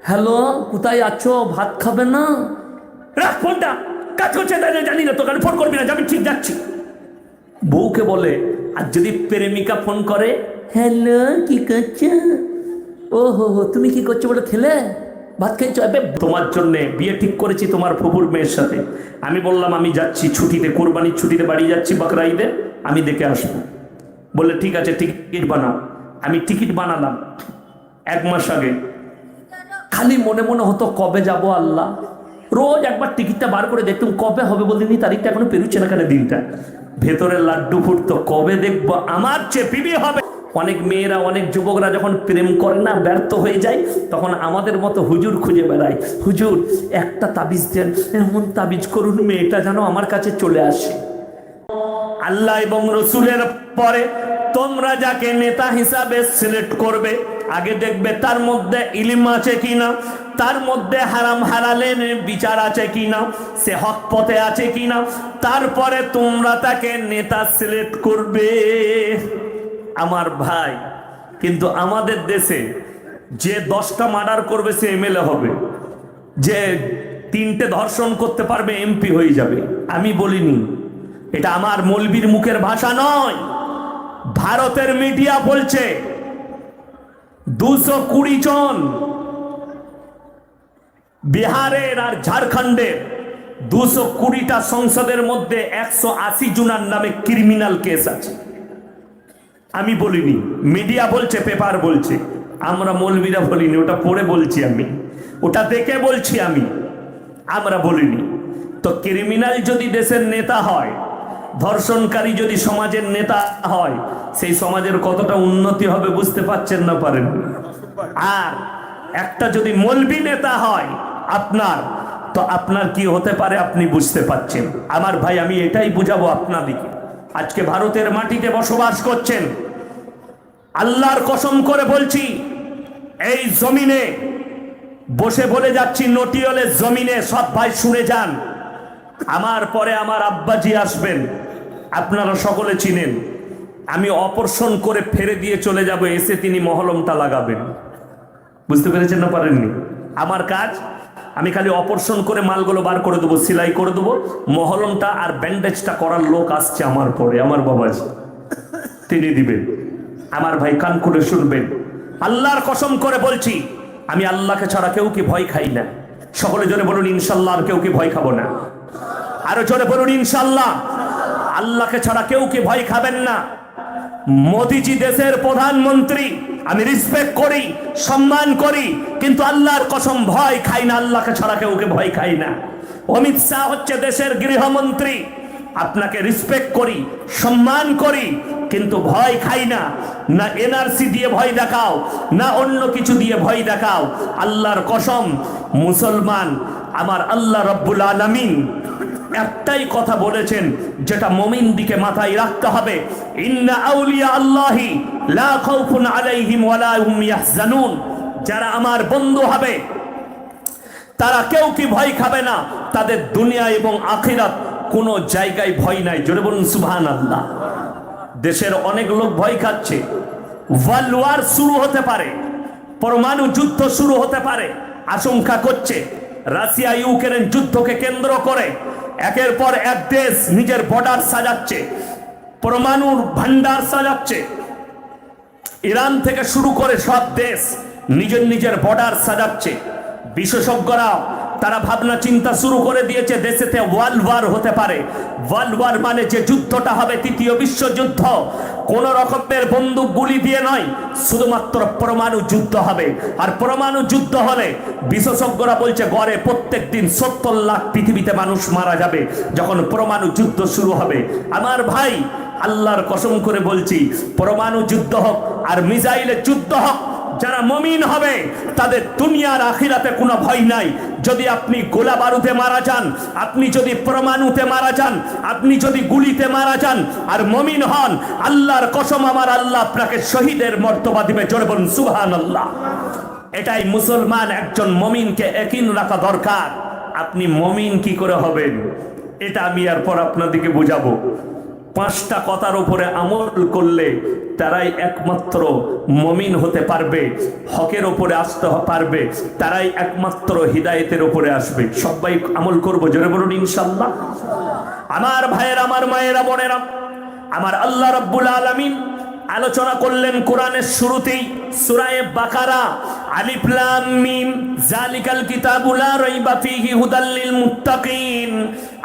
Hello, কোথায় আছো? ভাত খাবে না? রাখ ফোনটা, কাজ করছে তাই জানি না, তোকে ফোন করবি না, আমি ঠিক যাচ্ছি। বউকে বলে, আর যদি প্রেমিকা ফোন করে, হ্যালো কি করছো? ও হো হো, তুমি কি করছো বলে খেলে ভাত খেয়েছো? তোমার জন্য বিয়ে ঠিক করেছি তোমার ফুপুর মেয়ের সাথে। আমি বললাম আমি যাচ্ছি ছুটিতে, কোরবানির ছুটিতে বাড়ি যাচ্ছি, বকরা ঈদে আমি দেখে আসবো। বলে ঠিক আছে, টিকিট বানাও। আমি টিকিট বানালাম 1 মাস আগে। খালি মনে মনে হতো কবে যাব আল্লাহ। রোজ একবার টিকিটটা বার করে দেখতাম কবে হবে, বলতে তারিখটা এখনো পেরুচ্ছে না কেন দিনটা। ভেতরে লাড্ডু ফুটতো, কবে দেখবো আমার চেপিবি হবে। অনেক মেয়েরা, অনেক যুবকরা যখন প্রেম করে না, ব্যর্থ হয়ে যায়, তখন আমাদের মতো হুজুর খুঁজে বেড়ায়। হুজুর একটা তাবিজ দেন, এমন তাবিজ করুন মেয়েটা যেন আমার কাছে চলে আসে। আল্লাহ এবং রসুলের পরে তোমরা যাকে নেতা হিসাবে সিলেক্ট করবে, আগে দেখবে তার মধ্যে ইলম আছে কিনা, তার মধ্যে হারাম হালালের বিচার আছে কিনা, সে হক পথে আছে কিনা, তারপরে তোমরা তাকে নেতা সিলেক্ট করবে। আমার ভাই, কিন্তু আমাদের দেশে যে 10টা মার্ডার করবে সে এমএলএ হবে, যে 3টে ধর্ষণ করতে পারবে এমপি হয়ে যাবে। আমি বলিনি, এটা আমার মৌলবীর মুখের ভাষা নয়, ভারতের মিডিয়া বলছে। 220 জন বিহারের আর ঝাড়খণ্ডের 220টা সংসদের মধ্যে 180 জনের নামে ক্রিমিনাল কেস আছে। আমি বলিনি, মিডিয়া বলছে, পেপার বলছে, আমরা মৌলবীরা বলিনি। ওটা পড়ে বলছি আমি, ওটা দেখে বলছি আমি, আমরা বলিনি। তো ক্রিমিনাল যদি দেশের নেতা হয়, ধর্ষণকারী যদি সমাজের নেতা হয়, সেই সমাজের কতটা উন্নতি হবে বুঝতে পারছেন না পারেন? আর একটা যদি মৌলবী নেতা হয় আপনার, তো আপনার কি হতে পারে আপনি বুঝতে পাচ্ছেন। আমার ভাই, আমি এটাই বুঝাবো আপনাদিকে। আজকে ভারতের মাটিতে বসবাস করছেন, আল্লাহর কসম করে বলছি, এই জমিনে বসে বলে যাচ্ছি, নটিয়ালের জমিনে, সব ভাই শুনে যান। আমার পরে আমার আব্বাজি আসবেন, আপনারা সকলে চিনেন। আমি অপারেশন করে ফেরে দিয়ে চলে যাব, এসে তিনি মহলমটা লাগাবেন। বুঝতে পেরেছেন না পারেননি? আমার কাজ, আমি খালি অপারেশন করে মালগুলো বার করে দেবো, সেলাই করে দেবো, মহলমটা আর ব্যান্ডেজটা করার লোক আসছে আমার পরে, আমার বাবাজি তিনি দিবেন। আমার ভাই কান করে শুনবেন, আল্লাহর কসম করে বলছি, আমি আল্লাহকে ছাড়া কেউ কি ভয় খাই না। সকলে জোরে বলুন ইনশাল্লাহ। আর কেউ কি ভয় খাবো না? আরো জোরে বলুন ইনশাল্লাহ। আল্লাহকে ছাড়া কেউ কি ভয় খাবেন না? মোদিজি দেশের প্রধানমন্ত্রী, আমি রেসপেক্ট করি, সম্মান করি, কিন্তু আল্লাহর কসম ভয় খাই না, আল্লাহকে ছাড়া কেউকে ভয় খাই না। অমিত শাহ হচ্ছে দেশের গৃহমন্ত্রী, আপনাকে রেসপেক্ট করি, সম্মান করি, কিন্তু ভয় খাই না। না এনআরসি দিয়ে ভয় দেখাও, না অন্য কিছু দিয়ে ভয় দেখাও। আল্লাহর কসম, মুসলমান আমার আল্লাহ রব্বুল আলামিন একটাই কথা বলেছেন, যেটা মুমিন দিকে মাথায় রাখতে হবে। ইন্না আউলিয়া আল্লাহি লা খাউফুন আলাইহিম ওয়ালা হুম ইয়াহজানুন। যারা আমার বন্ধু হবে তারা কেউ কি ভয় খাবে না, তাদের দুনিয়া এবং আখিরাত কোনো জায়গায় ভয় নাই। জোরে বলুন সুবহানাল্লাহ। দেশের অনেক লোক ভয় খাচ্ছে, ওয়ার্ল্ড ওয়ার শুরু হতে পারে, পরমাণু যুদ্ধ শুরু হতে পারে, আশঙ্কা করছে। রাশিয়া ইউক্রেন যুদ্ধকে কেন্দ্র করে একের পর এক দেশ নিজের বর্ডার সাজাচ্ছে, পরমাণুর ভান্ডার সাজাচ্ছে। ইরান থেকে শুরু করে সব দেশ নিজের নিজের বর্ডার সাজাচ্ছে। বিশেষজ্ঞরা তারা ভাবনা চিন্তা শুরু করে দিয়েছে, দেশেতে ওয়ার্ল্ড ওয়ার হতে পারে। ওয়ার্ল্ড ওয়ার মানে যে যুদ্ধটা হবে, তৃতীয় বিশ্বযুদ্ধ, কোন রকমের বন্দুক গুলি দিয়ে নয়, শুধুমাত্র পরমাণু যুদ্ধ হবে। আর পরমাণু যুদ্ধ হলে বিশেষজ্ঞরা বলছে গড়ে প্রত্যেক দিন 70 লাখ পৃথিবীতে মানুষ মারা যাবে যখন পরমাণু যুদ্ধ শুরু হবে। আমার ভাই, আল্লাহর কসম করে বলছি, পরমাণু যুদ্ধ হোক আর মিসাইলের যুদ্ধ হোক, যারা মুমিন হবে তাদের দুনিয়ার আখিরাতে কোনো ভয় নাই। যদি আপনি গোলা বারুদে মারা যান, আপনি যদি পরমাণুতে মারা যান, আপনি যদি গুলিতে মারা যান আর মুমিন হন, আল্লাহর কসম আমার আল্লাহ আপনাকে শহীদের মর্তবা দিবে। জোরে বলুন সুবহানাল্লাহ। এটাই মুসলমান একজন মুমিনকে ইয়াকিন রাখা দরকার। আপনি মুমিন কি করে হবেন এটা আমি এরপর আপনাদেরকে বুঝাবো। 5টা কথার উপরে আমল করলে তারাই একমাত্র মুমিন হতে পারবে, হকের উপরে আসতে পারবে, তারাই একমাত্র হিদায়েতের উপরে আসবে। সবাই আমল করব, জোরে বলুন ইনশাআল্লাহ। আমার ভাইয়েরা, আমার মায়েরা, বোনেরা, আমার আল্লাহ রাব্বুল আলামিন আলোচনা করলেন কোরআনের শুরুতেই সূরা বাকারা, আলিফ লাম মিম, যালিকাল কিতাবু লা রাইবা ফীহি হুদাল লিল মুত্তাকিন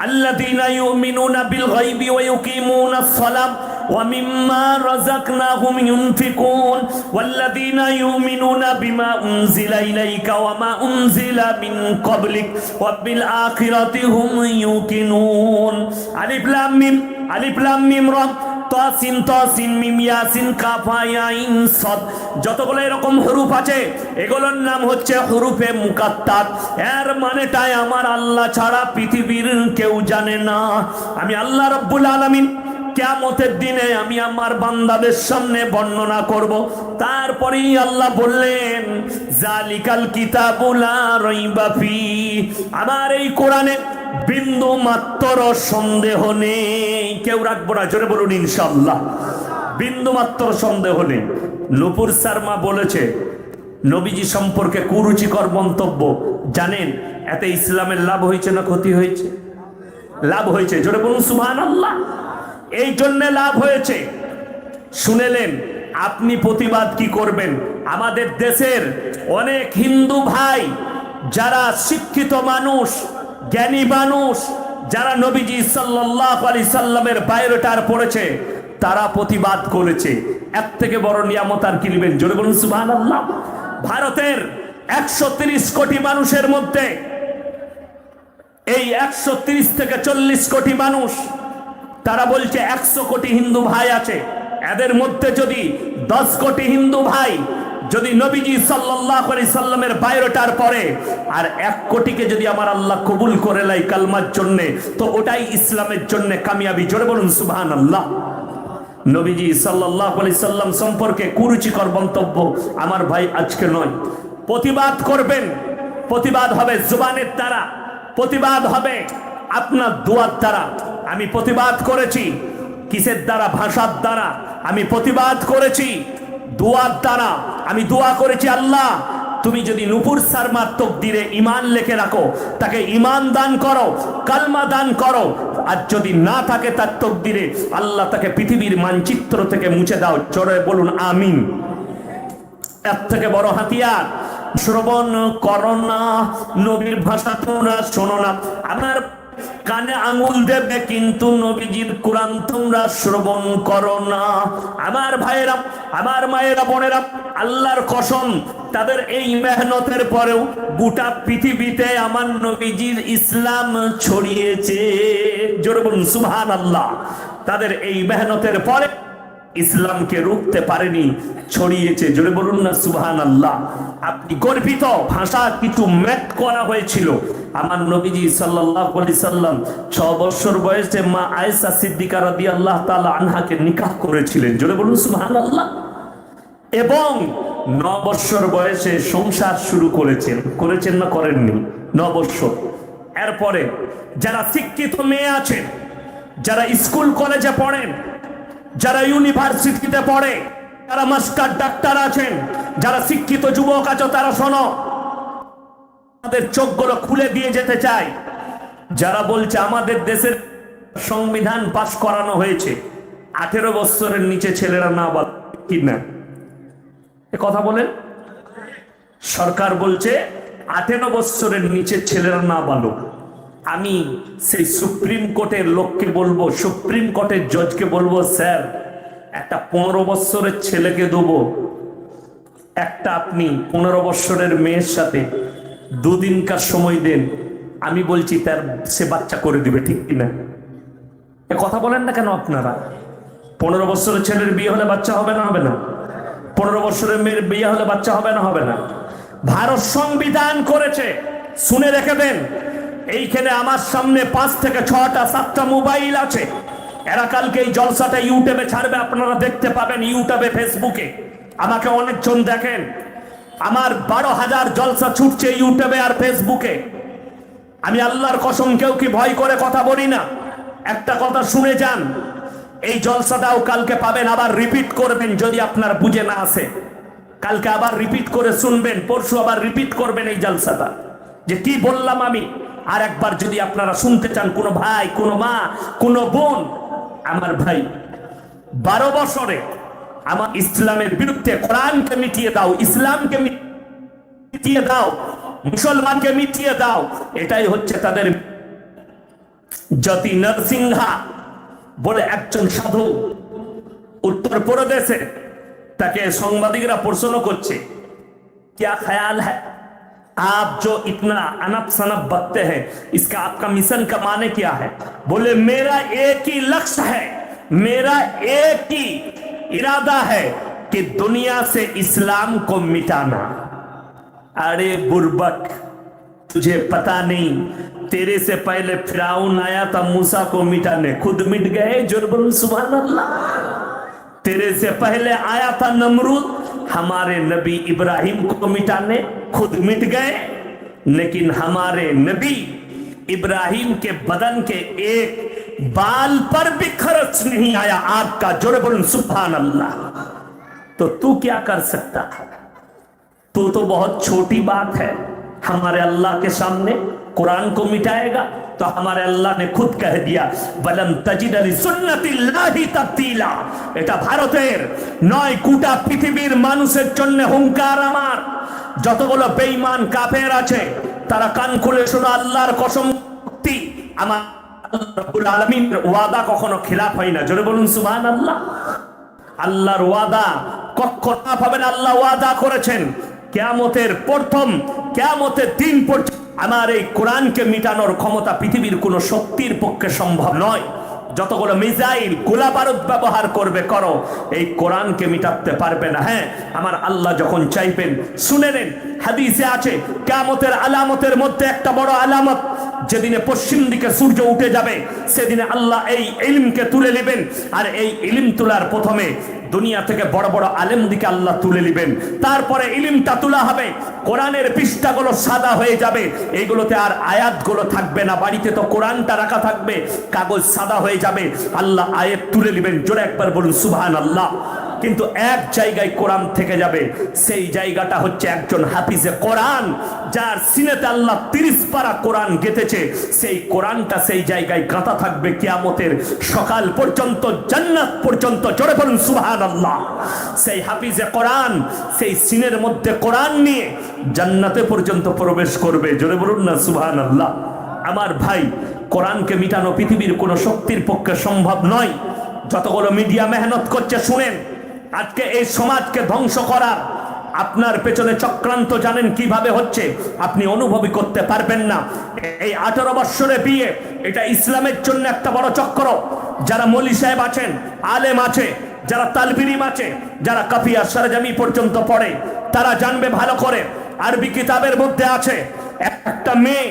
আল্লাযীনা ইউমিনুনা বিল গায়বি ওয়া ইউকিমুনাস সালাহ ওয়া মিম্মা রাযাকনাহুম ইউনফিকুন ওয়াল্লাযীনা ইউমিনুনা বিমা উনজিলা ইলাইকা ওয়া মা উনজিলা মিন ক্বাবলিক ওয়া বিল আখিরাতি হুম ইউকিনুন। আলিফ লাম মিম, আলিফ লাম মিম রা, তাসিন তাসিন মিম ইয়াসিন কাফ হা আইন সাদ, যতগুলো এরকম হরফ আছে এগুলোর নাম হচ্ছে হরফে মুকাত্তাত। এর মানেটাই আমার আল্লাহ ছাড়া পৃথিবীর কেউ জানে না। আমি আল্লাহ রাব্বুল আলামিন কিয়ামতের দিনে আমি আমার বান্দাদের সামনে বর্ণনা করব। তারপরেই আল্লাহ বললেন জালিকাল কিতাবু লা রাইবা ফি, আমার এই কোরআনে বিন্দু মাত্র সন্দেহ নেই। কেউ রাখবো না, জোরে বলুন ইনশাআল্লাহ। বিন্দু মাত্র সন্দেহ নেই। নূপুর শর্মা বলেছে নবীজি সম্পর্কে কুরুচিকর মন্তব্য, জানেন এতে ইসলামের লাভ হয়েছে না ক্ষতি হয়েছে? লাভ হয়েছে, জোরে বলুন সুবহানাল্লাহ। এই জন্য লাভ হয়েছে। শুনেলেন, আপনি প্রতিবাদ কি করবেন? আমাদের দেশের অনেক হিন্দু ভাই যারা শিক্ষিত মানুষ, জ্ঞানী মানুষ, যারা নবীজি সাল্লাল্লাহু আলাইহি সাল্লামের বায়োডাটা পড়েছে, তারা প্রতিবাদ করেছে। এর থেকে বড় নিয়ামত আর কি নেবেন? জোরে বলুন সুবহানাল্লাহ। ভারতের 130 কোটি মানুষের মধ্যে এই 130 থেকে 40 কোটি মানুষ, তারা বলছে 100 কোটি হিন্দু ভাই আছে। এদের মধ্যে যদি 10 কোটি হিন্দু ভাই যদি নবীজি সাল্লাল্লাহু আলাইহি সাল্লামের বায়োডাটার পরে আর 1 কোটিকে যদি আমার আল্লাহ কবুল করে লাই কালমার জন্য, তো ওটাই ইসলামের জন্য কামিয়াবি। জোরে বলুন সুবহানাল্লাহ। নবীজি সাল্লাল্লাহু আলাইহি সাল্লাম সম্পর্কে কুরুচিকর মন্তব্য আমার ভাই আজকে নয়। প্রতিবাদ করবেন, প্রতিবাদ হবে জবানের দ্বারা, প্রতিবাদ হবে আপনার দোয়ার দ্বারা। আমি প্রতিবাদ করেছি কিসের দ্বারা? ভাষার দ্বারা। আমি প্রতিবাদ করেছি দোয়ার দ্বারা। আমি দোয়া করেছি, আল্লাহ তুমি যদি নূপুর শর্মার তকদিরে ঈমান লিখে রাখো, তাকে ঈমান দান করো, কালমা দান করো, আর যদি না থাকে তার তকদিরে, আল্লাহ তাকে পৃথিবীর মানচিত্র থেকে মুছে দাও। জোরে বলুন আমিন। এর থেকে বড় হাতিয়ার শ্রবণ করো না, নবীর ভাষা তোমরা শোনো না। আমার কানে আঙুল দেবে কিন্তু নবীজির কোরআন তোমরা শ্রবণ করো না। আমার ভাইয়েরা, আমার মায়েরা, বোনেরা, আল্লাহর কসম, তাদের এই মেহনতের পরেও গোটা পৃথিবীতে আমার নবীজির ইসলাম ছড়িয়েছে। জোরে বলুন সুবহানাল্লাহ। তাদের এই মেহনতের পরে ইসলামকে রুখতে পারেনি, ছড়িয়েছে। জোরে বলুন না সুবহানাল্লাহ। আপনি গর্বিত। ভাষা কিছু ম্যাট করা হয়েছিল। আমার নবীজি সাল্লাল্লাহু আলাইহি সাল্লাম 6 বছর বয়সে মা আয়েশা সিদ্দিকা রাদিয়াল্লাহু তাআলা আনহাকে নিকাহ করেছিলেন। জোরে বলুন সুবহানাল্লাহ। এবং 9 বছর বয়সে সংসার শুরু করেছেন। করেছেন না করেননি? 9 বছর। এরপরে যারা শিক্ষিত মেয়ে আছেন, যারা স্কুল কলেজে পড়েন, যারা ইউনিভার্সিটিতে পড়ে, যারা মাস্টার ডাক্তার আছেন, যারা শিক্ষিত যুবক আছো, তারা শোনো, আমাদের চোখগুলো খুলে দিয়ে যেতে চাই। যারা বলছে আমাদের দেশের সংবিধান পাশ করানো হয়েছে 18 বছরের নিচে ছেলেরা না বাদ, কি না এ কথা বলেন? সরকার বলছে 18 বছরের নিচে ছেলেরা না বালক। আমি সেই সুপ্রিম কোর্টের লোককে বলবো, সুপ্রিম কোর্টের জজকে বলবো, স্যার একটা 15 বছরের ছেলেকে দেবো, একটা আপনি 15 বছরের মেয়ের সাথে 2 দিনকার সময় দেন, আমি বলছি তার সে বাচ্চা করে দিবে, ঠিক কিনা? এ কথা বলেন না কেন আপনারা? 15 বছরের ছেলের বিয়ে হলে বাচ্চা হবে না? হবে না? 15 বছরের মেয়ের বিয়ে হলে বাচ্চা হবে না? হবে না? ভারত সংবিধান করেছে, শুনে রেখে দেন। এইখানে আমার সামনে 5 থেকে 6টা 7টা মোবাইল আছে। এরা কালকে এই জলসাটা ইউটিউবে ছাড়বে, আপনারা দেখতে পাবেন ইউটিউবে, ফেসবুকে। আমাকে অনেকজন দেখেন, আমার 12,000 জলসা ছুটছে ইউটিউবে আর ফেসবুকে। আমি আল্লাহর কসম কেউ কি ভয় করে কথা বলি না। একটা কথা শুনে যান, এই জলসাটাও কালকে পাবেন, আবার রিপিট করবেন যদি আপনার বুঝে না আসে। কালকে আবার রিপিট করে শুনবেন, পরশু আবার রিপিট করবেন এই জলসাটা, যে কি বললাম আমি। আর একবার যদি আপনারা শুনতে চান, কোনো ভাই, কোনো মা, কোনো বোন, আমার ভাই 12 বছরে আমার ইসলামের বিরুদ্ধে, কোরআনকে মিটিয়ে দাও, ইসলামকে মিটিয়ে দাও, মুসলমানকে মিটিয়ে দাও, এটাই হচ্ছে তাদের। জ্যোতি নরসিংহা বলে একজন সাধু উত্তরপ্রদেশে, তাকে সাংবাদিকরা প্রশ্ন করছে, क्या ख्याल है आप जो इतना अनप सनप बकते हैं, इसका आपका मिशन का माने क्या है? बोले मेरा एक ही लक्ष्य है, मेरा एक ही इरादा है कि दुनिया से इस्लाम को मिटाना। अरे बुर्बक, तुझे पता नहीं, तेरे से पहले फिराउन आया था मूसा को मिटाने, खुद मिट गए। जोर बोलो सुभान अल्लाह। तेरे से पहले आया था नमरूद, हमारे नबी इब्राहिम को मिटाने, खुद मिट गए। लेकिन हमारे नबी इब्राहिम के बदन के एक बाल पर भी खर्च नहीं आया आग का। जोर बोलो सुभान अल्लाह। तो तू क्या कर सकता है? तू तो बहुत छोटी बात है हमारे अल्लाह के सामने। कुरान को मिटाएगा तो हमारे अल्लाह ने खुद कह दिया, बलम तजिद लिसुन्नतिल्लाहि तब्दीला। এটা ভারতের নয়, গোটা পৃথিবীর মানুষের জন্য হুঙ্কার আমার। যতগুলো বেঈমান কাফের আছে তারা কান খুলে শোনো, আল্লাহর কসম, আমার আল্লাহ রাব্বুল আলামিনের ওয়াদা কখনো খিলাফ হয় না। জোরে বলুন সুবহানাল্লাহ। আল্লাহর ওয়াদা কখনো না পাবেন। আল্লাহ ওয়াদা করেছেন কিয়ামতের প্রথম, কিয়ামতের দিন পর্যন্ত আমার এই কোরআনকে মিটানোর ক্ষমতা পৃথিবীর কোন শক্তির পক্ষে সম্ভব নয়। যতগুলো মিসাইল, গোলা বারুদ ব্যবহার করবে করো, এই কোরআনকে মিটাতে পারবে না। হ্যাঁ, আমার আল্লাহ যখন চাইবেন, শুনে নেন, হাদিসে আছে কিয়ামতের আলামতের মধ্যে একটা বড় আলামত, যেদিনে পশ্চিম দিকে সূর্য উঠে যাবে সেদিনে আল্লাহ এই ইলমকে তুলে নেবেন। আর এই ইলম তোলার প্রথমে দুনিয়া থেকে বড় বড় আলেম দিকে আল্লাহ তুলে নেবেন। তারপরে ইলমটা তোলা হবে, কোরআনের পৃষ্ঠাগুলো সাদা হয়ে যাবে, এইগুলোতে আর আয়াতগুলো থাকবে না। বাড়িতে তো কোরআনটা রাখা থাকবে, কাগজ সাদা হয়ে যাবে, আল্লাহ আয়াত তুলে নেবেন। জোরে একবার বলুন সুবহানাল্লাহ। কিন্তু এক জায়গায় কোরআন থেকে যাবে, সেই জায়গাটা হচ্ছে একজন হাফিজে কোরআন, যার সিনেতে আল্লাহ 30 পারা কোরআন গেঁথেছে। সেই কোরআনটা সেই জায়গায় গাঁথা থাকবে কিয়ামতের সকাল পর্যন্ত, জান্নাত পর্যন্ত। জোরে বলুন সুবহানাল্লাহ। সেই হাফিজে কোরআন সেই সিনের মধ্যে কোরআন নিয়ে জান্নাতে পর্যন্ত প্রবেশ করবে। জোরে বলুন না সুবহানাল্লাহ। আমার ভাই, কোরআনকে মিটানো পৃথিবীর কোনো শক্তির পক্ষে সম্ভব নয়। যতগুলো মিডিয়া মেহনত করছে শুনেন, আজকে এই সমাজকে ধ্বংস করার আপনার পেছনে চক্রান্ত জানেন কিভাবে হচ্ছে, আপনি অনুভবই করতে পারবেন না। এই 18 বছরে বিয়ে, এটা ইসলামের জন্য একটা বড় চক্র। যারা মৌলী সাহেব আছেন, আলেম আছে, যারা তালবিরিম আছে, যারা কাফিয়া সরজামি পর্যন্ত পড়ে, তারা জানবে ভালো করে। আরবি কিতাবের মধ্যে আছে, একটা মেয়ে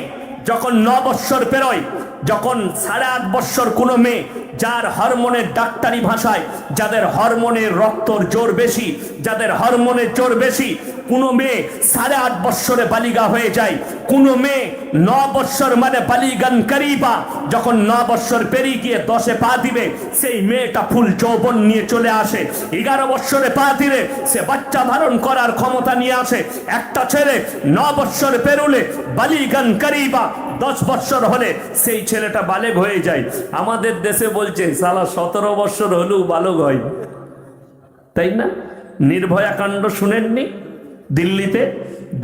যখন 9 বছর পেরোয়, যখন 8.5 বছর কোনো মেয়ে, যার হরমোনের ডাক্তারি ভাষায়, যাদের হরমোনের রক্তর জোর বেশি, যাদের হরমোনের জোর বেশি, কোনো মেয়ে 8.5 বছরে বালিগা হয়ে যায়। কোনো মেয়ে 9 বছর মানে বালিগান করিবা, যখন 9 বছর পেরিয়ে গিয়ে 10-এ পা দিবে, সেই মেয়েটা ফুল যৌবন নিয়ে চলে আসে। 11 বছরে পা দিলে সে বাচ্চা ধারণ করার ক্ষমতা নিয়ে আসে। একটা ছেলে 9 বছর পেরুলে বালিগান করিবা, 10 বছর হলে সেই ছেলেটা বালেগ হয়ে যায়। আমাদের দেশে বলছে সালা 17 বছর হলেও বালক হয়, তাই না? নির্ভয়া কাণ্ড শুনেননি? দিল্লিতে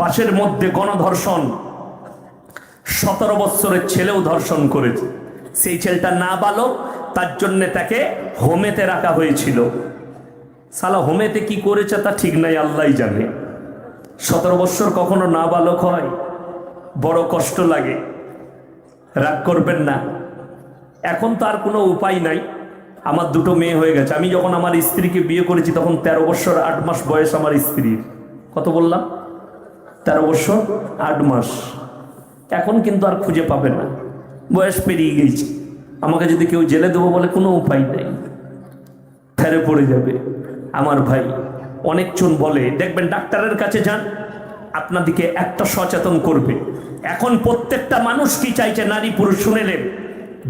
বাসের মধ্যে গণধর্ষণ, 17 বছরের ছেলেও ধর্ষণ করেছে। সেই ছেলেটা না বালক, তার জন্য তাকে হোমেতে রাখা হয়েছিল। সালা হোমেতে কি করেছে তা ঠিক নাই, আল্লাহই জানে। 17 বছর কখনো না বালক হয়? বড় কষ্ট লাগে, রাগ করবেন না। এখন তো আর কোনো উপায় নাই, আমার 2টো মেয়ে হয়ে গেছে। আমি যখন আমার স্ত্রীকে বিয়ে করেছি তখন 13 বছর 8 মাস বয়স আমার স্ত্রীর। কত বললাম? 13 বছর 8 মাস। এখন কিন্তু আর খুঁজে পাবে না, বয়স পেরিয়ে গেছে। আমাকে যদি কেউ জেলে দেবো বলে কোনো উপায় নেই, ফেরে পড়ে যাবে। আমার ভাই, অনেকজন বলে, দেখবেন ডাক্তারের কাছে যান, আপনাদিকে একটা সচেতন করবে। এখন প্রত্যেকটা মানুষ কি চাইছে, নারী পুরুষ শুনেলেন,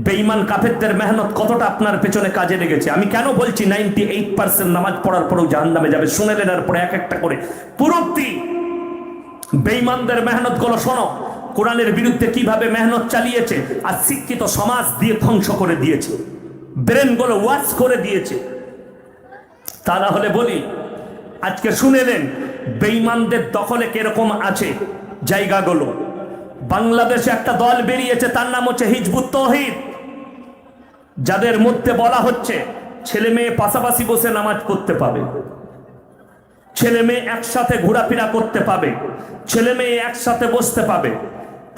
বেঈমান কাফেরদের মেহনত কতটা আপনার পেছনে কাজে লেগেছে। আমি কেন বলছি 98% নামাজ পড়ার পরেও জাহান্নামে যাবে, শুনে নেন আর পরে এক একটা করে পুরোটি বেঈমানদের মেহনত গুলো শোনো, কোরআনের বিরুদ্ধে কিভাবে মেহনত চালিয়েছে আর শিক্ষিত সমাজ দিয়ে ধ্বংস করে দিয়েছে, ব্রেন গুলো ওয়াশ করে দিয়েছে। তা না হলে বলি, আজকে শুনে নেন বেঈমানদের দখলে কিরকম আছে জায়গাগুলো। বাংলাদেশে একটা দল বেরিয়েছে, তার নাম হচ্ছে হিজবুত তৌহিদ, যাদের মধ্যে বলা হচ্ছে ছেলে মেয়ে পাশাপাশি বসে নামাজ পড়তে পাবে, ছেলে মেয়ে একসাথে ঘোরাফেরা করতে পাবে, ছেলে মেয়ে একসাথে বসতে পাবে।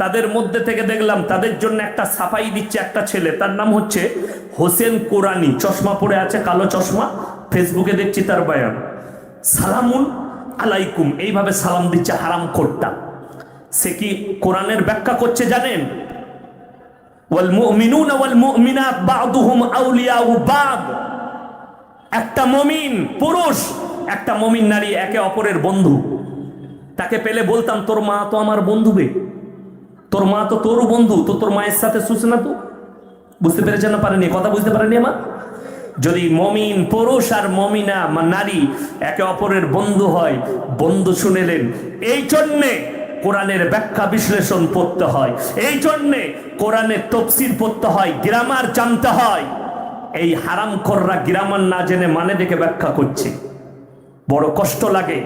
তাদের মধ্যে থেকে দেখলাম তাদের জন্য একটা সাফাই দিচ্ছে একটা ছেলে, তার নাম হচ্ছে হোসেন কোরআনি, চশমা পরে আছে, কালো চশমা, ফেসবুকে দেখছি তার বয়ান, সালামুন আলাইকুম এইভাবে সালাম দিচ্ছে হারাম খোরটা। সে কি কোরআনের ব্যাখ্যা করছে জানেন? ওয়াল মুমিনুনা ওয়াল মুমিনাত বা'দুহুম আউলিয়াউ বা'দ, একটা মুমিন পুরুষ একটা মুমিন নারী একে অপরের বন্ধু। তাকে পেলে বলতাম তোর মা তো আমার বন্ধু বে, তোর মা তো তোর বন্ধু, তো তোর মায়ের সাথে শুস না। তো বুঝতে পেরেছেন না পারেনি? কথা বুঝতে পারেনি আমার? যদি মমিন পুরুষ আর মমিনা নারী একে অপরের বন্ধু হয়, বন্ধু শুনেলেন, এই জন্যে কোরআনের ব্যাখ্যা বিশ্লেষণ পড়তে হয়, এই জন্যে কোরআনের তফসির পড়তে হয়, গ্রামার জানতে হয়। এই হারামখোররা গ্রামার না জেনে মানে দেখে ব্যাখ্যা করছে, বড় কষ্ট লাগে।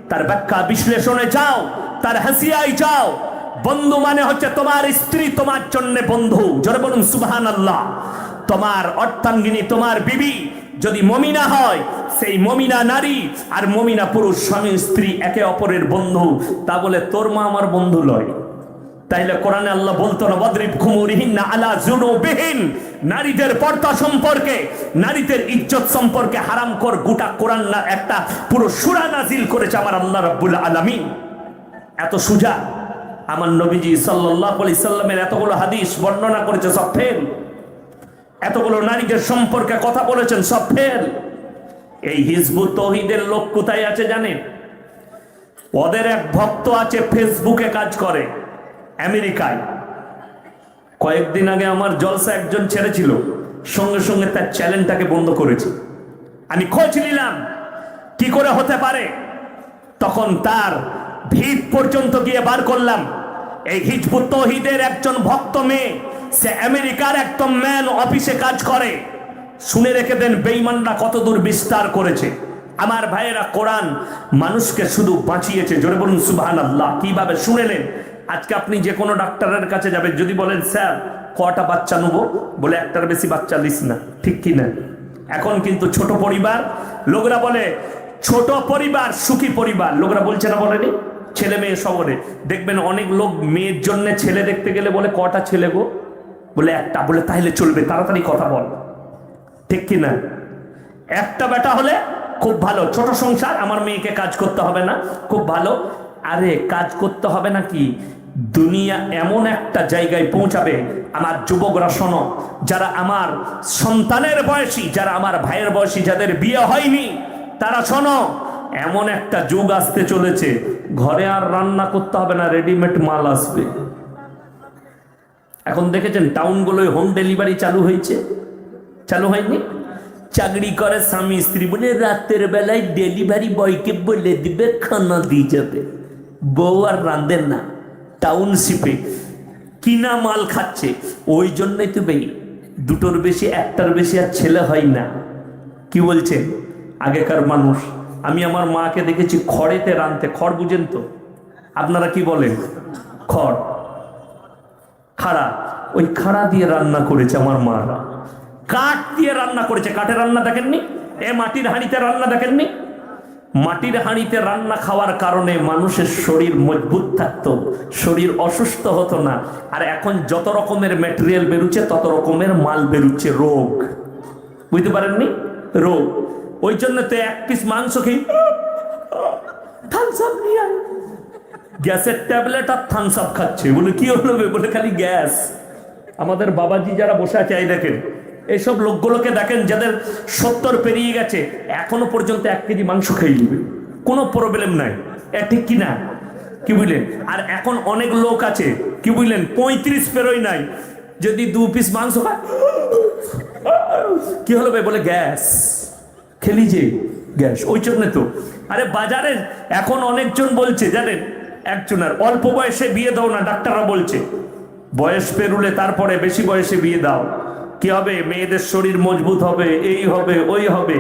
তার ব্যাখ্যা বিশ্লেষণে যাও, তার হাসিয়ায় যাও। বন্ধু মানে হচ্ছে তোমার স্ত্রী তোমার জন্য বন্ধু, জোরে বলুন সুবহানাল্লাহ। তোমার অর্থাঙ্গিনী তোমার বিবি যদি মমিনা হয়, সেই মমিনা নারী আর মমিনা পুরুষ স্বামী স্ত্রী একে অপরের বন্ধু, তা বলে তোর মা আমার বন্ধু লয়। তাইলে কোরআনে আল্লাহ বলতো না ওয়াদরিব খুমুরিহিন্না আলা যুনুবিহিন, নারীদের পর্দা সম্পর্কে, নারীদের ইজ্জত সম্পর্কে হারামখোর গোটা কোরআন না একটা পুরো সূরা নাজিল করেছে আমার আল্লাহ রাব্বুল আলামিন। এত সুজা আমার নবীজি সাল্লাল্লাহু আলাইহি সাল্লামের এতগুলো হাদিস বর্ণনা করেছে, সব ফেল। এতগুলো নারীদের সম্পর্কে কথা বলেছেন, সব ফেল। এই হিজবুত তৌহিদের লোক কোথায় আছে জানেন? ওদের এক ভক্ত আছে ফেসবুকে কাজ করে আমেরিকায়। কয়েকদিন আগে আমার জলসা একজন ছেড়েছিল, সঙ্গে সঙ্গে তার চ্যানেলটাকে বন্ধ করেছে। আমি খোঁজ নিলাম কি করে হতে পারে, তখন তার ভিত পর্যন্ত গিয়ে বার করলাম। এই হিজবুত তৌহিদের একজন ভক্ত মেয়ে, সে আমেরিকার একদম ম্যান অফিসে কাজ করে। শুনে রেখে দেন বেঈমানরা কত দূর বিস্তার করেছে। আমার ভাইয়েরা, কোরআন মানুষকে শুধু বাঁচিয়েছে, জোরে বলুন সুবহানাল্লাহ। কিভাবে শুনেলেন? আজকে আপনি যে কোনো ডাক্তারের কাছে যাবেন, যদি বলেন স্যার কটা বাচ্চা নেবো, বলে একটার বেশি বাচ্চা লিস না, ঠিক কি না? এখন কিন্তু ছোট পরিবার, লোকরা বলে ছোট পরিবার সুখী পরিবার, লোকরা বলছে না, বলেনি? ছেলে মেয়ে শহরে দেখবেন অনেক লোক মেয়ের জন্য ছেলে দেখতে গেলে বলে কটা ছেলে গো, বলে একটা, বলে তাইলে চলবে, তাড়াতাড়ি কথা বল, ঠিক কি না? একটা বেটা হলে খুব ভালো, ছোট সংসার, আমার মেয়েকে কাজ করতে হবে না, খুব ভালো। আরে কাজ করতে হবে নাকি, দুনিয়া এমন একটা জায়গায় পৌঁছাবে। আমার যুবকরা শোনো, যারা আমার সন্তানের বয়সী, যারা আমার ভাইয়ের বয়সী, যাদের বিয়ে হয়নি, তারা শোনো, এমন একটা যুগ আসতে চলেছে, ঘরে আর রান্না করতে হবে না, রেডিমেড মাল আসবে। এখন দেখেছেন টাউনগুলোয় হোম ডেলিভারি চালু হয়েছে, চালু হয়নি? চাকরি করে স্বামী স্ত্রী বলে রাতের বেলায় ডেলিভারি বয়কে বলে দিবে খানা দিয়ে যাবে, বউ আর রাঁধেন না। টাউনশিপে কিনা মাল খাচ্ছে, ওই জন্যই তো ভাই দুটোর বেশি একটার বেশি আর ছেলে হয় না। কি বলছেন আগেকার মানুষ? আমি আমার মাকে দেখেছি খড়েতে রাঁধতে, খড় বুঝেন তো আপনারা, কি বলেন? খড়, খাড়া, ওই খাড়া দিয়ে রান্না করেছে আমার মারা, কাঠ দিয়ে রান্না করেছে। কাঠের রান্না দেখেননি? এ মাটির হাঁড়িতে রান্না দেখেননি? মাটির হাঁড়িতে রান্না খাওয়ার কারণে মানুষের শরীর মজবুত থাকতো, শরীর অসুস্থ হতো না। আর এখন যত রকমের ম্যাটেরিয়াল বেরুচ্ছে, তত রকমের মাল বেরুচ্ছে, রোগ। বুঝতে পারেননি? রোগ। ওই জন্য তো এক পিস মাংস খেয়ে থামস আপ নিয়ে আয়, গ্যাসের ট্যাবলেট আর থামস আপ খাচ্ছে, বলে কি হলো? বলে খালি গ্যাস। আমাদের বাবাজি যারা বসে আছে, এই দেখেন এইসব লোকগুলোকে দেখেন, যাদের 70 পেরিয়ে গেছে, এখনো পর্যন্ত 1 কেজি মাংস খেয়ে নেবে, কোনো প্রবলেম নাই। ঠিক কি না? কি বুঝলেন? আর এখন অনেক লোক আছে, কি বুঝলেন, 35 পেরোয় নাই, যদি 2 পিস মাংস খায়, কি হলো ভাই? বলে গ্যাস খেলি যে গ্যাস, ওই জন্য তো। আরে বাজারে এখন অনেকজন বলছে জানেন, একজনের অল্প বয়সে বিয়ে দাও না, ডাক্তাররা বলছে বয়স পেরুলে তারপরে বেশি বয়সে বিয়ে দাও, কি হবে? মেয়েদের শরীর মজবুত হবে, এই হবে ওই হবে।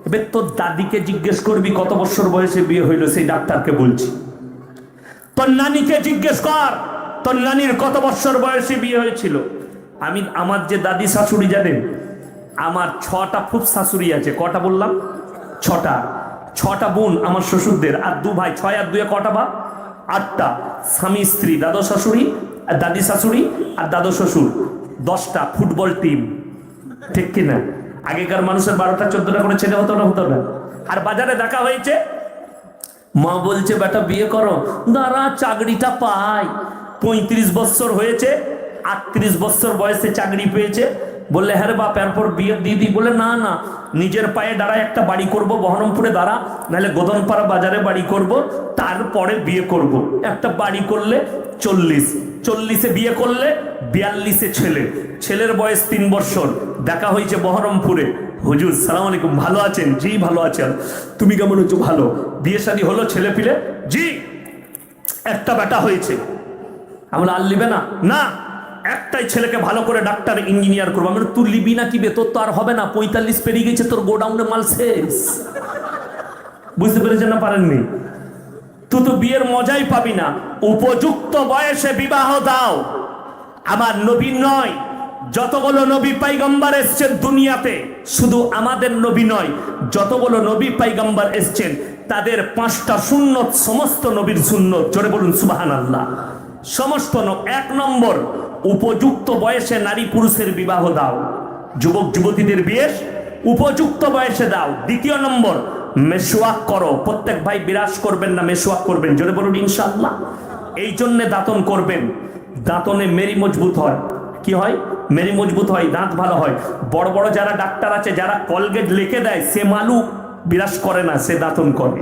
এবার তোর দাদিকে জিজ্ঞেস করবি কত বছর বয়সে বিয়ে হইলো, সেই ডাক্তারকে বলছি। তোর নানিকে জিজ্ঞেস কর তোর নানির কত বছর বয়সে বিয়ে হয়েছিল। আমার যে দাদি শাশুড়ি জানেন, আমার 6টা ফুফ শাশুড়ি আছে। কটা বললাম? 6টা বোন আমার শ্বশুরদের, আর 2 ভাই। 6 আর 2 কটা বা? 8টা। স্বামী স্ত্রী, দাদু শাশুড়ি আর দাদি শাশুড়ি আর দাদু শ্বশুর, 10টা ফুটবল টিম, ঠিক কিনা? আগেকার মানুষের 12টা 14টা করে ছেলে হতো না? হতো না। আর বাজারে দেখা হয়েছে, মা বলছে বেটা বিয়ে করো, দাঁড়া চাকরিটা পাই। 35 বছর হয়েছে, 38 বছর বয়সে চাকরি পেয়েছে। বললে হ্যাঁ রে বাপ, এরপর বিয়ে দিদি? বলে না না, নিজের পায়ে দাঁড়ায় একটা বাড়ি করব, বহরমপুরে দাঁড়া, নাহলে গোদনপাড়া বাজারে বাড়ি করব, তারপরে বিয়ে করব। একটা বাড়ি করলে 40-এ বিয়ে করলে 42-এ ছেলে, ছেলের বয়স 3 বছর। দেখা হয়েছে বহরমপুরে। হুজুর সালাম আলাইকুম, ভালো আছেন? জি ভালো আছেন। তুমি কেমন হচ্ছ? ভালো। বিয়ে শাদী হলো, ছেলে পিলে? জি, একটা বেটা হয়েছে। আমরা আর লিবে না? না, একটাই ছেলেকে ভালো করে ডাক্তার ইঞ্জিনিয়ার করবো। আমরা তুই লিবি না কি বে? তোর তো আর হবে না, 45 পেরিয়ে গেছে, তোর গোডাউনে মাল শেষ। বুঝতে পেরেছেন না পারেননি? তুই তো বিয়ের মজাই পাবি না। উপযুক্ত বয়সে বিবাহ দাও। আমার নবী নয়, যতগুলো নবী পাইগম্বর এসছেন দুনিয়াতে, শুধু আমাদের নবী নয়, যতগুলো নবী পাইগম্বর এসছেন তাদের 5টা সুন্নত সমস্ত নবীর সুন্নত। জোরে বলুন সুবহানাল্লাহ। সমস্ত 1 নম্বর, উপযুক্ত বয়সে নারী পুরুষের বিবাহ দাও। যুবক যুবতীদের বিয়ে উপযুক্ত বয়সে দাও। 2 নম্বর, মেশওয়াক করো। প্রত্যেক ভাই বিরাজ করবেন না, মেশওয়াক করবেন। জোরে বলুন ইনশাআল্লাহ। এই জন্য দাঁতন করবেন, দাঁতনে মেরি মজবুত হয়। কি হয়? মেরি মজবুত হয়, দাঁত ভালো হয়। বড় বড় যারা ডাক্তার আছে, যারা কলগেট লিখে দেয়, সে মালু বিরাজ করে না, সে দাঁতন করে।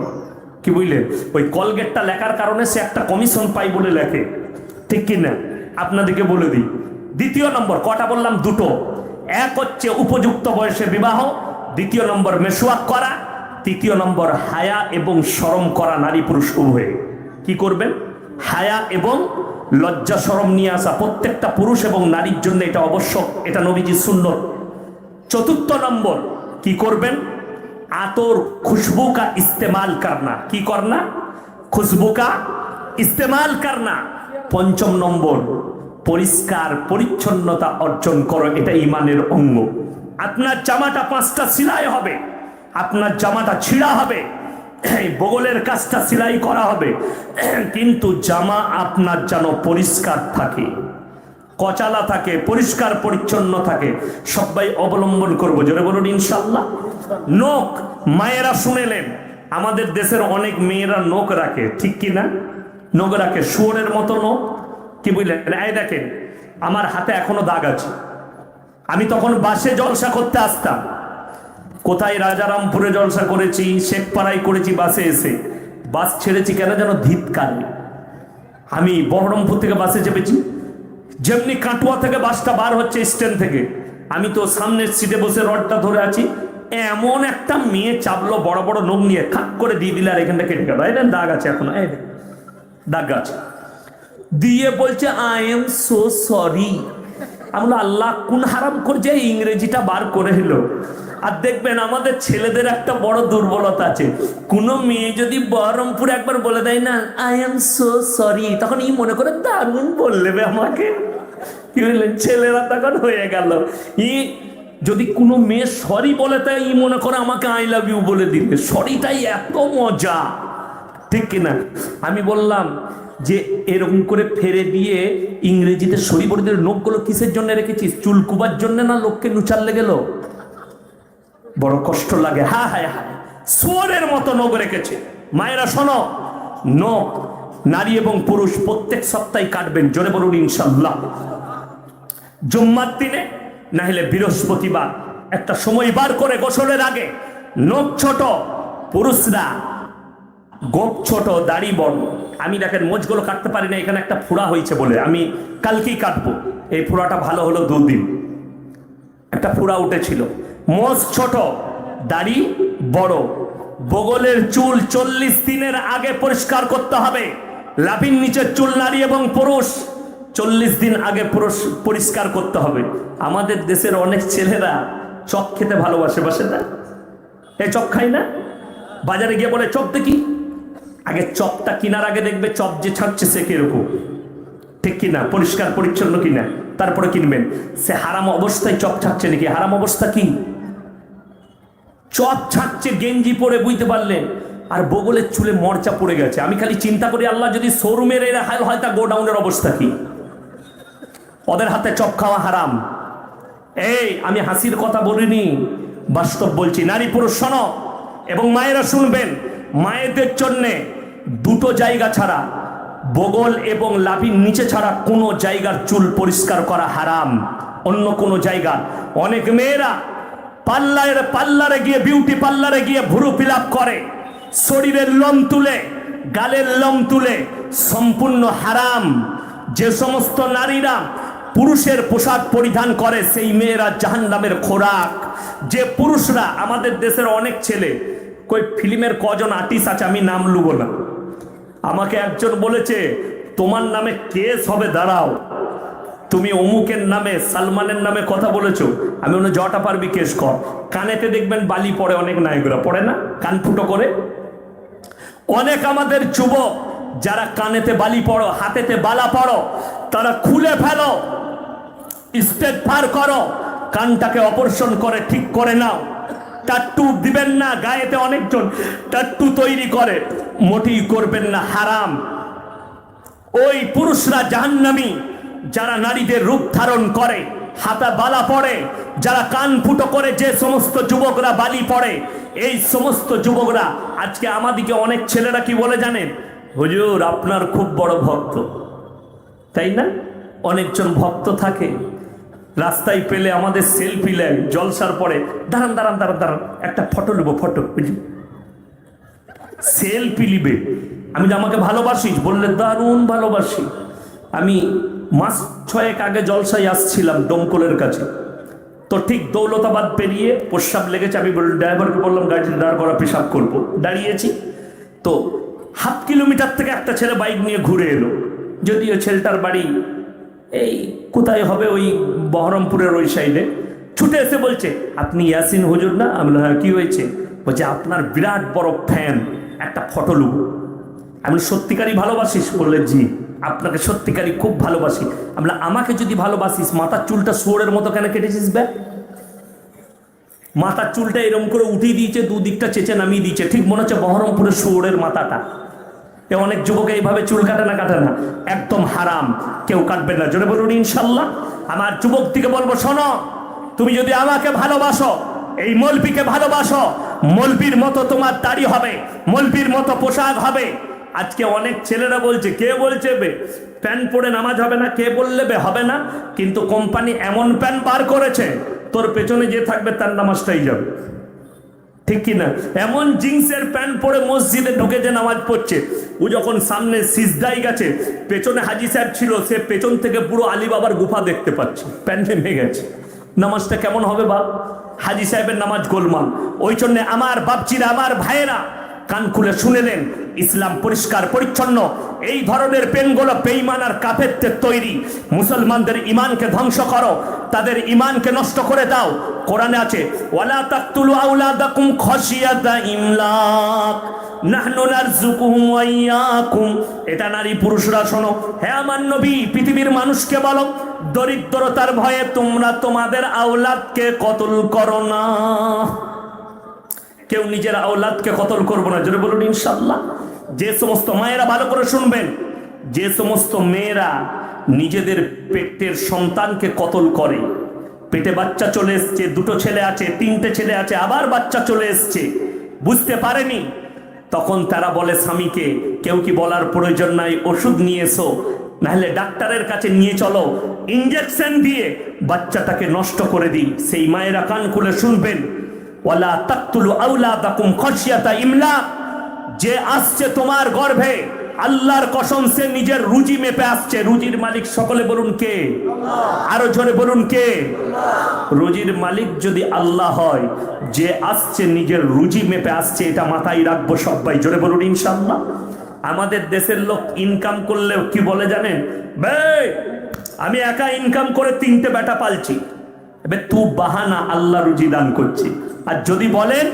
কি বুঝলেন? ওই কলগেটটা লেখার কারণে সে একটা কমিশন পাই বলে লেখে, ঠিক কিনা? আপনাদেরকে বলে দিই। 2 নম্বর, কটা বললাম? 2টো। 1 হচ্ছে উপযুক্ত বয়সে বিবাহ, 2 নম্বর মেশওয়াক করা, 3 নম্বর হায়া এবং শরম করা। নারী পুরুষ উভয়ে কি করবেন? হায়া এবং লজ্জা শরম নিয়ে আসা। প্রত্যেকটা পুরুষ এবং নারীর জন্য এটা আবশ্যক, এটা নবীজির সুন্নত। 4 নম্বর কি করবেন? আতর খুশবু কা ইস্তেমাল করনা। কি করনা? খুশবু কা ইস্তেমাল করনা। 5 নম্বর, পরিষ্কার পরিচ্ছন্নতা অর্জন করো, এটা ইমানের অঙ্গ। আপনার জামাটা 5টা সেলাই হবে, আপনার জামাটা ছিঁড়া হবে, বগলের কাজটা সেলাই করা হবে, কিন্তু জামা আপনার যেন পরিষ্কার থাকে, কচালা থাকে, পরিষ্কার পরিচ্ছন্ন থাকে। সবাই অবলম্বন করবো। জোরে বলুন ইনশাআল্লাহ। নখ, মায়েরা শুনেলেন, আমাদের দেশের অনেক মেয়েরা নখ রাখে, ঠিক কি না? নখ রাখে, শুয়োরের মতো নখ। কি বুঝলেন? এই দেখেন, আমার হাতে এখনো দাগ আছে। আমি তখন বাসে জলসা করতে আসতাম। কোথায়? রাজারামপুরে জলসা করেছি, শেখপাড়ায় করেছি। বাসে এসে বাস ছেড়েছি কেন যেন ধিৎকারে। আমি বহরমপুর থেকে বাসে চেপেছি, যেমনি কাটুয়া থেকে বাসটা বার হচ্ছে স্ট্যান্ড থেকে, আমি তো সামনের সিটে বসে রডটা ধরে আছি। এমন একটা মেয়ে চাপলো, বড় বড় নখ নিয়ে খাক করে দিয়ে দিলে, আর এখানটা কেটে গেল। এই দাগ আছে এখনো, এই দাগ আছে। দিয়ে বলছে আই এম সো সরি। আমি বললাম আল্লাহ কোন হারাম করছে, ইংরেজিটা বার করে হলো। আর দেখবেন আমাদের ছেলেদের একটা বড় দুর্বলতা আছে, কোনো মেয়ে যদি বহরমপুরে একবার বলে দেয় না আই এম সো সরি, তখন ই মনে করে দারুণ বললে আমাকে। কি বললেন? ছেলেরা তখন হয়ে গেল ই। যদি কোনো মেয়ে সরি বলে তাই ই মনে করে আমাকে আই লাভ ইউ বলে দিবে। সরিটাই এত মজা, ঠিক কিনা? আমি বললাম যে এরকম করে ফেরে দিয়ে ইংরেজিতে সরি বলে দিয়ে, নখগুলো কিসের জন্য রেখেছিস? চুল কুবার জন্য না লোককে নুচাললে গেল? বড় কষ্ট লাগে। হ্যাঁ হ্যাঁ হ্যাঁ, শুয়োরের মতো নখ রেখেছে। মায়েরা শোনো, নখ নারী এবং পুরুষ প্রত্যেক সপ্তাহে কাটবেন। জোরে বলুন ইনশাআল্লাহ। জুম্মার দিনে না হলে বৃহস্পতিবার একটা সময় বার করে গোসলের আগে নখ ছোট, পুরুষরা গোপ ছোট, দাড়ি বড়। আমি দেখেন মোজগুলো কাটতে পারি না, এখানে একটা ফোড়া হয়েছে বলে আমি কালকেই কাটবো। এই ফুরাটা ভালো হলো 2 দিন, একটা ফুরা উঠেছিল, মোষ ছোট, দাড়ি বড়, বগলের চুল 40 দিনের আগে পরিষ্কার করতে হবে। লাভির নিচের চুল নারী এবং পুরুষ 40 দিন আগে পরিষ্কার করতে হবে। আমাদের দেশের অনেক ছেলেরা চপ খেতে ভালোবাসে, বাসে না? এই চপ খাই না, বাজারে গিয়ে বলে চপ দেখি, আগে চপটা কেনার আগে দেখবে চপ যে ছাড়ছে সে কিরকম, ঠিক কিনা, পরিষ্কার পরিচ্ছন্ন কিনা, তারপরে কিনবেন। সে হারাম অবস্থায় চপ ছাড়ছে নাকি? হারাম অবস্থা কি? চপ ছাড়ছে গেঞ্জি পরে, বুঝতে পারলেন, আর বগলের চুলে মরচা পড়ে গেছে। আমি খালি চিন্তা করি, আল্লাহ যদি শোরুমের এর হাল হয় তা গোডাউনের অবস্থা কি? ওদের হাতে চপ খাওয়া হারাম। এই আমি হাসির কথা বলিনি, বাস্তব বলছি। নারী পুরুষ শোনো, এবং মায়েরা শুনবেন, মায়েদের জন্যে 2টো জায়গা ছাড়া, বগল এবং লাভির নিচে ছাড়া কোনো জায়গার চুল পরিষ্কার করা হারাম। অন্য কোনো জায়গা, অনেক মেয়েরা পার্লারে গিয়ে, বিউটি পার্লারে গিয়ে ভুরু ফিল আপ করে, শরীরের লোম তুলে, গালের লোম তুলে, সম্পূর্ণ হারাম। যে সমস্ত নারীরা পুরুষের পোশাক পরিধান করে সেই মেয়েরা জাহান্নামের খোরাক। যে পুরুষরা, আমাদের দেশের অনেক ছেলে, কই ফিল্মের কজন আর্টিস্ট আছে, আমি নাম লুব না, আমাকে একজন বলেছে তোমার নামে কেস হবে, দাঁড়াও, তুমি অমুকের নামে, সালমানের নামে কথা বলেছো। আমি বলে জটা পারবি, কেস কর। কানেতে দেখবেন বালি পড়ে, অনেক নায়করা পড়ে না, কান ফুটো করে। অনেক আমাদের যুবক যারা কানেতে বালি পড়ো, হাতেতে বালা পড়ো, তারা খুলে ফেলো, স্টেজ পার করো, কানটাকে অপারেশন করে ঠিক করে নাও। টাট্টু দিবেন না, গায়েতে অনেকজন টাট্টু তৈরি করে, মোটেই করবেন না, হারাম। ওই পুরুষরা জাহান্নামী যারা নারীদের রূপ ধারণ করে, হাতা বালা পড়ে, যারা কান ফুটো করে, যে সমস্ত যুবকরা বালি পড়ে, এই সমস্ত যুবকরা আজকে আমাদিকে অনেক ছেলেরা কি বলে জানেন? হুজুর আপনার খুব বড় ভক্ত, তাই না? অনেকজন ভক্ত থাকে, রাস্তায় পেলে আমাদের সেলফি নেয়, জলসার পরে দাঁড়ান দাঁড়ান দাঁড়ান দাঁড়ান, একটা ফটো নেবো, ফটো, বুঝলি, সেলফি নিবে। আমি যে আমাকে ভালোবাসিস বললে, দারুণ ভালোবাসি। আমি মাস 6 আগে জলসায় আসছিলাম ডোমকলের কাছে, তো ঠিক দৌলতাবাদ পেরিয়ে প্রস্রাব লেগেছে। আমি ড্রাইভারকে বললাম গাড়িটা দাঁড় করা, পেশাব করবো। দাঁড়িয়েছি তো ½ কিলোমিটার থেকে একটা ছেলে বাইক নিয়ে ঘুরে এলো, যদিও ছেলেটার বাড়ি এই কোথায় হবে, ওই বহরমপুরের ওই সাইডে। ছুটে এসে বলছে, আপনি ইয়াসিন হুজুর না? আমি বললাম, হ্যাঁ, কি হয়েছে? বলছে, আপনার বিরাট বড় ফ্যান, একটা ফটো লুব। আমি সত্যিকারই ভালোবাসিস? বললে, জি, আপনাকে সত্যিকারই খুব ভালোবাসি। আমরা, আমাকে যদি ভালোবাসিস, মাথার চুলটা শুয়োরের মতো কেন কেটেছিস বে? মাথার চুলটা এরকম করে উঠিয়ে দিয়েছে, দুদিকটা চেঁচে নামিয়ে দিয়েছে, ঠিক মনে হচ্ছে বহরমপুরের শুয়োরের মাথাটা। এ অনেক যুবক এইভাবে চুল কাটে না, কাটে না, একদম হারাম, কেউ কাটবে না। জোরে বলুন ইনশাল্লাহ। আমার যুবক থেকে বলবো, শোনো, তুমি যদি আমাকে ভালোবাসো, এই মৌলবীকে ভালোবাসো, মৌলবীর মতো তোমার দাড়ি হবে, মৌলবীর মতো পোশাক হবে। আজকে অনেক ছেলেরা বলছে, কে বলছে বে প্যান্ট পরে নামাজ হবে না? কে বললে বে হবে না? কিন্তু কোম্পানি এমন প্যান্ট বার করেছে, তোর পেছনে যে থাকবে তার নামাজটাই যাবে, ঠিক কিনা? এমন জিন্সের প্যান্ট পরে মসজিদে ঢুকে যে নামাজ পড়ছে, ও যখন সামনে সিজদায় গেছে, পেছনে হাজি সাহেব ছিল, সে পেছন থেকে পুরো আলী বাবার গুফা দেখতে পাচ্ছে, প্যান্ট নেমে গেছে। নামাজটা কেমন হবে বাপ? হাজি সাহেবের নামাজ গোলমাল। ওই জন্য আমার বাপজিরা, আমার ভাইয়েরা, কান খুলে শুনেলেন, ইসলাম পরিষ্কার পরিচ্ছন্ন। এই ধরনের পেনগুলো বেঈমান আর কাফেরদের তৈরি। মুসলমানদের ইমানকে ধ্বংস করো, তাদের ইমানকে নষ্ট করে দাও। কোরআনে আছে, ওয়ালা তাকতুলু আওলাদাকুম খাশিয়াতা ইমলাক নাহনু নারযুকুহুম ওয়া ইয়াকুম। এটা নারী পুরুষরা শোনো। হে আমার নবী, পৃথিবীর মানুষকে বলো, দরিদ্রতার ভয়ে তোমরা তোমাদের আওলাদকে কতল করো না। কেউ নিজের আওলাদকে কতল করবো না, জোরে বলুন ইনশাআল্লাহ। যে সমস্ত মায়েরা, ভালো করে শুনবেন, যে সমস্ত মেয়েরা নিজেদের পেটের সন্তানকে কতল করে, পেটে বাচ্চা চলে এসছে, 2টো ছেলে আছে, 3টে ছেলে আছে, আবার বাচ্চা চলে এসছে, বুঝতে পারেনি, তখন তারা বলে স্বামীকে, কেউ কি বলার প্রয়োজন নাই, ওষুধ নিয়ে এসো, নাহলে ডাক্তারের কাছে নিয়ে চলো, ইঞ্জেকশন দিয়ে বাচ্চাটাকে নষ্ট করে দিই। সেই মায়েরা কান খুলে শুনবেন, ওয়ালা তাকতুলু আওলাদাকুম খাশিয়াতা ইমলাক। যে আসছে তোমার গর্ভে, আল্লাহর কসম সে নিজের রুজি মেপে আসছে। রুজির মালিক সকলে বলুন কে? আরো জোরে বলুন কে? রুজির মালিক যদি আল্লাহ হয়, যে আসছে নিজের রুজি মেপে আসছে, এটা মাথায় রাখবো সবাই। জোরে বলুন ইনশাআল্লাহ। আমাদের দেশের লোক ইনকাম করলে কি বলে জানেন? ভাই আমি একা ইনকাম করে 3টে বেটা পালছি। এবার তু বাহানা, আল্লাহ রুজি দান করছে। আর যদি বলেন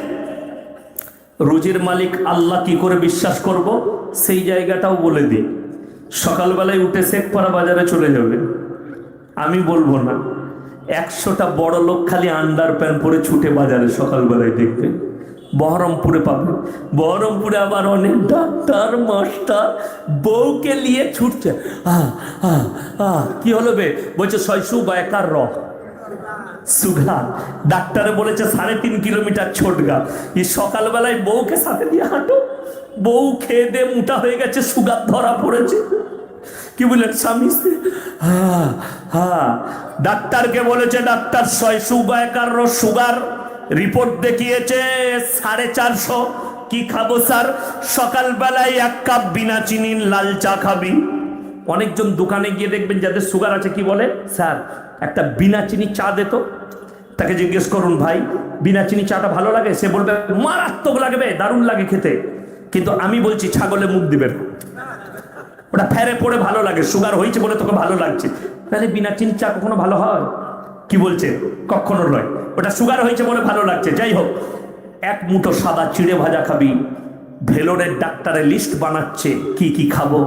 রুজির মালিক আল্লাহ, কি করে বিশ্বাস করব? সেই জায়গাটাও বলে দিই। সকালবেলায় উঠে শেখপাড়া বাজারে চলে যাবে, আমি বলবো না। 100টা বড় লোক খালি আন্ডার প্যান্ট পরে ছুটে বাজারে সকালবেলায় দেখবেন। বহরমপুরে পাবেন, বহরমপুরে আবার অনেক ডাক্তার মাস্টার বউকে নিয়ে ছুটছে। কি হলো বে? বলছে শৈশু বায়কার র সুঘা। ডাক্তারে বলেছে 3.5 কিলোমিটার ছোটগা। এই সকালবেলায় বউকে সাথে দিয়ে হাঁটো। বউ খেয়ে দে মোটা হয়ে গেছে, সুগার ধরা পড়েছে। কি বললেন স্বামী স্ত্রী? ডাক্তারকে বলেছে ডাক্তার শৈশু বায়কার র সুগার, রিপোর্ট দেখিয়েছে 450। কি খাবো স্যার? সকালবেলায় 1 কাপ বিনা চিনির লাল চা খাবি। অনেকজন দোকানে গিয়ে দেখবেন যাদের সুগার আছে, কি বলে? স্যার একটা বিনা চিনি চা দে তো। তাকে জিজ্ঞেস করুন ভাই বিনা চিনি চাটা ভালো লাগে? সে বলবে মারাত্মক লাগবে, দারুণ লাগে খেতে। কিন্তু আমি বলছি ছাগলে মুখ দিবেন, ওটা ফেরে পড়ে ভালো লাগে। সুগার হয়েছে বলে তোকে ভালো লাগছে, তাহলে বিনা চিনি চা কখনো ভালো হয়? কি বলছে? কখনো নয়। ওটা সুগার হয়েছে বলে ভালো লাগছে। যাই হোক, 1 মুঠো সাদা চিড়ে ভাজা খাবি। ভেলোরের ডাক্তারের লিস্ট বানাচ্ছে কি কি খাবো।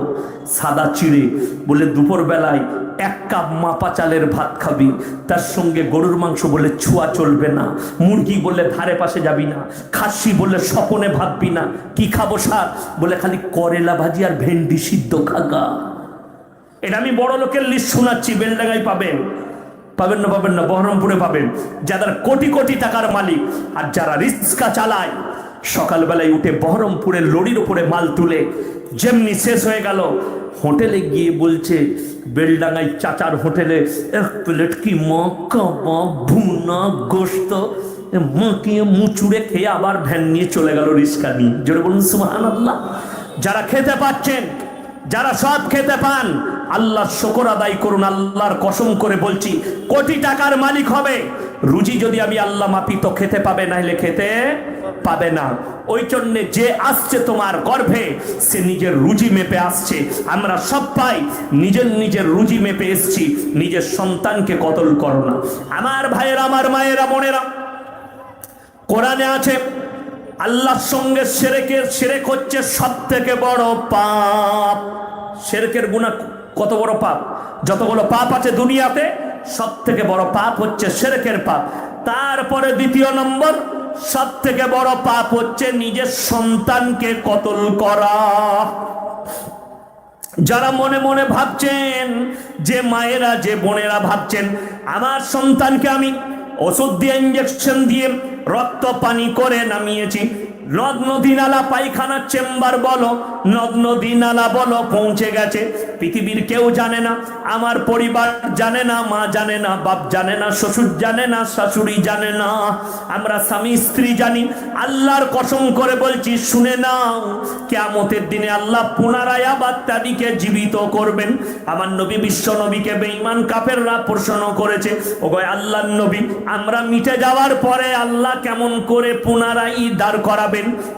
সাদা চিড়ে বলে দুপুর বেলায় 1 কাপ মাপা চালের ভাত খাবি, তার সঙ্গে গরুর মাংস বলে ছোঁয়া চলবে না, মুরগি বলে ধারে পাশে যাবি না, খাসি বলে স্বপনে ভাববি না। কি খাবো স্যার? বলে খালি করেলা ভাজি আর ভেন্ডি সিদ্ধ খাগা। এটা আমি বড় লোকের লিস্ট শোনাচ্ছি। বেলডাঙ্গায় পাবেন, পাবেন না? পাবেন না? বহরমপুরে পাবেন। যাদের কোটি কোটি টাকার মালিক আর যারা রিক্সা চালায়, সকালবেলায় উঠে বহরমপুরের লরির উপরে মাল তুলে যেমনি শেষ হয়ে গেল, হোটেলে গিয়ে বলছে বেলডাঙ্গায় চাচার হোটেলে 1 প্লেট কি ভুনা গোস্ত মাখিয়ে মুচুড়ে খেয়ে আবার ভ্যান নিয়ে চলে গেল রিক্সা নিয়ে। জোরে বলুন সুবহানাল্লাহ। যারা খেতে পাচ্ছেন, যারা সব খেতে পান, আল্লাহর শুকর আদায় করুন। আল্লাহর কসম করে বলছি, কোটি টাকার মালিক হবে, রুজি যদি আমি আল্লাহ মাপি তো খেতে পাবে, নাইলে খেতে পাবে না। ওই জন্য যে আসছে তোমার গর্ভে, সে নিজের রুজি মেপে আসছে। আমরা সব পাই নিজের নিজের রুজি মেপে এসছি। নিজের সন্তানকে কতল করো না। আমার ভাইয়েরা, আমার মায়েরা, বোনেরা, কোরআনে আছে আল্লাহর সঙ্গে শিরক হচ্ছে সব থেকে বড় পাপ। শিরকের গুনাহ কত বড় পাপ? যতগুলো পাপ আছে দুনিয়াতে, সব থেকে বড় পাপ হচ্ছে শিরকের পাপ। তারপরে 2 নম্বর সব থেকে বড় পাপ হচ্ছে নিজের সন্তানকে কতল করা। যারা মনে মনে ভাবছেন, যে মায়েরা, যে বোনেরা ভাবছেন আমার সন্তানকে আমি ওষুধ দিয়ে, ইঞ্জেকশন দিয়ে, রক্ত পানি করে নামিয়েছি, নদ নদী নালা পায়খানার চেম্বার বলো, নদ নদী নালা বলো পৌঁছে গেছে, পৃথিবীর কেউ জানে না, আমার পরিবার জানে না, মা জানে না, বাপ জানে না, শ্বশুর জানে না, শাশুড়ি জানে না, আমরা স্বামী স্ত্রী জানি। আল্লাহর কসম করে বলছি, শুনে নাও, কিয়ামতের দিনে আল্লাহ পুনরায় আবার তাদেরকে জীবিত করবেন। আমার নবী, বিশ্ব নবীকে বেঈমান কাফেররা প্রশ্ন করেছে, ওগো আল্লাহর নবী, আমরা মিটে যাওয়ার পরে আল্লাহ কেমন করে পুনরায় দাঁড় করাবেন?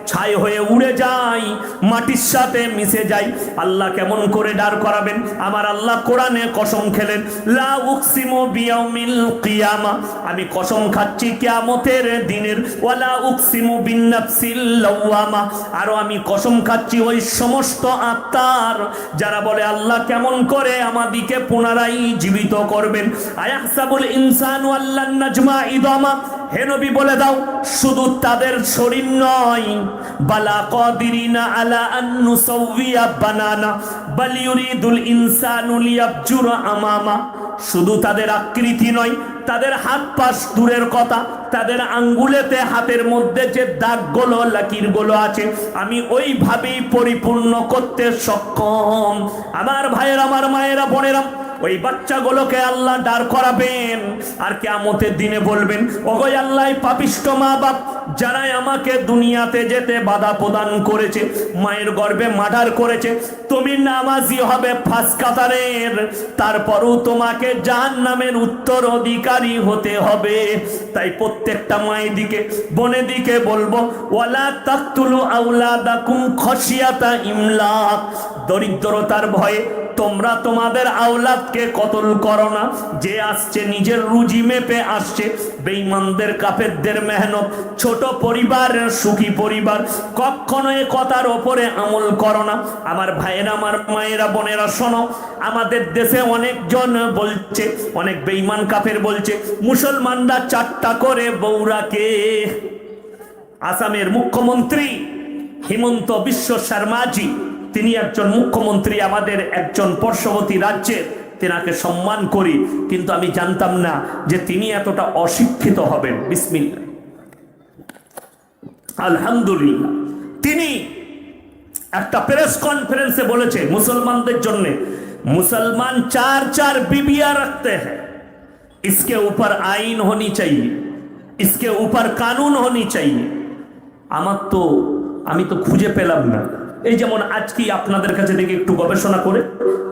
ছাই হয়ে উড়ে যাই, মাটির সাথে মিশে যাই, আল্লাহ কেমন করে দাঁড় করাবেন? আমার আল্লাহ কোরআনে কসম খেলেন, লা উকসিমু বিয়াউমিল কিয়ামা, আমি কসম খাচ্ছি কিয়ামতের দিনের, ওয়ালা উকসিমু বিন্নাফসিল লাওয়ামা, আর আমি কসম খাচ্ছি ওই সমস্ত আত্মার যারা বলে আল্লাহ কেমন করে আমাদিকে পুনরায় জীবিত করবেন। আয়াহসাবুল ইনসানু আল্লান নাজমা ইদামা, হে নবী বলে দাও, শুধু তাদের শরীর নয়, বালা কাদিরিনা আলা আন নুসাউইয়া বানানা বাল ইউরিদুল ইনসানু লিয়াবজুরা আমামা, শুধু তাদের আকৃতি নয়, তাদের হাত পাশ দূরের কথা, তাদের আঙ্গুলেতে, হাতের মধ্যে যে দাগগুলো, লাকিরগুলো আছে, আমি ওইভাবেই পরিপূর্ণ করতে সক্ষম। আমার ভাইয়েরা, আমার মায়েরা, বোনেরা, ওই বাচ্চাগুলোকে আল্লাহ দাঁড় করাবেন আর কিয়ামতের দিনে বলবেন, ওগো আল্লাহ, পাপিষ্ঠ মা বাপ যারাই আমাকে দুনিয়াতে যেতে বাধা প্রদান করেছে, মায়ের গর্ভে মার্ডার করেছে, তুমি নামাজি হবে ফার্স্ট কাতারের, তারপরও তোমাকে জাহান্নামের উত্তরাধিকারী হতে হবে। তাই প্রত্যেকটা মায়ের দিকে বোনের দিকে বলবো, ওয়ালা তাকতুলু আওলাদাকুম খশিয়াতা ইমলাক, দরিদ্রতার ভয়ে তোমরা তোমাদের আওলাদকে কতল করো না। যে আসছে নিজের রুজি মেপে আসছে, বেঈমানদের কাফেরদের মেহনত, ছোট পরিবার সুখী পরিবার, কখনো এ কথার ওপরে আমল করো না। আমার ভাইয়েরা, আমার মায়েরা, বোনেরা শোনো, আমাদের দেশে অনেকজন বলছে, অনেক বেঈমান কাফের বলছে মুসলমানরা 4টা করে বউ রাখে। আসামের মুখ্যমন্ত্রী হিমন্ত বিশ্ব শর্মাজি, তিনি একজন মুখ্যমন্ত্রী, আমাদের একজন পার্শ্ববর্তী রাজ্যের, তেনাকে সম্মান করি, কিন্তু আমি জানতাম না যে তিনি এতটা অশিক্ষিত হবেন। বিসমিল্লাহ, আলহামদুলিল্লাহ। তিনি একটা প্রেস কনফারেন্সে বলেছে মুসলমানদের জন্য, মুসলমান 4 बीवियां रखते हैं, इसके ऊपर आईन होनी चाहिए, इसके ऊपर कानून होनी चाहिए। আমি তো খুঁজে পেলাম না। এই যেমন আজকে আপনাদের কাছে দেখে একটু গবেষণা করে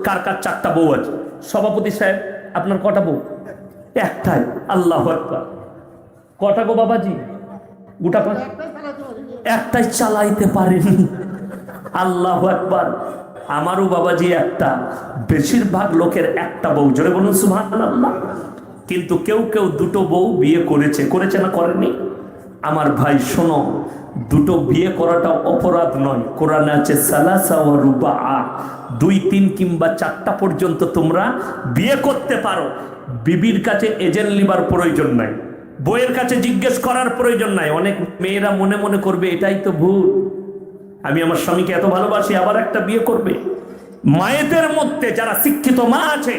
কার কার 4টা বউ আছে। সভাপতি সাহেব, আপনার কটা বউ? একটাই। আল্লাহু আকবার। কটা গো বাবাজি? গোটা 5? একটাই চালাইতে পারেন। আল্লাহু আকবার। আমারও বাবাজি একটা। বেশিরভাগ লোকের একটা বউ। জোরে বলুন সুবহানাল্লাহ। কিন্তু কেউ কেউ 2টো বউ বিয়ে করেছে না করেনি? আমার ভাই শোনো, 2টো বিয়ে করাটা অপরাধ নয়। কোরআনে আছে সালাসা ওয়া রুবাআ, 2, 3 কিংবা 4টা পর্যন্ত তোমরা বিয়ে করতে পারো। বিবির কাছে এজেন্ট লিবার প্রয়োজন নাই, বইয়ের কাছে জিজ্ঞেস করার প্রয়োজন নাই। অনেক মেয়েরা মনে মনে করবে এটাই তো ভুল, আমি আমার স্বামীকে এত ভালোবাসি, আবার একটা বিয়ে করবে। মায়েদের মধ্যে যারা শিক্ষিত মা আছে,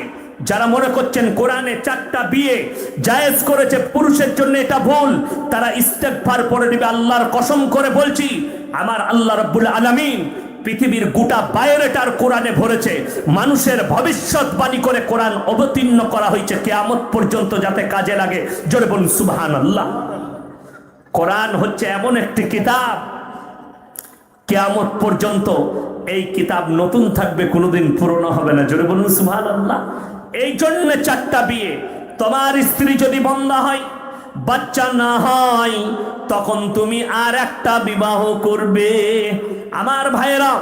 যারা মনে করছেন কোরআনে 4টা বিয়ে জায়েজ করেছে, পুরুষের জন্য এটা ভুল, তারা ইস্তেগফার পড়ে দিবে। আল্লাহর কসম করে বলছি, আমার আল্লাহ রাব্বুল আলামিন পৃথিবীর গোটা বাইরেটার কোরআনে ভরেছে। মানুষের ভবিষ্যৎবাণী করে কোরআন অবতীর্ণ করা হয়েছে কিয়ামত পর্যন্ত যাতে কাজে লাগে। জোরে বলুন সুবহানাল্লাহ। কোরআন হচ্ছে এমন একটি কিতাব, কিয়ামত পর্যন্ত এই কিতাব নতুন থাকবে, কোনোদিন পুরনো হবে না। জোরে বলুন সুবহানাল্লাহ। এই জন্য 4টা বিয়ে। তোমার স্ত্রী যদি বন্ধা হয়, বাচ্চা না হয়, তখন তুমি আর একটা বিবাহ করবে। আমার ভাইয়েরা,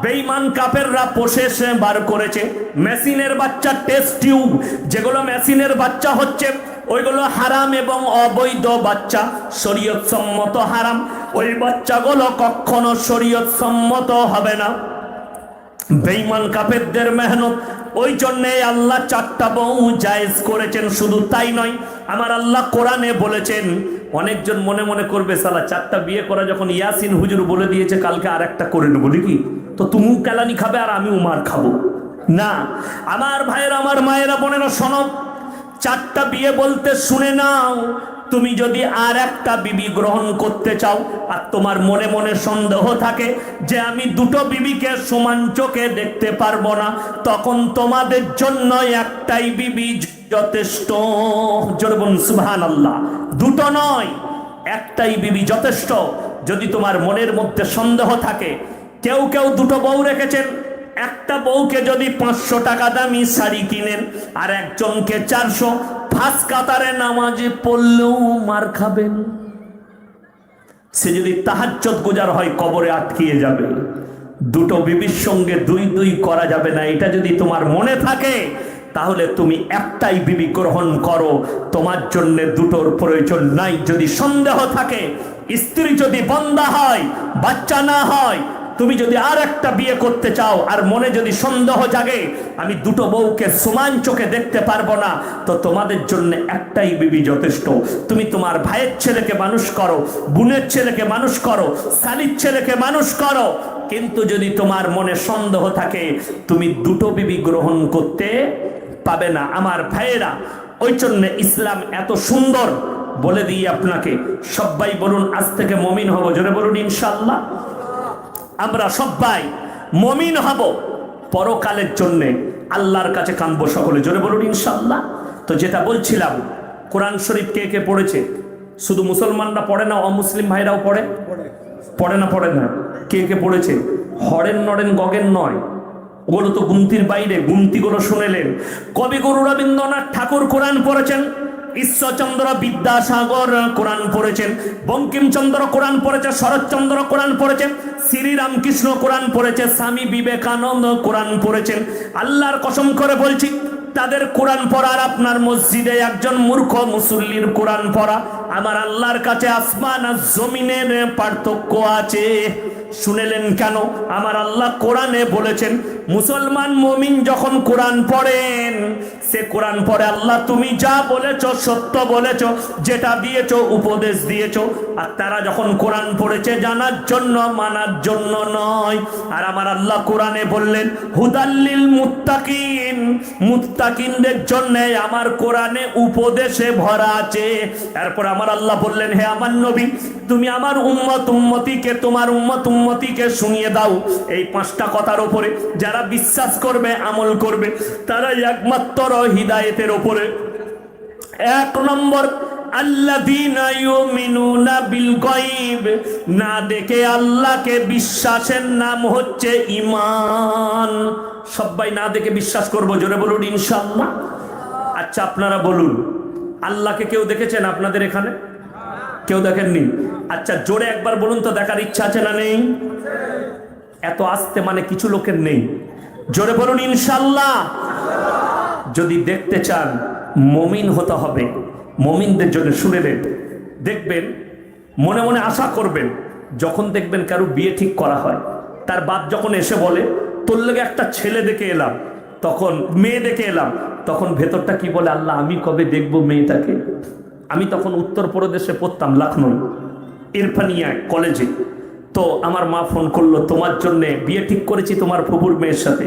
বেঈমান কাফেররা প্রসেসে বার করেছে মেশিনের বাচ্চা, টেস্ট টিউব, যেগুলো মেশিনের বাচ্চা হচ্ছে ওইগুলো হারাম এবং অবৈধ বাচ্চা, শরীয়ত সম্মত হারাম। ওই বাচ্চাগুলো কখনো শরীয়ত সম্মত হবে না। বেঈমান কাফেরদের মেহনত, ওই জন্যে আল্লাহ 4টা বউ জায়েজ করেছেন। শুধু তাই নয়, আমার আল্লাহ কোরআনে বলেছেন, অনেকজন মনে মনে করবে সালা 4টা বিয়ে করা যখন ইয়াসিন হুজুর বলে দিয়েছে, কালকে আর একটা করে নেবো নাকি, তো তুমিও কেলানি খাবে আর আমিও মার খাবো না। আমার ভাইয়েরা, আমার মায়েরা, বোনেরা শোনো, 4টা বিয়ে বলতে শুনে নাও। তুমি যদি আর একটা বিবি গ্রহণ করতে চাও আর তোমার মনে মনে সন্দেহ থাকে যে আমি 2টো বিবিকে সমান চোখে দেখতে পারবো না, তখন তোমাদের জন্য একটাই বিবি যথেষ্ট। জোরে বলুন সুবহানাল্লাহ। 2টো নয়, একটাই বিবি যথেষ্ট। যদি তোমার মনের মধ্যে সন্দেহ থাকে, কেউ 2টো বউ রেখেছেন, একটা বউকে যদি 500 টাকা দামি শাড়ি কিনেন আর একজনকে 400, ফার্স্ট কাতারে নামাজে পড়লেও মার খাবেন। সে যদি তাহাজ্জুদ গুজার হয়, কবরে আটকিয়ে যাবে। 2টো বিবির সঙ্গে 2 করা যাবে না। এটা যদি তোমার মনে থাকে, তাহলে তুমি একটাই বিবি গ্রহণ করো, তোমার জন্য 2টোর প্রয়োজন নাই। যদি সন্দেহ থাকে, স্ত্রী যদি বন্ধা হয়, বাচ্চা না হয়, তুমি যদি আর একটা বিয়ে করতে চাও আর মনে যদি সন্দেহ জাগে আমি 2টো বউকে সমান চোখে দেখতে পারবো না, তো তোমাদের জন্য একটাই বিবি যথেষ্ট। তুমি তোমার ভাইয়ের ছেলেকে মানুষ করো, বোনের ছেলেকে মানুষ করো, শালীর ছেলেকে মানুষ করো, কিন্তু যদি তোমার মনে সন্দেহ থাকে, তুমি 2টো বিবি গ্রহণ করতে পাবে না। আমার ভাইয়েরা, ওই জন্য ইসলাম এত সুন্দর। বলে দিই আপনাকে, সবাই বলুন আজ থেকে মুমিন হব। জোরে বলুন ইনশাআল্লাহ। আমরা সবাই মুমিন হব পরকালের জন্য। আল্লাহর কাছে কাঁদবো সকলে, জোরে বলুন ইনশাআল্লাহ। তো যেটা বলছিলাম, কোরআন শরীফ কে কে পড়েছে? শুধু মুসলমানরা পড়ে না, অমুসলিম ভাইরাও পড়ে? পড়ে না? পড়ে না? কে কে পড়েছে? হরেন নরেন গগেন নয়, ওগুলো তো গুমতির বাইরে, গুমতিগুলো শুনেলেন। কবিগুরু রবীন্দ্রনাথ ঠাকুর কোরআন পড়েছেন, ঈশ্বরচন্দ্র বিদ্যাসাগর কোরআন পড়েছেন, বঙ্কিমচন্দ্র কোরআন পড়েছে, শরৎচন্দ্র কোরআন পড়েছেন, শ্রীরামকৃষ্ণ কোরআন পড়েছে, স্বামী বিবেকানন্দ কোরআন পড়েছেন। আল্লাহর কসম করে বলছি, তাদের কোরআন পড়ার আপনার মসজিদে একজন মূর্খ মুসল্লির কোরআন পড়া, আমার আল্লাহর কাছে আসমান আর জমিনের পার্থক্য আছে। শুনেলেন কেন? আমার আল্লাহ কোরআনে বলেছেন, মুসলমান মুমিন যখন কোরআন পড়েন, সে কোরআন পড়ে আল্লাহ তুমি যা বলেছ সত্য বলেছ, যেটা দিয়েছ উপদেশ দিয়েছ। আর তারা যখন কোরআন পড়েছে জানার জন্য, মানার জন্য নয়। আর আমার আল্লাহ কোরআনে বললেন হুদাল্লিল মুত্তাকিন, মুত্তাকিনদের জন্য আমার কোরআনে উপদেশে ভরা আছে। তারপর আমার আল্লাহ বললেন, হে আমার নবী, তুমি আমার উম্মত উম্মতিকে, তোমার উম্মত উম্মতিকে শুনিয়ে দাও এই পাঁচটা কথার উপরে, যারা বিশ্বাস করবে, আমল করবে, তারা একমাত্র হিদায়েতের উপরে। এক নম্বর, আল্লাযীনা ইউমিনুনা বিল গায়ব, না দেখে আল্লাহকে বিশ্বাসের নাম হচ্ছে ঈমান। সবাই না দেখে বিশ্বাস করব, জোরে বলুন ইনশাআল্লাহ। আচ্ছা আপনারা বলুন, আল্লাহকে কেউ দেখেছেন আপনাদের এখানে? কেউ দেখেননি? আচ্ছা জোরে একবার বলুন তো, দেখার ইচ্ছা আছে না নেই? এত আস্তে মানে কিছু লোকের নেই, জোরে বলুন ইনশাআল্লাহ। যদি দেখতে চান, মুমিন হতে হবে। মুমিনদের জন্য শুনেলেন, দেখবেন মনে মনে আশা করবেন, যখন দেখবেন কারো বিয়ে ঠিক করা হয়, তার বাপ যখন এসে বলে তোর লেগে একটা ছেলে দেখে এলাম, তখন মেয়ে দেখে এলাম, তখন ভেতরটা কি বলে, আল্লাহ আমি কবে দেখবো মেয়েটাকে। আমি তখন উত্তরপ্রদেশে পড়তাম, লখনৌ ইরফানিয়া কলেজে। তো আমার মা ফোন করলো, তোমার জন্য বিয়ে ঠিক করেছি তোমার ফুপুর মেয়ের সাথে।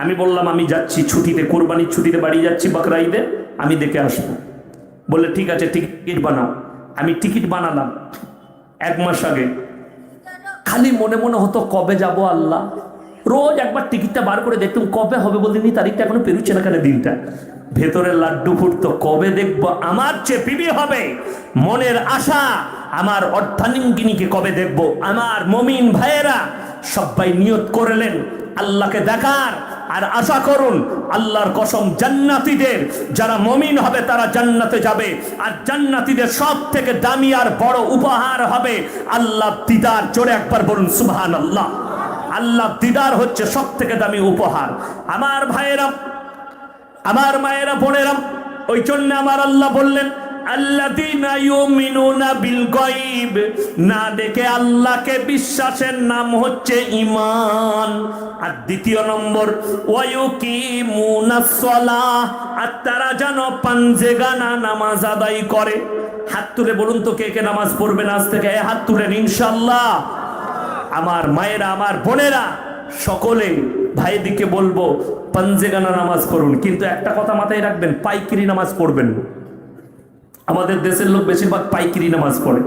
আমি বললাম আমি যাচ্ছি ছুটিতে, কোরবানির ছুটিতে বাড়ি যাচ্ছি, বকরা ঈদে, আমি দেখে আসবো। বললে ঠিক আছে টিকিট বানাও। আমি টিকিট বানালাম 1 মাস আগে। খালি মনে মনে হতো কবে যাব আল্লাহ। রোজ একবার টিকিটটা বার করে দেখতাম কবে হবে, বলতেনি তারিখটা এখনো পেরুচ্ছে না কেন দিনটা। ভেতরে লাড্ডু ফুটতো, কবে দেখবো আমার চেয়ে বিবি হবে। মনের আশা, আমার অর্ধাঙ্গিনীকে কবে দেখবো। আমার মুমিন ভাইয়েরা সবাই নিয়ত করলেন আল্লাহকে দেখার, আর আশা করুন আল্লাহর কসম, জান্নাতীদের যারা মুমিন হবে তারা জান্নাতে যাবে। আর জান্নাতীদের সব থেকে দামি আর বড় উপহার হবে আল্লাহ দিদার। জোরে একবার বলুন সুবহানাল্লাহ। আল্লাহ দিদার হচ্ছে সব থেকে দামি উপহার। আমার ভাইয়েরা, আমার মায়েরা, বোনেরা, ওই জন্য আমার আল্লাহ বললেন আল্লাযীনা ইউমিনুনা বিল গায়ব, না দেখে আল্লাহকে বিশ্বাসের নাম হচ্ছে ঈমান। আর দ্বিতীয় নম্বর, ওয়ায়ুকিমুনাস সালাহ, আর তারা যেন পাঞ্জেগানা নামাজ আদায় করে। হাত তুলে বলুন তো কে কে নামাজ পড়বেন আজ থেকে, হাত তুলেন ইনশাআল্লাহ। আমার মায়েরা, আমার বোনেরা, সকলে ভাইদিকে বলবো পাঞ্জেগানা নামাজ পড়ুন। কিন্তু একটা কথা মাথায় রাখবেন, পাইকিরি নামাজ পড়বেন। আমাদের দেশের লোক বেশিরভাগ পাইকিরি নামাজ পড়ে।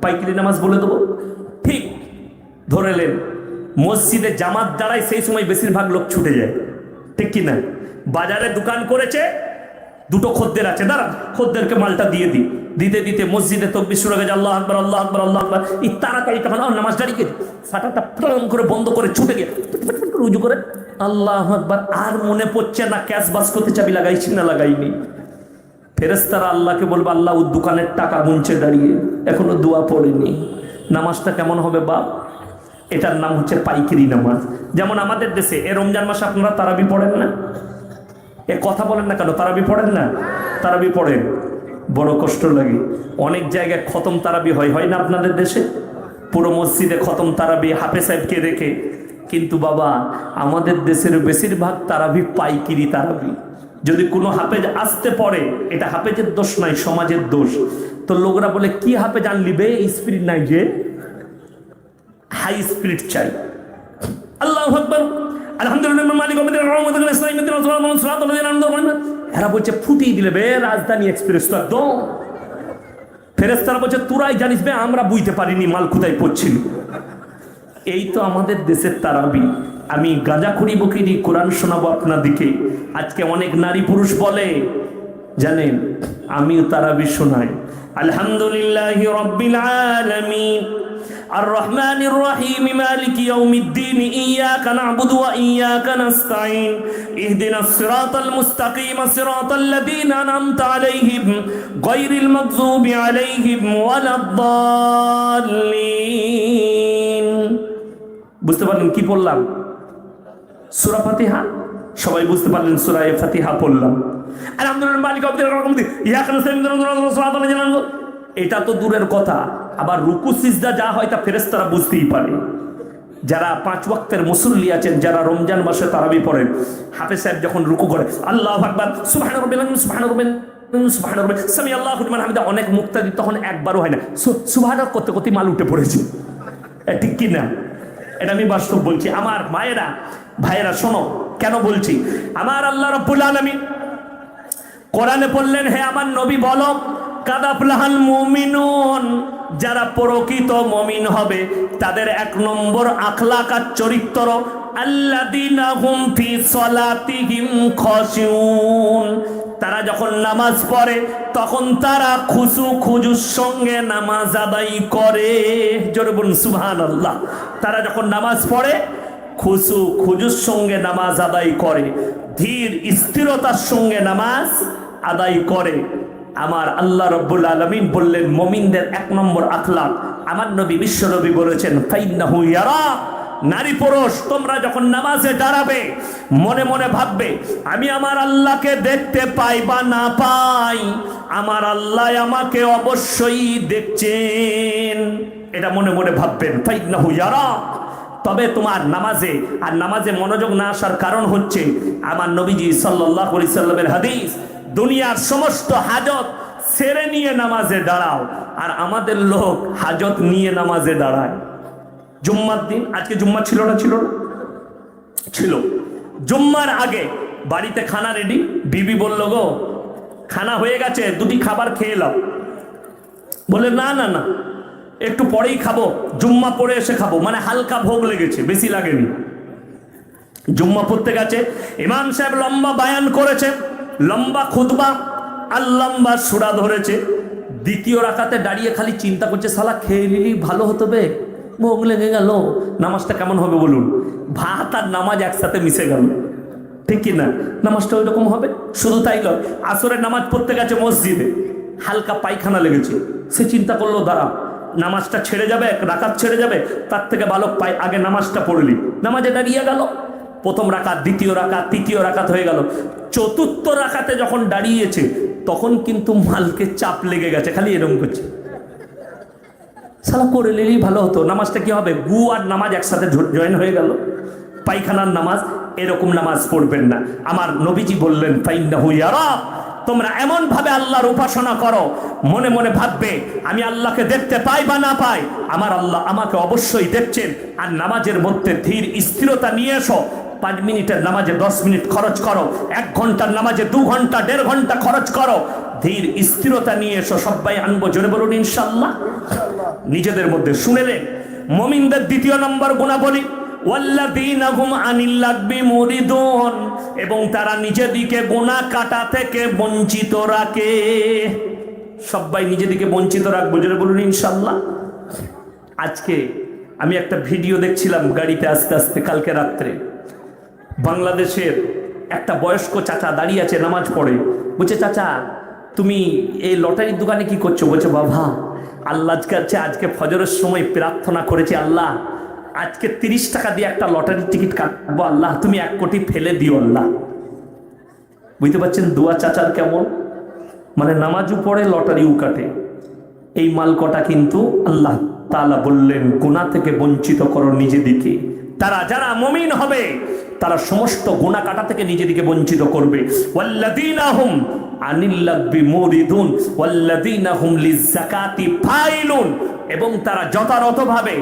পাইকিরি নামাজ বলে দেবো, ঠিক ধরেলেন মসজিদে জামাত দাঁড়ায়, সেই সময় বেশিরভাগ লোক ছুটে যায়, ঠিক কি না? বাজারে দোকান করেছে, দুটো খদ্দের আছে, দাঁড়া খদ্দেরকে মালটা দিয়ে দিই। দিতে দিতে মসজিদে তকবীর শুরু হয়ে যায়, আল্লাহু আকবার আল্লাহু আকবার আল্লাহু আকবার। এই তাড়াতাড়ি তখন নামাজ দাঁড়িয়ে ফাটাটা প্রাণ করে বন্ধ করে ছুটে গিয়ে রুজু করে আল্লাহু আকবার। আর মনে পড়ছে না ক্যাশ বাস করতে চাবি লাগাইছি না লাগাইনি। ফেরেশতারা আল্লাহকে বলবে, আল্লাহ ও দোকানের টাকা গুনছে দাঁড়িয়ে, এখনো দোয়া পড়েনি। নামাজটা কেমন হবে বাপ? এটার নাম হচ্ছে পাইকিরি নামাজ। যেমন আমাদের দেশে এ রমজান মাসে আপনারা তারাবি পড়েন না? এ কথা বলেন না কেন? তারাবি পড়েন না? তারাবি পড়েন, বড় কষ্ট লাগে। অনেক জায়গায় খতম তারাবি হয় না আপনাদের দেশে? পুরো মসজিদে খতম তারাবি হাফেজ সাহেবকে রেখে। কিন্তু বাবা, আমাদের দেশের বেশিরভাগ তারাবি পাইকিরি তারাবি। যদি কোনো হাফেজ আসতে পড়ে, এটা হাফেজের দোষ নয়, সমাজের দোষ। তো লোকরা বলে কি হাফেজ আনলি বে, স্পিরিট নাই যে, হাই স্পিরিট চাই। আল্লাহু আকবার, আলহামদুলিল্লাহ, মালিক ইয়াউমিদ্দিন, রহমাতুল ইসলাম। এরা বলছে ফুটিয়ে দিলে বে রাজধানী এক্সপ্রেস তো একদম। ফেরেশতারা বলছে তোরাই জানিস বে, আমরা বুঝতে পারিনি মাল কোথায় পড়ছিল। এই তো আমাদের দেশের তারাবি। আমি গাঁজাখুরি বকিরি কোরআন শোনাবো আপনাদিকে। আজকে অনেক নারী পুরুষ বলে জানেন, আমিও তারাবি শোনাই। আলহামদুলিল্লাহি রাব্বিল আলামিন আর রহমানির রহিম মালিকি ইয়াউমিদ্দিন ইয়্যাকা না'বুদু ওয়া ইয়্যাকা নাস্তাঈন ইহদিনাস সিরাতাল মুস্তাকিম সিরাতাল লাযীনা আন'আমতা আলাইহিম গায়রিল মাগযুবি আলাইহিম ওয়ালাদ-দাল্লিন। বুঝতে পারলেন কি পড়লাম? সূরা ফাতিহা। সবাই বুঝতে পারলেন সূরা ফাতিহা পড়লাম। আলহামদুলিল্লাহ মালিকি ইয়াউমিদ্দিন ইয়্যাকা নাস্তাঈন সিরাতাল লাযীনা আন'আমতা। এটা তো দূরের কথা, আবার রুকু সিজদা যা হয় তা ফেরেশতারা বুঝতেই পারে। যারা 5 ওয়াক্তের মুসল্লি আছেন, যারা রমজান মাসে তারাবি পড়েন, হাফেজ সাহেব যখন রুকু করে আল্লাহু আকবার সুবহান রাব্বিল আযীম সুবহান রাব্বিল সুবহান রাব্বিল সামি আল্লাহু লিমান হামিদা, অনেক মুক্তাদি তখন একবারও হয় না, সুবহান করতে করতে মাল উঠে পড়েছে। ঠিক কি না? এটা আমি বাস্তব বলছি। আমার মায়েরা ভাইয়েরা শোনো, কেন বলছি? আমার আল্লাহ রাব্বুল আলামিন কোরআনে বললেন, হে আমার নবী বলো, কাদ আফলাহাল মুমিনুন, যারা প্রকৃত মুমিন হবে তাদের 1 নম্বর আখলাক আর চরিত্র, আল্লাযীনা হুম ফি সালাতিহিম খাশিউন, তারা যখন নামাজ পড়ে তখন তারা খুশু খুজুর সঙ্গে নামাজ আদায় করে। জোরে বলুন সুবহানাল্লাহ। তারা যখন নামাজ পড়ে খুশু খুজুর সঙ্গে নামাজ আদায় করে, ধীর স্থিরতার সঙ্গে নামাজ আদায় করে। আমার আল্লাহ রাব্বুল আলামিন বললেন মুমিনদের 1 নম্বর আখলাক। আমার নবী বিশ্ব নবী বলেছেন, ফাইন্নাহু ইয়ারা, নারী পুরুষ তোমরা যখন নামাজে দাঁড়াবে মনে মনে ভাববে, আমি আমার আল্লাহকে দেখতে পাই বা না পাই, আমার আল্লাহ আমাকে অবশ্যই দেখছেন। এটা মনে মনে ভাববেন, ফাইন্নাহু ইয়ারা। তবে তোমার নামাজে আর নামাজে মনোযোগ না আসার কারণ হচ্ছে আমার নবীজি সাল্লাল্লাহু আলাইহি সাল্লামের হাদিস, দুনিয়ার সমস্ত হাজত ছেড়ে নিয়ে নামাজে দাঁড়াও। আর আমাদের লোক হাজত নিয়ে নামাজে দাঁড়ায়। জুম্মার দিন, আজকে জুম্মা ছিল না? ছিল না? ছিল। জুম্মার আগে বাড়িতে খানা রেডি, বিবি বলল, গো খানা হয়ে গেছে, 2টি খাবার খেয়ে নাও। বলে না না না, একটু পরেই খাবো, জুম্মা পড়ে এসে খাবো, মানে হালকা ভোগ লেগেছে, বেশি লাগেনি। জুম্মা পড়তে গেছে, ইমাম সাহেব লম্বা বায়ান করেছে, লম্বা খুতবা আর লম্বা সূরা ধরেছে। দ্বিতীয় রাকাতে দাঁড়িয়ে খালি চিন্তা করছে, শালা খেয়ে নিলি ভালো হতো বে, ভোগ লেগে গেল, নামাজটা কেমন হবে বলুন? ভাত আর নামাজ একসাথে মিশে গেল, ঠিক কি না? নামাজটা ওই রকম হবে। শুধু তাই নয়, আসরের নামাজ পড়তে গেছে মসজিদে, হালকা পায়খানা লেগেছে, সে চিন্তা করলো দাঁড়া নামাজটা ছেড়ে যাবে, রাকাত ছেড়ে যাবে, তার থেকে ভালো আগে নামাজটা পড়লি। নামাজে দাঁড়িয়ে গেল, প্রথম রাকাত, দ্বিতীয় রাকাত, তৃতীয় রাকাত হয়ে গেল। চতুর্থ রাকাতে যখন দাঁড়িয়েছে তখন কিন্তু মালকে চাপ লেগে গেছে, খালি এরকম করছে, শালা করে নিলেই ভালো হতো, নামাজটা কি হবে? গু আর নামাজ একসাথে জয়েন হয়ে গেল, পায়খানার নামাজ। এরকম নামাজ পড়বেন না। আমার নবীজি বললেন, ফাইন্নাহু ইয়ারা, তোমরা এমন ভাবে আল্লাহর উপাসনা করো, মনে মনে ভাববে আমি আল্লাহকে দেখতে পাই বা না পাই, আমার আল্লাহ আমাকে অবশ্যই দেখছেন। আর নামাজের মধ্যে ধীর স্থিরতা নিয়ে এসো। 5 মিনিটের নামাজে 10 মিনিট খরচ করো, 1 ঘন্টার নামাজে 2 ঘন্টা 1.5 ঘন্টা খরচ করো, ধীর স্থিরতা নিয়ে এসো। সবাই আনবো, জোরে বলুন ইনশাআল্লাহ। নিজেদের মধ্যে শুনে নেন মুমিনদের 2য় নম্বর গুণাবলী, ওয়াল্লাযীনা হুম আনিল লাগবি মুরিদুন, এবং তারা নিজেদিকে গুনাহ কাটা থেকে বঞ্চিত রাখে। সবাই নিজেদিকে বঞ্চিত রাখবো, জোরে বলুন ইনশাআল্লাহ। আজকে আমি একটা ভিডিও দেখছিলাম গাড়িতে আস্তে আস্তে, কালকে রাত্রে। বাংলাদেশের একটা বয়স্ক চাচা দাঁড়িয়ে আছে, নামাজ পড়ে। বলছে, চাচা তুমি এই লটারির দোকানে কি করছো? বলছে, বাবা আল্লাহর কাছে আজকে ফজরের সময় প্রার্থনা করেছি, আল্লাহ আজকে 30 টাকা দিয়ে একটা লটারির টিকিট কাটবো, আল্লাহ তুমি 1 কোটি ফেলে দিও আল্লাহ। বুঝতে পারছেন দোয়া চাচার কেমন? মানে নামাজও পড়ে, লটারিও কাটে। এই মাল কটা কিন্তু আল্লাহ তাআলা বললেন গুনাহ থেকে বঞ্চিত করো নিজেদিকে। তারা যারা মুমিন হবে তারা সমস্ত গুনাহ কাটা থেকে নিজেদিকে বঞ্চিত করবে। ওয়াল্লাযীনা হুম আনিল লাগবি মুরিদুন ওয়াল্লাযীনা হুম লিযাকাতি ফাইলুন, এবং তারা যথাযথভাবে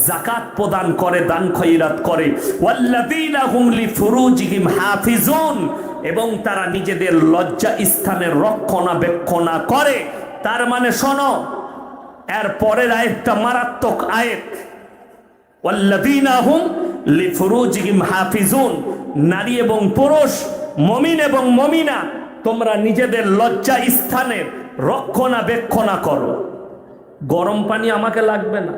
যাকাত প্রদান করে, দান খয়রাত করে। ওয়াল্লাযীনা হুম লিফুরুজিহিম হাফিজুন, এবং তারা নিজেদের লজ্জা স্থানের রক্ষণাবেক্ষণা করে। তার মানে শোনো, এর পরের আয়াতটা মারাত্মক আয়াত, ওয়াল্লাযীনা হুম লিফুরুজিহিম হাফিজুন, নারী এবং পুরুষ, মুমিন এবং মুমিনা, তোমরা নিজেদের লজ্জা স্থানের রক্ষণাবেক্ষণা করো। গরম পানি আমাকে লাগবে না,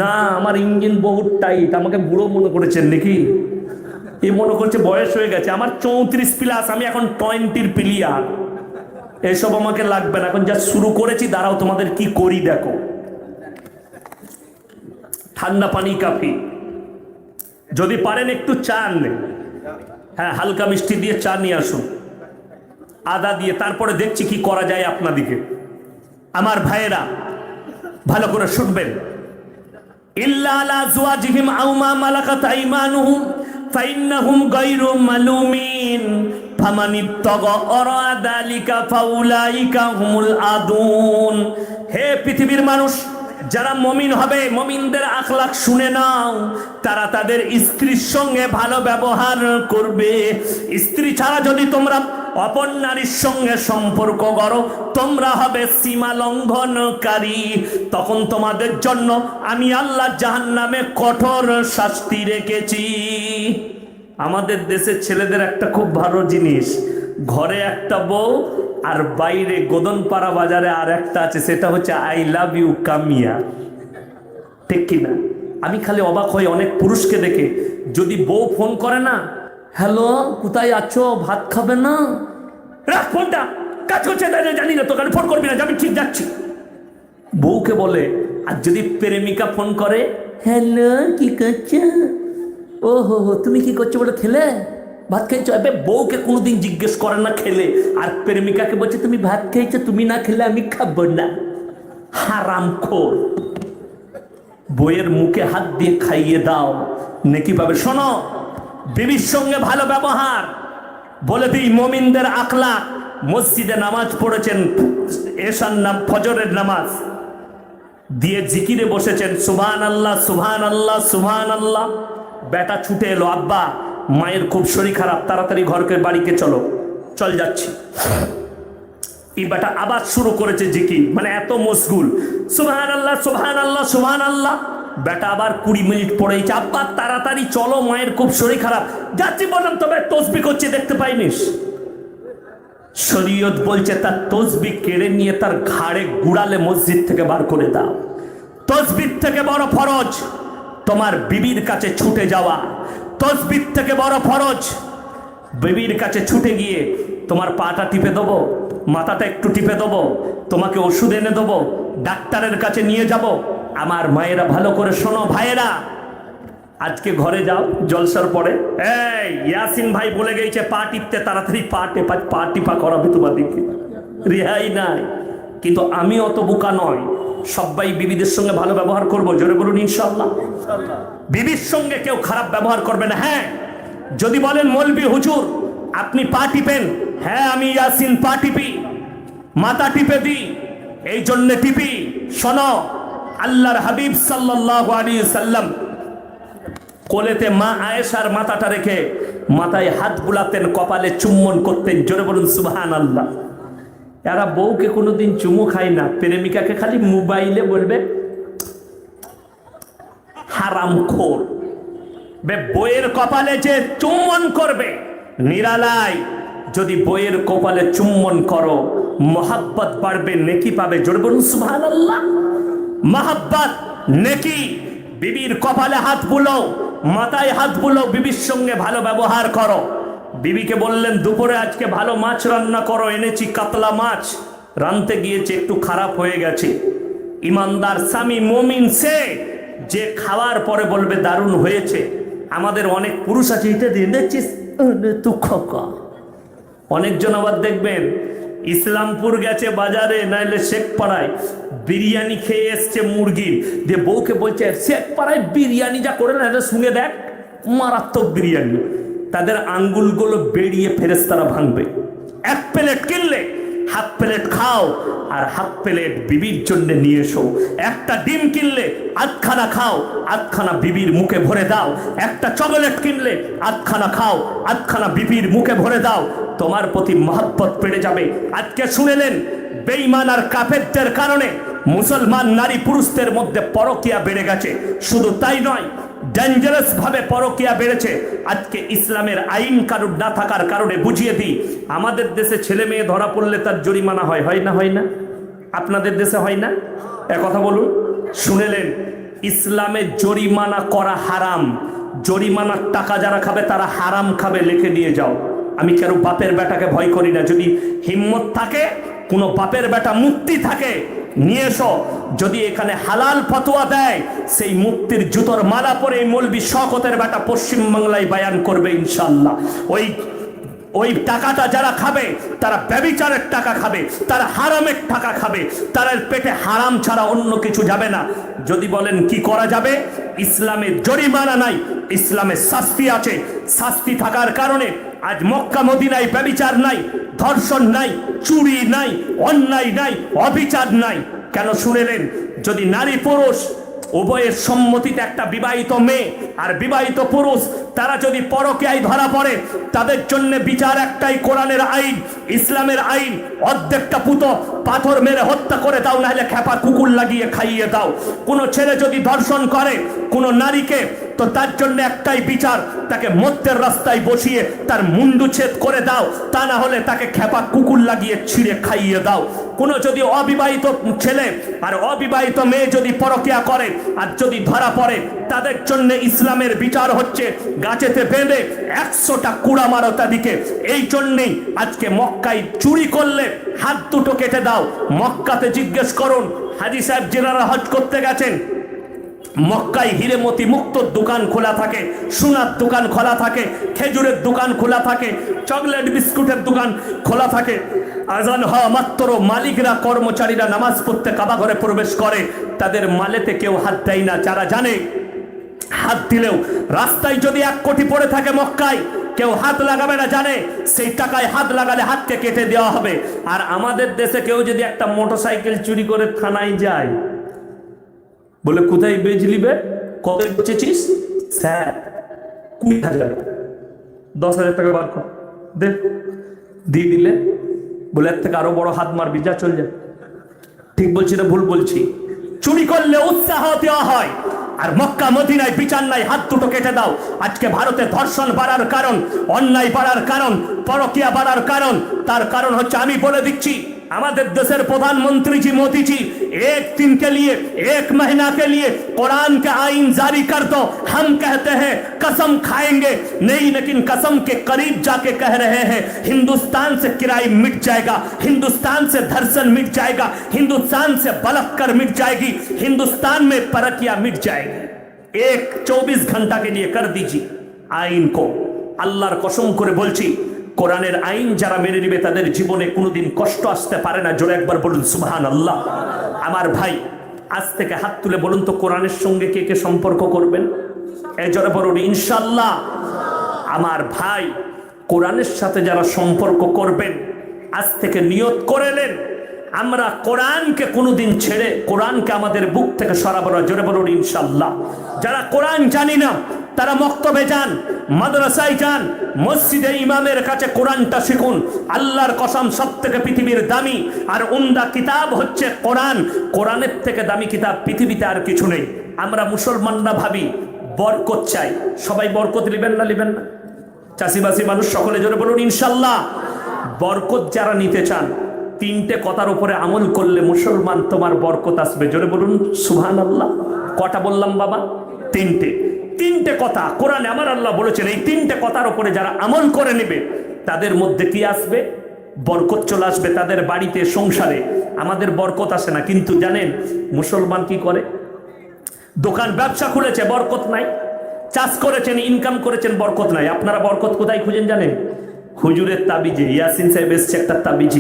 না আমার ইঞ্জিন বহুত টাইট, আমাকে বুড়ো মনে করেছেন নাকি? এ মনে করছে বয়স হয়ে গেছে, আমার 34+, আমি এখন 20 প্লেয়ার। এসব আমাকে লাগবে না, এখন যা শুরু করেছি, দাঁড়াও তোমাদের কি করি দেখো। ঠান্ডা পানি কাফি, যদি পারেন একটু চা আনবেন, হ্যাঁ হালকা মিষ্টি দিয়ে চা নিয়ে আসুন, আদা দিয়ে, তারপরে দেখছি কি করা যায় আপনাদিকে। আমার ভাইয়েরা ভালো করে শুনবেন, ইল্লা আলা আজওয়াজিহিম আও মা মালাকাত আইমানুহুম ফাইন্নাহুম গায়রু মালুমিন ফামান ইবতাগা ওয়ারা যালিকা ফাউলাইকা হুমুল আদুন। হে পৃথিবীর মানুষ, যারা মুমিন হবে, মুমিনদের আখলাক শুনে নাও, তারা তাদের স্ত্রীর সঙ্গে ভালো ব্যবহার করবে। স্ত্রী ছাড়া যদি তোমরা অপর নারীর সঙ্গে সম্পর্ক করো, তোমরা হবে সীমা লঙ্ঘনকারী। তখন তোমাদের জন্য আমি আল্লাহ জাহান্নামে কঠোর শাস্তি রেখেছি। আমাদের দেশের ছেলেদের একটা খুব ভালো জিনিস, ঘরে একটা বউ আর বাইরে গোদনপাড়া বাজারে আর একটা আছে, সেটা হচ্ছে আই লাভ ইউ কামিয়া, ঠিক কিনা? আমি খালি অবাক হই অনেক পুরুষকে দেখে, যদি বউ ফোন করে না, হ্যালো কোথায় আছো, ভাত খাবে না, রাখ ফোনটা, কাজ করছে জানি না, তোকে ফোন করবি না, আমি ঠিক যাচ্ছি। বউকে বলে। আর যদি প্রেমিকা ফোন করে, হ্যালো কি করছো, ও হো হো তুমি কি করছো বলে, খেলে ভাত খেয়েছো? এবার বউকে কোনোদিন জিজ্ঞেস করে না খেলে, আর প্রেমিকাকে বলছে তুমি ভাত খেয়েছো, তুমি না খেলে আমি খাবো না। হারামখোর। বইয়ের মুখে হাত দিয়ে খাইয়ে দাও, নেকি পাবে। শোনো, বিবির সঙ্গে ভালো ব্যবহার, বলে দিই মুমিনদের আখলাক। মসজিদে নামাজ পড়েছেন, এশার নাম ফজরের নামাজ দিয়ে জিকিরে বসেছেন, সুবহানাল্লাহ সুবহানাল্লাহ সুবহানাল্লাহ। বেটা ছুটে এলো, আব্বা মায়ের খুব শরীর খারাপ, তাড়াতাড়ি ঘরকে বাড়িকে চলো, চল যাচ্ছি। এই বেটা আবার শুরু করেছে জিকির, মানে এত মশগুল, সুবহানাল্লাহ সুবহানাল্লাহ সুবহানাল্লাহ। বেটা আবার 20 মিনিট পড়েছে, আব্বা তাড়াতাড়ি চলো মায়ের খুব শরীর খারাপ। যাচ্ছি বললাম, তবে তসবিহ করছে দেখতে পাইনিস? শরীয়ত বলছে তার তসবিহ কেড়ে নিয়ে তার ঘাড়ে গুড়ালে মসজিদ থেকে বার করে দাও। তসবিহ থেকে বড় ফরজ তোমার বিবির কাছে ছুটে যাওয়া। তসবিহ থেকে বড় ফরজ বিবির কাছে ছুটে গিয়ে তোমার পাটা টিপে দেবো, মাথাটা একটু টিপে দেবো, তোমাকে ওষুধ এনে দেবো, ডাক্তারের কাছে নিয়ে যাব। আমার মায়েরা ভালো করে শোনো, ভাইয়েরা আজকে ঘরে যাও জলসার পরে, এই ইয়াসিন ভাই বলে গেছে পা টিপতে, তাড়াতাড়ি পা টিপা করাবে তোমাদেরকে, রেহাই নাই। কিন্তু আমি অত বোকা নয়, সবাই বিবিদের সঙ্গে ভালো ব্যবহার করবো, জোরে বলুন ইনশাআল্লাহ। বিবির সঙ্গে কেউ খারাপ ব্যবহার করবে না। হ্যাঁ, যদি বলেন মৌলবি হুজুর আপনি পা টিপেন, হ্যাঁ আমি ইয়াসিন পা টিপি, মাথা টিপে দিই, এই জন্য টিপি। শোনো, আল্লাহর হাবিব সাল্লাল্লাহু আলাইহি সাল্লাম কোলেতে মা আয়েশার মাথাটা রেখে মাথায় হাত বুলাতেন, কপালে চুম্বন করতেন, জোরে বলুন সুবহানাল্লাহ। এরা বউকে কোনোদিন চুমু খায় না, প্রেমিকাকে খালি মোবাইলে বলবে হারামখোর। বইয়ের কপালে যে চুম্বন করবে নিরালায়, যদি বইয়ের কপালে চুম্বন করো মহাব্বত বাড়বে, নেকি পাবে, জোরে বলুন সুবহানাল্লাহ। মহাব্বত, নেকি। বিবির কপালে হাত বুলো, মাথায় হাত বুলো, বিবির সঙ্গে ভালো ব্যবহার করো। বিবিকে বললেন দুপুরে আজকে ভালো মাছ রান্না করো, এনেছি কাতলা মাছ। রানতে গিয়েছে, একটু খারাপ হয়ে গেছে। ইমানদার স্বামী মুমিন সে যে খাওয়ার পরে বলবে দারুণ হয়েছে। আমাদের অনেক পুরুষ আছে, এটা দিয়ে দেখছিস তু খোকা। অনেকজন আবার দেখবেন ইসলামপুর গেছে বাজারে, নাইলে শেখপাড়ায় বিরিয়ানি খেয়ে এসছে মুরগির, দিয়ে বউকে বলছে শেখপাড়ায় বিরিয়ানি যা করে না, এটা শুনে দেখ মারাত্মক বিরিয়ানি। তাদের আঙ্গুলগুলো বেরিয়ে ফেরেশতারা ভাঙবে। এক প্লেট কিনলে হাফ প্লেট খাও, আর হাফ প্লেট বিবির জন্য নিয়ে এসো। একটা ডিম কিনলে আধখানা খাও, আধখানা বিবির মুখে ভরে দাও। একটা চকলেট কিনলে আধখানা খাও, আধখানা বিবির মুখে ভরে দাও। তোমার প্রতি মহব্বত বেড়ে যাবে। আজকে শুনেলেন বেঈমান আর কাফেরদের কারণে মুসলমান নারী পুরুষদের মধ্যে পরকীয়া বেড়ে গেছে। শুধু তাই নয়, ডেঞ্জারাস ভাবে পরকীয়া বেড়েছে। আজকে ইসলামের আইন কানুন না থাকার কারণে বুঝিয়ে দিই, আমাদের দেশে ছেলে মেয়ে ধরা পড়লে তার জরিমানা হয়, হয় না? হয় না? আপনাদের দেশে হয় না? এক কথা বলুন, শুনেলেন? ইসলামে জরিমানা করা হারাম। জরিমানার টাকা যারা খাবে তারা হারাম খাবে, লিখে নিয়ে যাও। আমি কেন বাপের বেটাকে ভয় করি না। যদি হিম্মত থাকে, কোনো বাপের বেটা মুক্তি থাকে, নিয়ে এসো। যদি এখানে হালাল ফতোয়া দেয়, সেই মুক্তির জুতোর মালা পরে এই মৌলবি শওকতের বেটা পশ্চিমবাংলায় বায়ান করবে ইনশাআল্লাহ। ওই টাকাটা যারা খাবে তারা ব্যভিচারের টাকা খাবে, তারা হারামের টাকা খাবে, তার পেটে হারাম ছাড়া অন্য কিছু যাবে না। যদি বলেন কি করা যাবে, ইসলামে জরিমানা নাই, ইসলামে শাস্তি আছে। শাস্তি থাকার কারণে আজ মক্কা মদিনায় ব্যভিচার নাই, ধর্ষণ নাই, চুরি নাই, অন্যায় নাই, অবিচার নাই। কেন শুনেলেন? যদি নারী পুরুষ উভয়ের সম্মতিতে একটা বিবাহিত মেয়ে আর বিবাহিত পুরুষ তারা যদি পরকীয়ায় ধরা পড়ে, তাদের জন্য বিচার একটাই, কোরআনের আইন, ইসলামের আইন। অর্ধেকটা পুতো পাথর মেরে হত্যা করে দাও, নাহলে খেপা কুকুর লাগিয়ে খাইয়ে দাও। কোনো ছেলে যদি ধর্ষণ করে কোনো নারীকে, তো তার জন্য একটাই বিচার, তাকে মধ্যের রাস্তায় বসিয়ে তার মুন্ডুচ্ছেদ করে দাও, তা না হলে তাকে খেপা কুকুর লাগিয়ে ছিঁড়ে খাইয়ে দাও। কোনো যদি অবিবাহিত ছেলে আর অবিবাহিত মেয়ে যদি পরকীয়া করে আর যদি ধরা পড়ে, তাদের জন্য ইসলামের বিচার হচ্ছে গাছেতে বেঁধে 100টা কুড়া মারো তাদিকে। এই জন্যেই আজকে মক্কায় চুরি করলে হাত দুটো কেটে দাও। মক্কাতে জিজ্ঞেস করুন, হাজী সাহেব যেনারা হজ করতে গেছেন, মক্কায় হিরেমতি মুক্তর দোকান খোলা থাকে, সোনার দোকান খোলা থাকে, খেজুরের দোকান খোলা থাকে, চকলেট বিস্কুটের দোকান খোলা থাকে। আজান হওয়া মাত্র মালিকরা, কর্মচারীরা নামাজ পড়তে কাবা ঘরে প্রবেশ করে, তাদের মালেতে কেউ হাত দেয় না। যারা জানে হাত দিলেও রাস্তায় যদি 1 কোটি পড়ে থাকে মক্কায়, কেউ হাত লাগাবে না, জানে সেই টাকায় হাত লাগালে হাতকে কেটে দেওয়া হবে। আর আমাদের দেশে কেউ যদি একটা মোটরসাইকেল চুরি করে থানায় যায়, বলে কোথায় বেচলিবে, কত বেচেছিস? স্যার 20,000। 10,000 টাকা বার কর, দে, দিয়ে দিলে বলে এর থেকে আরো বড় হাত মারবি, যা চল যা। ঠিক বলছি না ভুল বলছি? চুরি করলে উৎসাহ দেওয়া হয়, আর মক্কা মদিনায় বিচার নাই, হাত দুটো কেটে দাও। আজকে ভারতে ধর্ষণ বাড়ার কারণ, অন্যায় বাড়ার কারণ, পরকীয়া বাড়ার কারণ, তার কারণ হচ্ছে, আমি বলে দিচ্ছি, আমাদের দেশের প্রধানমন্ত্রী জি मोदी जी 1 दिन के लिए 1 महीना के लिए कुरान का आइन जारी कर दो। हम कहते हैं कसम खाएंगे नहीं, लेकिन कसम के करीब जाके कह रहे हैं, हिंदुस्तान से किराई मिट जाएगा, हिंदुस्तान से धर्षण मिट जाएगा, हिंदुस्तान से बलात्कार मिट जाएगी, हिंदुस्तान में परकिया मिट जाएगी। 24 घंटा के लिए कर दीजिए आइन को। আল্লাহর কসম করে বলছি, কোরআনের আইন যারা মেনে নিবে তাদের জীবনে কোনোদিন কষ্ট আসতে পারে না। জোরে একবার বলুন সুবহানাল্লাহ। আমার ভাই, আজ থেকে হাত তুলে বলুন তো, কোরআনের সঙ্গে কে কে সম্পর্ক করবেন? এই জোরে বলুন ইনশাআল্লাহ। আমার ভাই, কোরআনের সাথে যারা সম্পর্ক করবেন, আজ থেকে নিয়ত করে নেন, আমরা কোরআনকে কোনোদিন ছেড়ে, কোরআনকে আমাদের বুক থেকে সরাবো না। জোরে বলুন ইনশাআল্লাহ। যারা কোরআন জানি না, তারা মক্তবে যান, মাদ্রাসায় যান, মসজিদে ইমামের কাছে কোরআনটা শিখুন। আল্লাহর কসম, সব থেকে পৃথিবীর দামি আর উমদা কিতাব হচ্ছে কোরআন। কোরআনের থেকে দামি কিতাব পৃথিবীতে আর কিছু নেই। আমরা মুসলমানরা ভাবি বরকত চাই, সবাই বরকত নেবেন না? নেবেন না? চাষিবাসী মানুষ সকলে জোরে বলুন ইনশাআল্লাহ। বরকত যারা নিতে চান, 3টে কথার উপরে আমল করলে মুসলমান তোমার বরকত আসবে। জোরে বলুন সুবহানাল্লাহ। কটা বললাম বাবা? 3টে কথা কোরআনে আমার আল্লাহ বলেছেন। এই 3টে কথার উপরে যারা আমল করে নেবে, তাদের মধ্যে কি আসবে? বরকত চলে আসবে তাদের বাড়িতে, সংসারে। আমাদের বরকত আসে না, কিন্তু জানেন মুসলমান কি করে? দোকান ব্যবসা খুলেছে, বরকত নাই। চাষ করেছেন, ইনকাম করেছেন, বরকত নাই। আপনারা বরকত কোথায় খুঁজেন জানেন? হুজুরের তাবিজে। ইয়াসিন সাহেব এসছে একটা তাবিজ,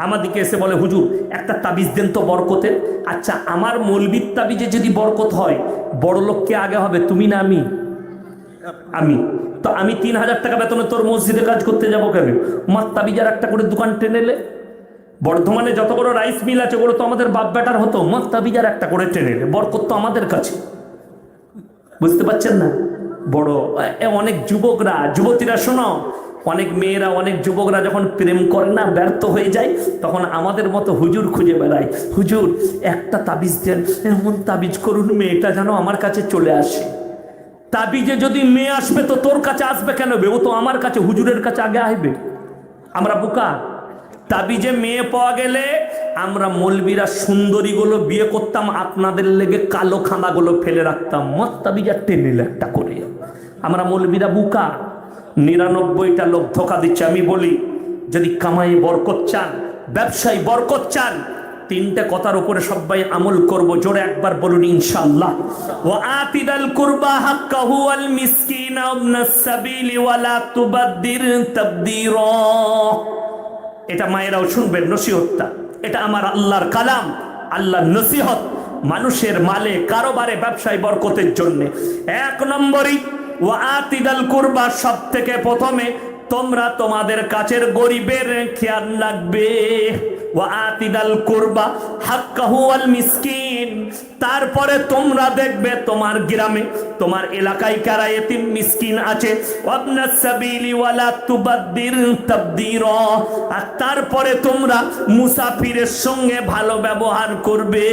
আমাদেরকে এসে বলে, হুজুর একটা তাবিজ দেন তো বরকতের। আচ্ছা, আমার মৌলবীর তাবিজে যদি বরকত হয়, বড় লোককে আগে হবে, তুমি না আমি? আমি তো আমি 3,000 টাকা বেতনে তোর মসজিদে কাজ করতে যাবো কেন? মার তাবিজার একটা করে দোকান টেনেলে। বর্ধমানে যত বড় রাইস মিল আছে, ওগুলো তো আমাদের বাপ বেটার হতো। মার তাবিজার একটা করে টেনেলে, বরকত তো আমাদের কাছে। বুঝতে পারছেন না? বড় অনেক যুবকরা, যুবতীরা শোনো, অনেক মেয়েরা, অনেক যুবকরা যখন প্রেম করে না, ব্যর্থ হয়ে যায়, তখন আমাদের মতো হুজুর খুঁজে বেড়ায়। হুজুর একটা তাবিজ দেন, এমন তাবিজ করুন মেয়েটা যেন আমার কাছে চলে আসে। তাবিজে যদি মেয়ে আসবে তো তোর কাছে আসবে কেন? ও তো আমার কাছে, হুজুরের কাছে আগে আসবে। আমরা বোকা? তাবিজে মেয়ে পাওয়া গেলে আমরা মলবিরা সুন্দরীগুলো বিয়ে করতাম, আপনাদের লেগে কালো খামাগুলো ফেলে রাখতাম, মত তাবিজা টেনে একটা করে। আমরা মলবিরা বোকা? 99টা লোক ধোকা দিচ্ছে। আমি বলি, যদি কামাই বরকত চান, ব্যবসায় বরকত চান, তিনটে কথার উপরে সবাই আমল করব। জোরে একবার বলুন ইনশাআল্লাহ। ওয়া আতিদাল কুরবা হাক্কাহু ওয়াল মিসকিনা ওয়াবনাস সাবিলি ওয়া লা তুবাদদির তাবদীরা। এটা মায়েরাও শুনবেন, নসিহতটা। এটা আমার আল্লাহর কালাম, আল্লাহর নসিহত। মানুষের মালে, কারোবারে, ব্যবসায় বরকতের জন্য 1 নম্বরই ওয়া আতিদাল কুরবা, সব থেকে প্রথমে তোমরা তোমাদের কাছের গরিবের খেয়াল রাখবে। ওয়া আতিদাল কুরবা হাক্কাহু ওয়াল মিসকিন, তারপরে তোমরা দেখবে তোমার গ্রামে, তোমার এলাকায় কারা এতিম মিসকিন আছে। ওয়াবনাস সাবিলি ওয়া লা তুবাদদির তাবদীরা, আর তারপরে তোমরা মুসাফিরের সঙ্গে ভালো ব্যবহার করবে।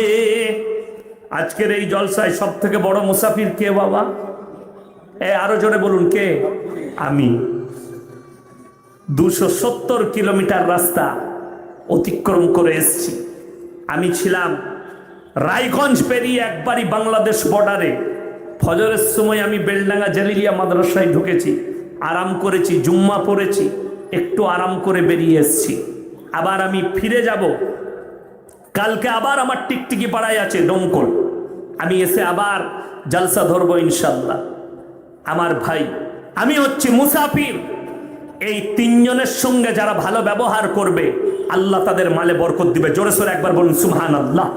আজকের এই জলসায় সব থেকে বড় মুসাফির কে বাবা? আরো জোরে বলুন, কে? আমি। 270 কিলোমিটার রাস্তা অতিক্রম করে এসেছি। আমি ছিলাম রায়গঞ্জ পেরিয়ে একবারই বাংলাদেশ বর্ডারে। ফজরের সময় আমি বেলডাঙ্গা জালিলিয়া মাদ্রাসায় ঢুকেছি, আরাম করেছি, জুম্মা পড়েছি, একটু আরাম করে বেরিয়ে এসেছি। আবার আমি ফিরে যাব, কালকে আবার আমার টিকটিকি পাড়ায় আছে দমকল, আমি এসে আবার জলসা ধরবো ইনশাল্লাহ। আমার ভাই, আমি হচ্ছি মুসাফির। এই তিনজনের সঙ্গে যারা ভালো ব্যবহার করবে, আল্লাহ তাদের মালে বরকত দিবে। জোরে সোরে একবার বলুন সুবহানাল্লাহ।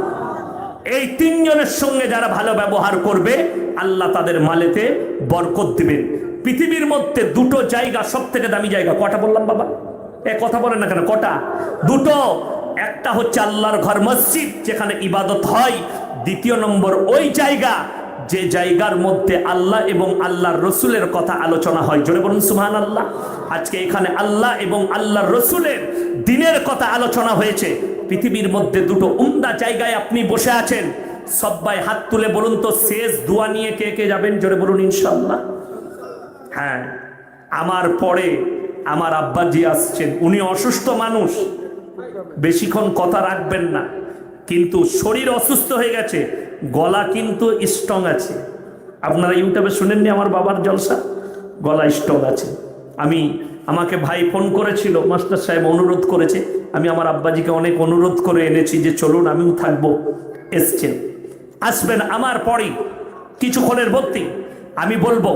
এই তিনজনের সঙ্গে যারা ভালো ব্যবহার করবে, আল্লাহ তাদের মালেতে বরকত দিবেন। পৃথিবীর মধ্যে দুটো জায়গা সব থেকে দামি জায়গা, কটা বললাম বাবা? কথা বলেন না কেন? কটা? দুটো। একটা হচ্ছে আল্লাহর ঘর, মসজিদ, যেখানে ইবাদত হয়। দ্বিতীয় নম্বর ওই জায়গা যে জায়গার মধ্যে আল্লাহ এবং আল্লাহর রসুলের কথা আলোচনা হয়। জোরে বলুন সুবহানাল্লাহ। আজকে এখানে আল্লাহ এবং আল্লাহর রসুলের দ্বীনের কথা আলোচনা হয়েছে। পৃথিবীর মধ্যে দুটো উমদা জায়গায় আপনি বসে আছেন। সবাই হাত তুলে বলুন তো, শেষ দোয়া নিয়ে কে কে যাবেন? জোরে বলুন ইনশাআল্লাহ। হ্যাঁ, আমার পরে আমার আব্বাজি আসছেন। উনি অসুস্থ মানুষ, বেশিক্ষণ কথা রাখবেন না, কিন্তু শরীর অসুস্থ হয়ে গেছে, গলা কিন্তু স্ট্রং আছে। আপনারা ইউটিউবে শুনেননি আমার বাবার জলসা? গলা স্ট্রং আছে। আমাকে ভাই ফোন করেছিল, মাস্টার সাহেব অনুরোধ করেছে, আমি আমার আব্বাজিকে অনেক অনুরোধ করে এনেছি যে চলুন আমিও থাকবো। এসছেন, আসবেন আমার পরেই কিছুক্ষণের মধ্যেই। আমি বলবো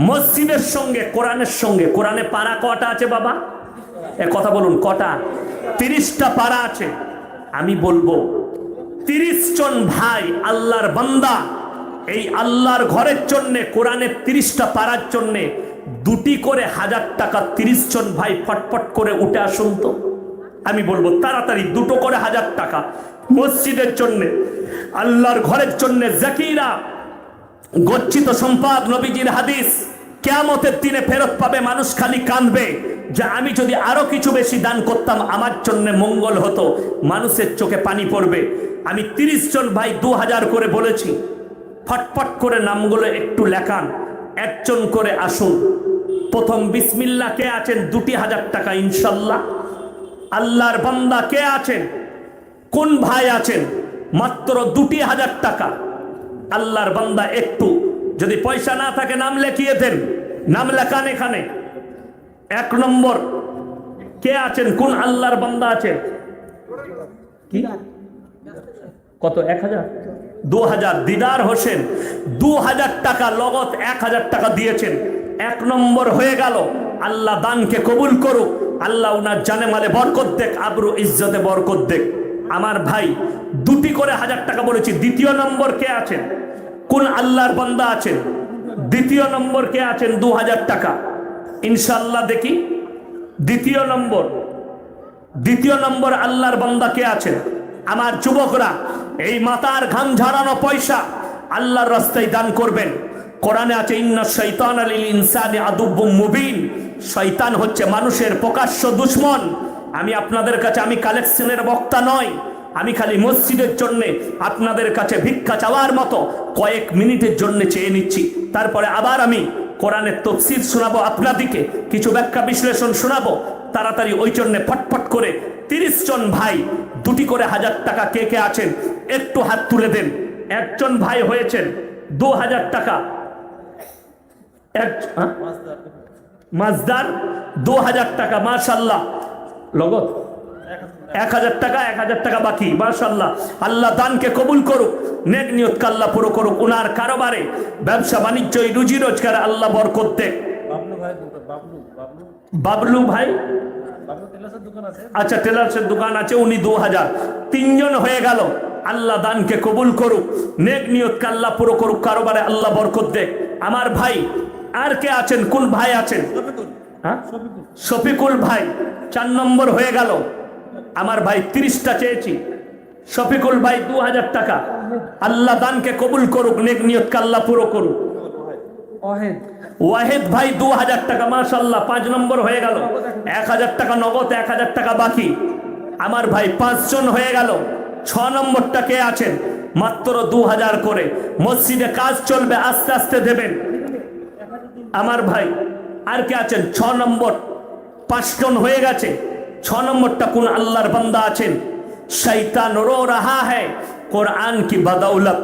মসজিদের সঙ্গে কোরআনের সঙ্গে, কোরআনে পারা কটা আছে বাবা? কথা বলুন, কটা? 30টা পারা আছে। আমি বলবো 30 জন ভাই আল্লাহর বান্দা এই আল্লাহর ঘরের জন্যে, কোরআনের 30টা পারার জন্যে 2টি করে 1000 টাকা 30 জন ভাই ফটফট করে উঠে আসুন তো। আমি বলবো তাড়াতাড়ি 2টো করে 1000 টাকা মসজিদের জন্যে, আল্লাহর ঘরের জন্যে। জাকিরা গচ্ছিত সম্পদ, নবীজির হাদিস, কিয়ামতের দিনে ফেরত পাবে। মানুষ খালি কাঁদবে যে আমি যদি আরো কিছু বেশি দান করতাম আমার জন্য মঙ্গল হতো। মানুষের চোখে পানি পড়বে। আমি 30 জন ভাই 2000 করে বলেছি, ফটফট করে নামগুলো একটু লেখান, একজন করে আসুন। প্রথম বিসমিল্লাহ কে আছেন? 2,000 টাকা ইনশাল্লাহ। আল্লাহর বান্দা কে আছেন? কোন ভাই আছেন? মাত্র 2,000 টাকা। আল্লাহর বান্দা একটু, যদি পয়সা না থাকে নাম লেখিয়ে দেন, নাম লেখান এখানে। 1 নম্বর কে আছেন? কোন আল্লাহর বান্দা আছেন? কি কত? 1000? 2000? দিদার হোসেন 2000 টাকা লগত 1000 টাকা দিয়েছেন। 1 নম্বর হয়ে গেল। আল্লাহ দানকে কবুল করুক, আল্লাহ উনার জানে মালে বরকত দেখ, আবরু ইজ্জতে বরকত দেখ। আমার ভাই 2টি করে 1000 টাকা বলেছি। দ্বিতীয় নম্বর কে আছেন? কোন আল্লাহর বান্দা আছেন? দ্বিতীয় নম্বর কে আছেন? 2000 টাকা ইনশাআল্লাহ। দেখি দ্বিতীয় নম্বর আল্লাহর বান্দা কে আছেন? আমার যুবকরা, এই মাথার ঘাম ঝাড়ানো পয়সা আল্লাহর রাস্তায় দান করবেন। কোরআনে আছে ইন্না শাইতানা লিল ইনসানি আদুব্বুম মুবিন, শয়তান হচ্ছে মানুষের প্রকাশ্য দুশমন। আমি আপনাদের কাছে, আমি কালেকশনের বক্তা নয়, আমি খালি মসজিদের জন্য আপনাদের কাছে ভিক্ষা চাওয়ার মতো কয়েক মিনিটের জন্য চেয়ে নিচ্ছি, তারপরে আবার আমি কোরআনের তফসির শোনাবো আপনাদিকে, কিছু ব্যাখ্যা বিশ্লেষণ শোনাবো। তাড়াতাড়ি ওই জন্য ফটফট করে 30 জন ভাই 2টি করে 1000 টাকা কে কে আছেন একটু হাত তুলে দেন। একজন ভাই হয়েছেন 2000 টাকা, মাজদার 2000 টাকা, মাশাআল্লাহ। লগত 1000 টাকা, 1000 টাকা বাকি, মাশাআল্লাহ। আল্লাহ দানকে কবুল করুক, নেক নিয়ত আল্লাহ পুরো করুক, উনার কারবারে ব্যবসা বাণিজ্য রুজি রোজগারে আল্লাহ বরকত দেখ। বাবলু ভাই, আচ্ছা টেলার্সের দোকান আছে, উনি 2000। 3 জন হয়ে গেল। আল্লাহ দানকে কবুল করুক, নেক নিয়ত আল্লাহ পুরো করুক, কারবারে আল্লাহ বরকত দেখ। আমার ভাই আর কে আছেন, কোন ভাই আছেন? হ্যাঁ, শফিকুল ভাই 4 নম্বর হয়ে গেল। আমার ভাই 30টা চেয়েছি। শফিকুল ভাই 2000 টাকা। আল্লাহ দানকে কবুল করুক, নেক নিয়ত আল্লাহ পুরো করুক। ওয়াহেদ ভাই 2000 টাকা, মাশাআল্লাহ 5 নম্বর হয়ে গেল। 1000 টাকা নগদ, 1000 টাকা বাকি। আমার ভাই 5 জন হয়ে গেল। 6 নম্বরটা কে আছেন? মাত্র 2000 করে। মসজিদে কাজ চলবে, আস্তে আস্তে দেবেন। আমার ভাই আর কে আছেন? 6 নম্বর। 5 জন হয়ে গেছে। 6 নম্বরটা কোন আল্লাহর বান্দা আছেন? শয়তান রো রাহা হ্যায় কোরআন কি বদৌলত।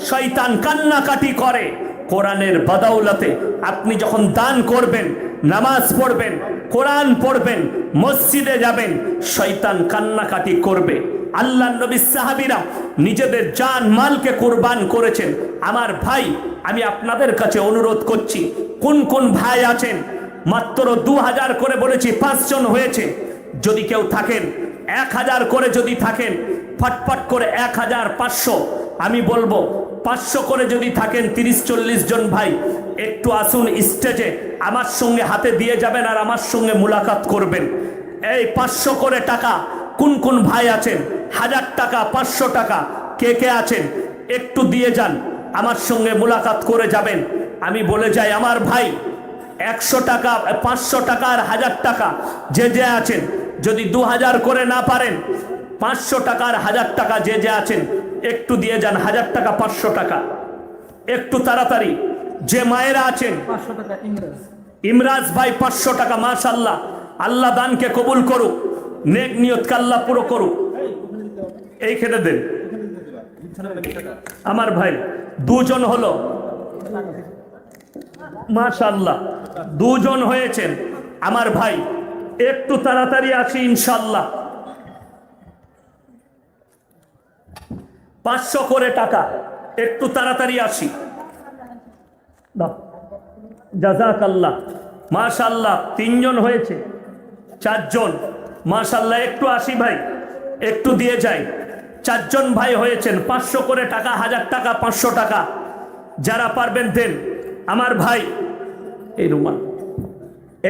শয়তান কান্নাকাটি করে কোরআনের বদৌলতে। আপনি যখন দান করবেন, নামাজ পড়বেন, কোরআন পড়বেন, মসজিদে যাবেন, শয়তান কান্নাকাটি করবে। আল্লাহ নবী সাহাবীরা নিজেদের জান মালকে কুরবান করেছেন। আমার ভাই, আমি আপনাদের কাছে অনুরোধ করছি, কোন কোন ভাই আছেন? মাত্র 2000 করে বলেছি, 5 জন হয়েছে। যদি কেউ থাকেন 1000 করে যদি থাকেন, ফটফট করে 1500। আমি বলবো 500 করে যদি থাকেন, 30-40 জন ভাই একটু আসুন স্টেজে, আমার সঙ্গে হাতে দিয়ে যাবেন আর আমার সঙ্গে মুলাকাত করবেন। এই 500 করে টাকা কোন কোন ভাই আছেন? 1000 টাকা, 500 টাকা কে কে আছেন? একটু দিয়ে যান, আমার সঙ্গে মুলাকাত করে যাবেন। আমি বলে যাই, আমার ভাই 100 টাকা, 500 টাকা আর 1000 টাকা যে যে আছেন, যদি 2000 করে না পারেন, 500 টাকা আর 1000 টাকা যে যে আছেন একটু দিয়ে যান। 1000 টাকা, 500 টাকা একটু তাড়াতাড়ি। যে মায়েরা আছেন, 500 টাকা ইমরাজ ভাই 500 টাকা, মাশাআল্লাহ। আল্লাহ দানকে কবুল করুক, নেক নিয়ত আল্লাহ পুরো করুক। এইখানে দেন। আমার ভাই 2 জন হলো, মাশাআল্লাহ 2 জন হয়েছেন। আমার ভাই একটু তাড়াতাড়ি আসি ইনশাআল্লাহ। 500 করে টাকা, একটু তাড়াতাড়ি আসি। জাযাকাল্লাহ, মাশাআল্লাহ 3 জন হয়েছে। 4 জন, মাশাআল্লাহ একটু আসি ভাই, একটু দিয়ে যাই। 4 জন ভাই হয়েছেন। 500 করে টাকা, 1000 টাকা, 500 টাকা যারা পারবেন দেন। আমার ভাই এই রুমাল,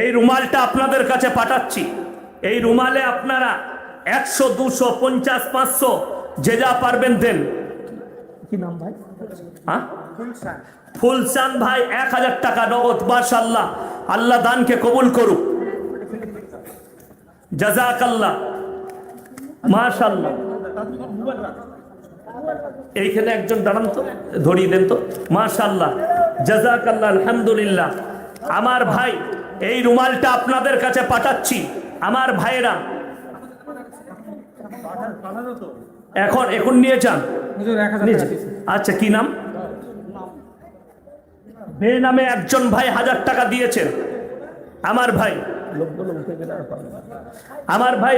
এই রুমালটা আপনাদের কাছে পাঠাচ্ছি। এই রুমালে আপনারা 100, 200, 50, 500 যে যা পারবেন দেন। কি নাম ভাই? হ্যাঁ, ফুলসান ভাই 1000 টাকা নগদ, মাশাআল্লাহ। আল্লাহ দানকে কবুল করুক, জাযাকাল্লাহ, মাশাআল্লাহ। এইখানে একজন দাঁড়ান তো, ধরিয়ে দেন তো, মাশাআল্লাহ, জাযাকাল্লাহ, আলহামদুলিল্লাহ। আমার ভাই এই রুমালটা আপনাদের কাছে পাঠাচ্ছি। আমার ভাইরা এখন নিয়ে যান। আচ্ছা, কি নাম? বে নামে একজন ভাই 1000 টাকা দিয়েছেন। আমার ভাই, আমার ভাই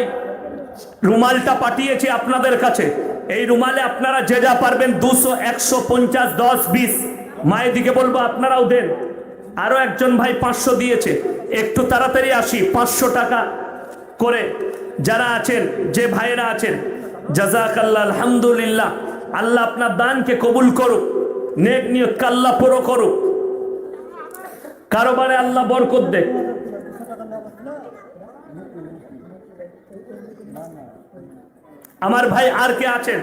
রুমালটা পাঠিয়েছে আপনাদের কাছে। এই রুমালে আপনারা যে যা পারবেন, 200, 100, 50, 10, 20 মায়ের দিকে বলবো আপনারাও দেন। আরো একজন ভাই 500 দিয়েছে। একটু তাড়াতাড়ি আসি। 500 টাকা করে যারা আছেন, যে ভাইরা আছেন, জাযাকাল্লাহ, আলহামদুলিল্লাহ। আল্লাহ আপনার দানকে কবুল করুক, নেক নিয়ত আল্লাহ পুরো করুক, কারোবারে আল্লাহ বরকত দেখ। আমার ভাই আর কে আছেন?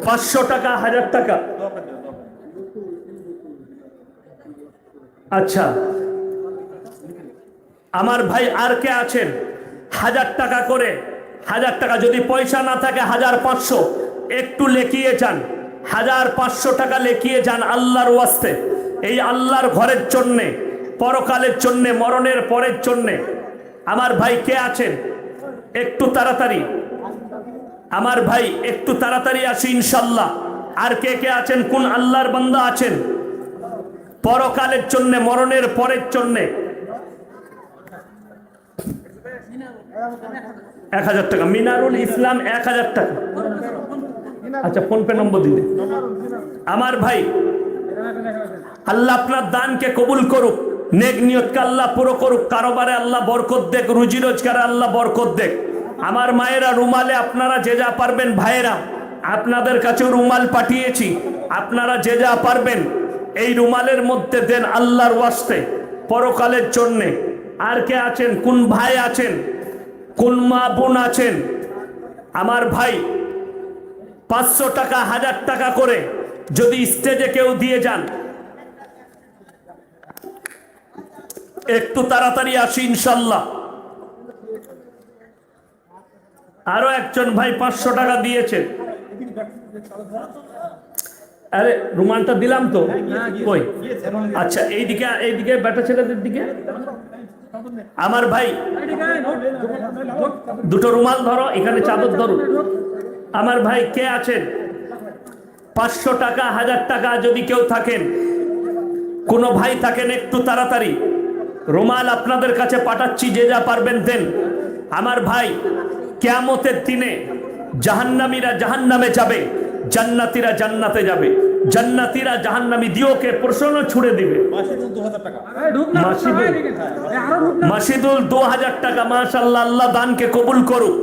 500 টাকা, 1000 টাকা। আচ্ছা, আমার ভাই আর কে আছেন? 1000 টাকা করে, 1000 টাকা, যদি পয়সা না থাকে 1500 একটু লেখিয়ে যান, 1500 টাকা লেখিয়ে যান আল্লাহর ওয়াস্তে, এই আল্লাহর ঘরের জন্যে, পরকালের জন্যে, মরণের পরের জন্যে। আমার ভাই কে আছেন একটু তাড়াতাড়ি, আমার ভাই একটু তাড়াতাড়ি আসি ইনশাল্লাহ। আর কে কে আছেন, কোন আল্লাহর বান্দা আছেন পরকালের জন্যে, মরণের পরের জন্যে? 1000 টাকা। মিনারুল ইসলাম 1000 টাকা। আচ্ছা, ফোন পে নম্বর দিলে। আমার ভাই আল্লাহ আপনার দানকে কবুল করুক, নেক নিয়তকে আল্লাহ পুরো করুক, কারোবারে আল্লাহ বরকত দেখ, রুজি রোজগারে আল্লাহ বরকত দেখ। আমার মায়েরা রুমালে আপনারা যে যা পারবেন, ভাইয়েরা আপনাদের কাছেও রুমাল পাঠিয়েছি, আপনারা যে যা পারবেন এই রুমালের মধ্যে দেন আল্লাহর ওয়াস্তে, পরকালের জন্যে। আর কে আছেন, কোন ভাই আছেন, কোন মা বোন আছেন? আমার ভাই 500 টাকা 1000 টাকা করে যদি স্টেজে কেউ দিয়ে যান, একটু তাড়াতাড়ি আসি ইনশাল্লাহ। আরো একজন ভাই 500 টাকা দিয়েছেন। আরে রুমালটা দিলাম তো, কই? আচ্ছা, এইদিকে বেটা ছেলেদের দিকে। আমার ভাই দুটো রুমাল ধরো, এখানে চাদর ধরো। আমার ভাই কে আছেন 500 টাকা 1000 টাকা যদি কেউ থাকেন, কোনো ভাই থাকেন, একটু তাড়াতাড়ি রুমাল আপনাদের কাছে পাঠাচ্ছি, যে যা পারবেন দেন। আমার ভাই কিয়ামতের দিনে জাহান্নামীরা জাহান্নামে যাবে, জান্নাতীরা জান্নাতে যাবে। জান্নাতীরা জাহান্নামী দিওকে প্রশ্ন ছুড়ে দিবে। মাসিদুল 2000 টাকা। মাশাআল্লাহ, আল্লাহ দানকে কবুল করুক,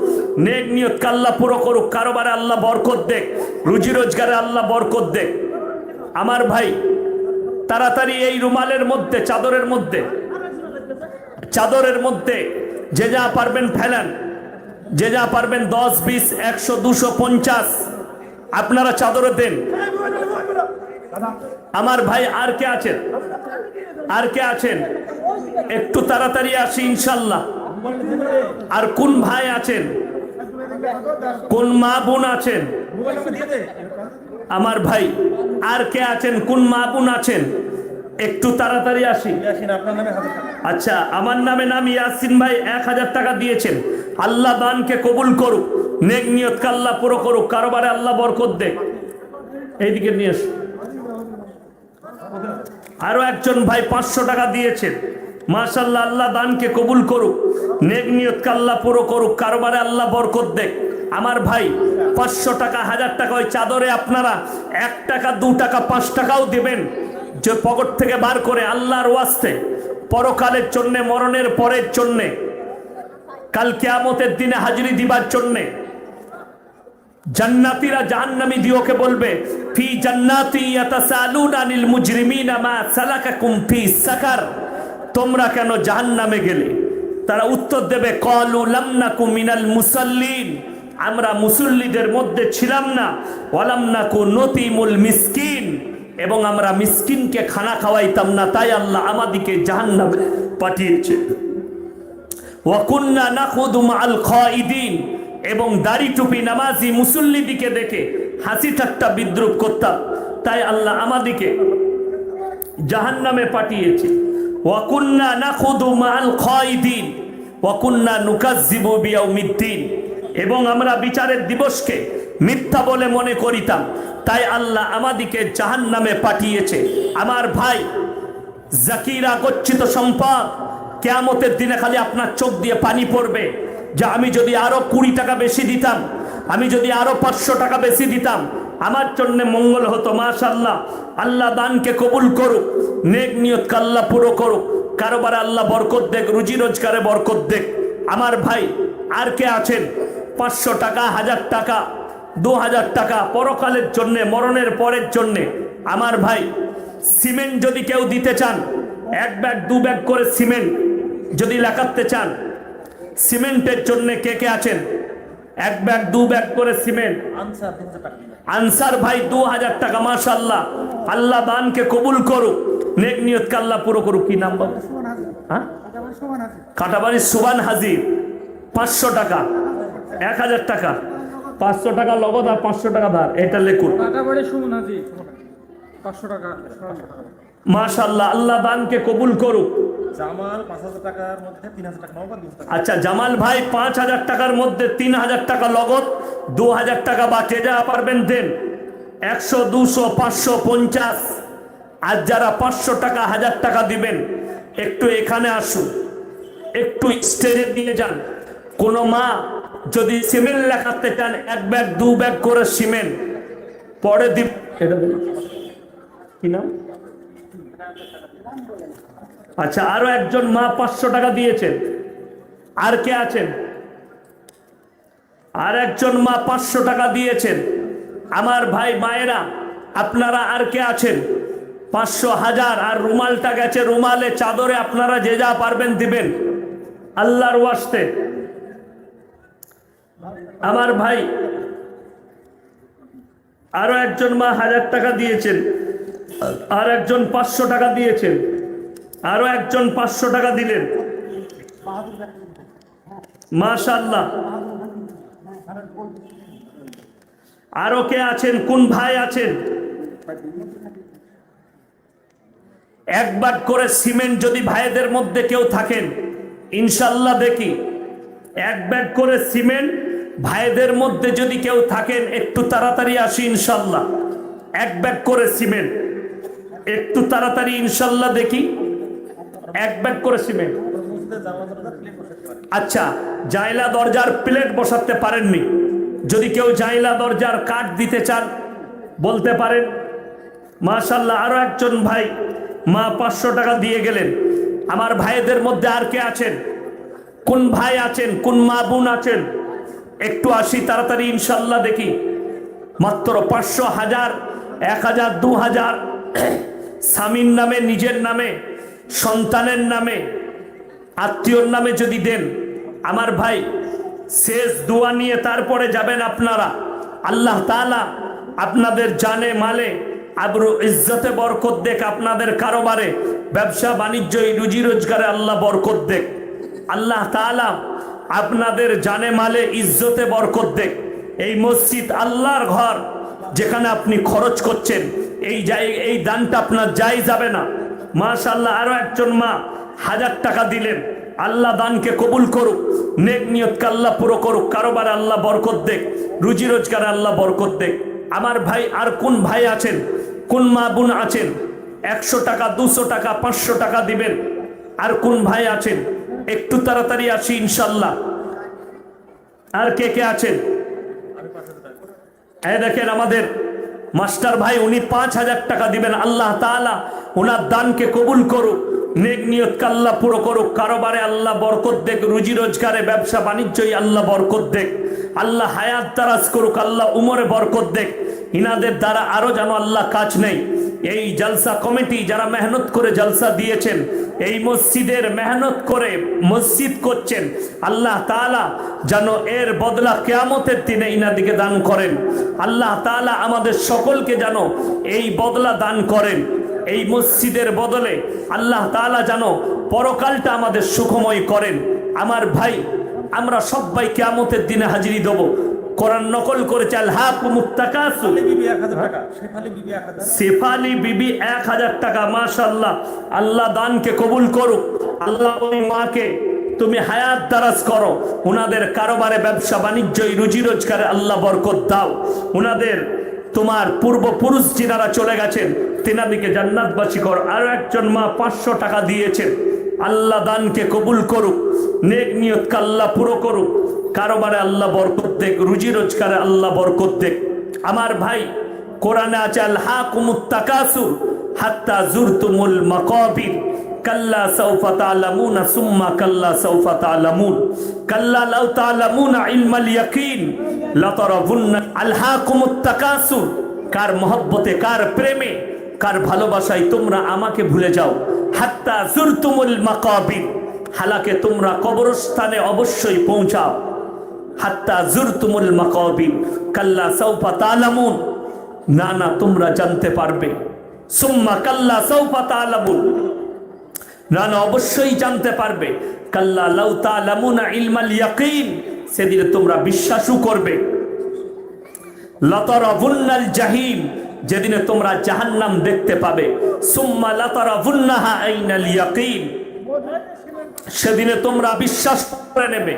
নেক নিয়তকে আল্লাহ পুরো করুক, কারোবারে আল্লাহ বরকত দেখ, রুজি রোজগারে আল্লাহ বরকত দেখ। আমার ভাই তাড়াতাড়ি এই রুমালের মধ্যে, চাদরের মধ্যে যে যা পারবেন ফেলেন, যে যা পারবেন 10, 20, 100, 200, 50 আপনারা চাদরে দেন। আমার ভাই আর কে আছেন, আর কে আছেন একটু তাড়াতাড়ি আসি ইনশাল্লাহ। আর কোন ভাই আছেন, কোন মা বোন আছেন? আমার ভাই আর কে আছেন, কোন মা বোন আছেন? একটু তাড়াতাড়ি আসি। আচ্ছা, আমার নামে নাম ইয়াসিন ভাই 1000 টাকা দিয়েছেন। আল্লাহ দানকে কবুল করুক, নেক নিয়তকে আল্লাহ পুরো করুক, কারোবারে আল্লাহ বরকত দেখ। এইদিকে নিয়ে এস। আরো একজন ভাই 500 টাকা দিয়েছেন। মাশাআল্লাহ, আল্লাহ দানকে কবুল করুক, নেক নিয়তকে আল্লাহ পুরো করুক, কারোবারে আল্লাহ বরকত দেখ। আমার ভাই 500 টাকা 1000 টাকা ওই চাদরে আপনারা 1 টাকা 2 টাকা 5 টাকাও দিবেন, যে পকেট থেকে বার করে আল্লাহর ওয়াস্তে, পরকালের জন্যে, মরণের পরের জন্যে, কাল কিয়ামতের দিনে হাজিরি দিবার জন্যে। জান্নাতীরা জাহান্নামী দিওকে বলবে, ফি জান্নাতি ইয়াতাসালুনা আনিল মুজরিমিনা মা সালাকাকুম ফি সাকার, তোমরা কেন জাহান্নামে গেলে? তারা উত্তর দেবে, ক্বালু লাম নাকু মিনাল মুসাল্লিন, আমরা মুসল্লিদের মধ্যে ছিলাম না, ওয়ালাম নাকু নতিমুল মিসকিন, এবং আমরা মিসকিনকে খানা খাওয়াইতাম না, তাই আল্লাহ আমাদেরকে জাহান্নামে পাঠিয়েছে। ওয়া কুন্না নাখুদু মাআল খাইদিন, এবং দাড়ি টুপি নামাজি মুসল্লিদিকে দেখে হাসি ঠাট্টা বিদ্রুপ করতাম, তাই আল্লাহ আমাদেরকে জাহান্নামে পাঠিয়েছে। ওয়া কুন্না নাখুদু মাআল খাইদিন ওয়া কুন্না নুকাজ্জিবু বিয়াউমিদ্দিন, এবং আমরা বিচারের দিবসকে মিথ্যা বলে মনে করিতাম, তাই আল্লাহ আমাদেরকে জাহান্নামে পাঠিয়েছে। আমার ভাই জাকিরা গচ্ছিত সম্পদ, কিয়ামতের দিনে খালি আপনার চোখ দিয়ে পানি পড়বে, যে আমি যদি আরো 20 টাকা বেশি দিতাম, আমি যদি আরো 500 টাকা বেশি দিতাম, আমার জন্য মঙ্গল হতো। মাশাআল্লাহ, আল্লাহ দানকে কবুল করুক, নেক নিয়তকে আল্লাহ পুরো করুক, কারোবারে আল্লাহ বরকত দেখ, রুজি রোজগারে বরকত দেখ। আমার ভাই আর কে আছেন 500 টাকা 1000 টাকা 2000 টাকা পরকালের জন্য, মরণের পরের জন্য? আমার ভাই সিমেন্ট যদি কেউ দিতে চান, 1 ব্যাগ 2 ব্যাগ করে সিমেন্ট যদি লাগাতে চান, সিমেন্টের জন্য কে কে আছেন? 1 ব্যাগ 2 ব্যাগ করে সিমেন্ট। আনসার ভাই 2000 টাকা। মাশাআল্লাহ, আল্লাহ দানকে কবুল করুক, নেক নিয়তকে আল্লাহ পুরো করুক। কি নাম বাবু? হ্যাঁ, কাটাবাড়ি সুবান হাজির 500 টাকা। 1000 টাকা, 500 টাকা নগদ আর 500 টাকা ধার, এটা লিখুন। মাশাআল্লাহ, আল্লাহ দানকে কবুল করুক। জামাল 5000 টাকার মধ্যে 3000 টাকা নগদ 2000 টাকা। আচ্ছা, জামাল ভাই 5000 টাকার মধ্যে 3000 টাকা নগদ, 2000 টাকা বাকি, যা পারবেন দেন। 100, 200, 500, 50। আর যারা 500 টাকা 1000 টাকা দিবেন, একটু এখানে আসুন, একটু স্টেজে দিয়ে যান। কোন মা যদি সিমেন্ট লেখাতে চান, 1 ব্যাগ 2 ব্যাগ করে সিমেন্ট পরে দিব। এটা বলুন কি নাম? আচ্ছা, আরো একজন মা 500 টাকা দিয়েছেন। আর কে আছেন? আর একজন মা 500 টাকা দিয়েছেন। আমার ভাই মায়েরা, আপনারা আর কে আছেন? 500, 1000। আর রুমালটা গেছে, রুমালে, চাদরে আপনারা যে যা পারবেন দিবেন আল্লাহর ওয়াস্তে। আমার ভাই আরো একজন মা 1000 টাকা দিয়েছেন, আর একজন 500 টাকা দিয়েছেন, আরো একজন 500 টাকা দিলেন। মাশাআল্লাহ। আরো কে আছেন? কোন ভাই আছেন? 1 ব্যাগ করে সিমেন্ট যদি ভাইদের মধ্যে কেউ থাকেন, ইনশাল্লাহ দেখি 1 ব্যাগ করে সিমেন্ট ভাইদের মধ্যে যদি কেউ থাকেন, একটু তাড়াতাড়ি আসি ইনশাল্লাহ। 1 ব্যাগ করে সিমেন্ট, একটু তাড়াতাড়ি ইনশাল্লাহ দেখি। 1 ব্যাগ করে সিমেন্ট। আচ্ছা, জাইলা দরজার প্লেট বসাতে পারেননি, যদি কেউ জাইলা দরজার কাঠ দিতে চান বলতে পারেন। মাশাআল্লাহ। আরো একজন ভাই মা 500 টাকা দিয়ে গেলেন। আমার ভাইদের মধ্যে আর কে আছেন? কোন ভাই আছেন? কোন মা বোন আছেন? একটু আসি তাড়াতাড়ি ইনশাল্লাহ দেখি। মাত্র 500, 1000, 1000, 2000 স্বামীর নামে, নিজের নামে, সন্তানের নামে, আত্মীয়র নামে যদি দেন, আমার ভাই শেষ দোয়া নিয়ে তারপরে যাবেন আপনারা। আল্লাহ তাআলা আপনাদের জানে মালে আবরু ইজ্জতে বরকত দেখ, আপনাদের কারোবারে, ব্যবসা বাণিজ্য, রুজি রোজগারে আল্লাহ বরকত দেখ। আল্লাহ তাআলা আপনাদের জানে মালে ইজ্জতে বরকত দেখ। এই মসজিদ আল্লাহর ঘর, যেখানে আপনি খরচ করছেন, এই দানটা আপনার যাই যাবে না। মাশাআল্লাহ। আরো একজন মা 1000 টাকা দিলেন। আল্লাহ দানকে কবুল করুক, নেক নিয়তকে আল্লাহ পুরো করুক, কারোবারে আল্লাহ বরকত দেখ, রুজি রোজগারে আল্লাহ বরকত দেখ। আমার ভাই আর কোন ভাই আছেন? কোন মা বোন আছেন? 100 টাকা, 200 টাকা, 500 টাকা দিবেন। আর কোন ভাই আছেন? একটু তাড়াতাড়ি আসি ইনশাল্লাহ। আর কে কে আছেন? এই দেখেন আমাদের মাস্টার ভাই, উনি 5000 টাকা দিবেন। আল্লাহ তাআলা ওনার দানকে কবুল করুক, নেক নিয়তকে আল্লাহ পুরো করুক, কারোবারে আল্লাহ বরকত দেখ, রুজি রোজগারে, ব্যবসা বাণিজ্যই আল্লাহ বরকত দেখ। আল্লাহ হায়াত দারাজ করুক, আল্লাহ উমরে বরকত দেখ। ইনাদের দ্বারা আরো যেন আল্লাহ কাজ নেই। এই জলসা কমিটি যারা মেহনত করে জলসা দিয়েছেন, এই মসজিদের মেহনত করে মসজিদ করছেন, আল্লাহ তাআলা যেন এর বদলা কিয়ামতের দিনে ইনাদিকে দান করেন। আল্লাহ তাআলা আমাদের সকলকে যেন এই বদলা দান করেন। এই মসজিদের বদলে আল্লাহ তাআলা যেন পরকালটা আমাদের সুখময় করেন। আমার ভাই, আমরা সবাই কিয়ামতের দিনে হাজিরি দেব। কোরআন নকল করেছে, আলহাকুমুত তাকাসুর। শেফালি বিবি 1000 টাকা। মাশাআল্লাহ। আল্লাহ দানকে কবুল করুক। আল্লাহ ওই মাকে তুমি হায়াত দারাজ করো, ওনাদের কারোবারে, ব্যবসা বাণিজ্য, রুজি রোজগারে আল্লাহ বরকত দাও। ওনাদের তোমার পূর্বপুরুষ যিনারা চলে গেছেন, তেনাদিকে জান্নাতবাসী কর। আরো একজন মা 500 টাকা দিয়েছেন। আল্লাহ দানকে কবুল করুক, নেক নিয়তকে আল্লাহ পুরো করুক, কারোবারে আল্লাহ বরকত দেখ, রুজি রোজগারে আল্লাহ বরকত দেখ। আমার ভাই, কোরআনে আছে, আলহাকুমুত তাকাসুর হাত্তা জুরতুমুল মাকাবির কাল্লা সাউফা তা'লামুনা সুম্মা কাল্লা সাউফা তা'লামুন কাল্লা লাউ তা'লামুনা ইলমাল ইয়াকিন লাতারাবুন্না। আলহাকুমুত তাকাসুর, কার মহব্বতে, কার প্রেমে, কার ভালোবাসায় তোমরা আমাকে ভুলে যাও। হাত্তা জুরতুমুল মাকাবির, হালাকে তোমরা কবরস্থানে অবশ্যই পৌঁছাও। হাত্তা জুরতুমুল মাকাবির কাল্লা সাউফা তা'লামুন, না না তোমরা জানতে পারবে। সুম্মা কাল্লা সাউফা তা'লামুন, না না অবশ্যই জানতে পারবে। কাল্লা লাউ তা'লামুনা ইলমাল ইয়াকিন, সেদিনে তোমরা বিশ্বাসও করবে। লাতারাবুন্নাল জাহিম, যেদিনে তোমরা জাহান্নাম দেখতে পাবে। সুম্মা লাতারাবুন্নাহা আইনাল ইয়াকিন, সেদিনে তোমরা বিশ্বাস করে নেবে।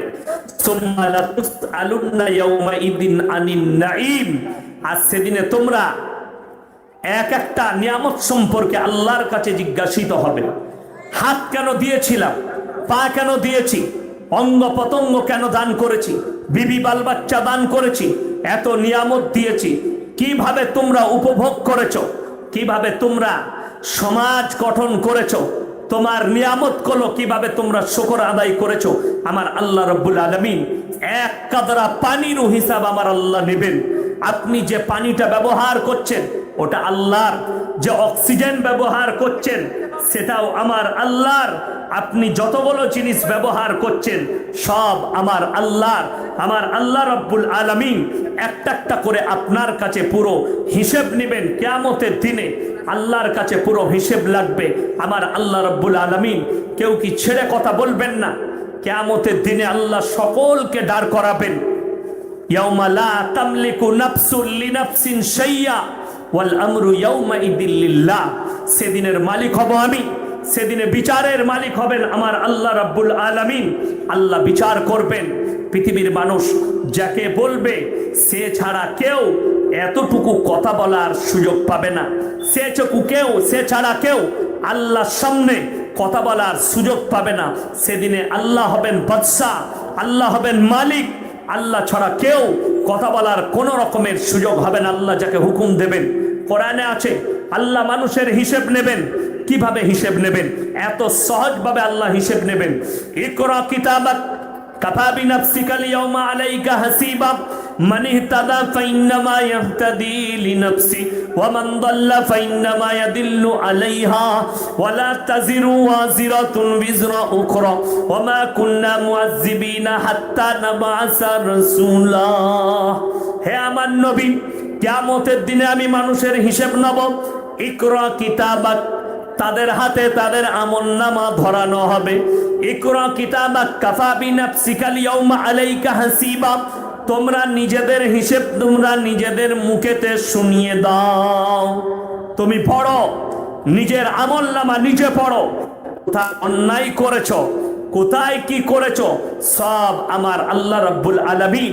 সুম্মা লাতুসআলুন্না ইয়াওমাইদিন আনিন নাঈম, আর সেদিনে তোমরা এক একটা নিয়ামত সম্পর্কে আল্লাহর কাছে জিজ্ঞাসিত হবে। হাত কেন দিয়েছিলাম, পা কেন দিয়েছি, অঙ্গ পতঙ্গ কেন দান করেছি, বিবি বাল বাচ্চা দান করেছি, এত নিয়ামত দিয়েছি, কিভাবে তোমরা উপভোগ করেছো, কিভাবে তোমরা সমাজ গঠন করেছো, তোমার নিয়ামত গুলো কিভাবে তোমরা শুকর আদায় করেছো। আমার আল্লাহ রাব্বুল আলামিন এক কাদরা পানিরও হিসাব আমার আল্লাহ নেবেন। আপনি যে পানিটা ব্যবহার করছেন ওটা আল্লাহর, যে অক্সিজেন ব্যবহার করছেন সেটাও আমার আল্লাহর, আপনি যতগুলো জিনিস ব্যবহার করছেন সব আমার আল্লাহর। আমার আল্লাহ রাব্বুল আলামিন একটা একটা করে আপনার কাছে পুরো হিসেব নেবেন। কিয়ামতের দিনে আল্লাহর কাছে পুরো হিসেব লাগবে। আমার আল্লাহ রাব্বুল আলামিন কেউ কি ছেড়ে কথা বলবেন না। কিয়ামতের দিনে আল্লাহ সকলকে দাঁড় করাবেন। ইয়াউমা লা তামলিকু নাফসুন লিনাফসিন শাইয়া ওয়াল আমরু ইয়াউমাইদিন লিল্লাহ, সেদিনের মালিক হব আমি, সেদিনে বিচারের মালিক হবেন আমার আল্লাহ রাব্বুল আলামিন। আল্লাহ বিচার করবেন। পৃথিবীর মানুষ যাকে বলবে সে ছাড়া কেউ এতটুকু কথা বলার সুযোগ পাবে না। সে ছাড়া কেউ আল্লাহর সামনে কথা বলার সুযোগ পাবে না। সেদিনে আল্লাহ হবেন বাদশা, আল্লাহ হবেন মালিক। আল্লাহ ছাড়া কেউ কথা বলার কোন রকমের সুযোগ হবে না। আল্লাহ যাকে হুকুম দেবেন, কোরআনে আছে আল্লাহ মানুষের হিসেব নেবেন। কিভাবে হিসেব নেবেন? এত সহজভাবে আল্লাহ হিসেব নেবেন। ইকরা কিতাবাক কাফা বিনাফসিকাল ইয়াউমা আলাইকা হাসিবা মান ইহতাদা ফাইন্নামা ইয়াহতাদি লিনাফসি ওয়া মান দাল্লা ফাইন্নামা ইয়াদিল্লু আলাইহা ওয়া লা তাজিরু ওয়াজিরাতুন বিজরা উখরা ওয়া মা কুন্না মুআযযিবিনা হাত্তা নাবআসা রাসূলা। হে আমার নবী, কিয়ামতের দিনে আমি মানুষের হিসেব নেব। ইকরা কিতাবাক, তাদের হাতে তাদের আমলনামা ধরানো হবে। ইকরা কিতাবাক কাফা বিনাফসিকাল ইয়াউমা আলাইকা হাসিবা, তোমরা নিজেদের হিসেব তোমরা নিজেদের মুখেতে শুনিয়ে দাও। তুমি পড়ো, নিজের আমলনামা নিজে পড়ো। কোথায় অন্যায় করেছো, কোথায় কি করেছো, সব আমার আল্লাহ রাব্বুল আলামিন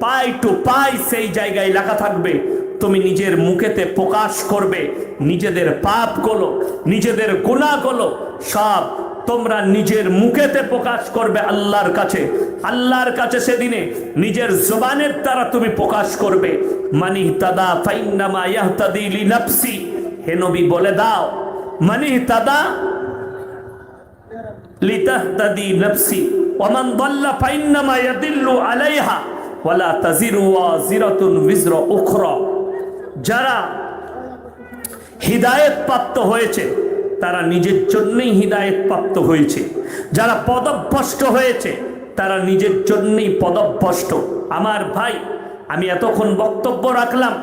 পাই টু পাই সেই জায়গায় লেখা থাকবে। তুমি নিজের মুখেতে প্রকাশ করবে নিজেদের পাপগুলো, নিজেদের গুনাহগুলো, সব তোমরা নিজের মুখেতে প্রকাশ করবে আল্লাহর কাছে। আল্লাহর কাছে সেদিনে নিজের জবানের দ্বারা তুমি প্রকাশ করবে। মানি তাদা ফাইন্নামা ইয়াহতাদি লিনাফসি, হে নবী বলে দাও মানি তাদা লিতাহতাদি নাফসি ওয়া মান দাল্লা ফাইন্নামা ইয়াদিল্লু আলাইহা ওয়া লা তাজিরু ওয়াজিরাতুন বিজরা উখরা। যারা হিদায়েত প্রাপ্ত হয়েছে তারা নিজের জন্যই হিদায়েত প্রাপ্ত হয়েছে, যারা পদভ্রষ্ট হয়েছে তারা নিজের জন্যই পদভ্রষ্ট। আমার ভাই, আমি এতক্ষণ বক্তব্য রাখলাম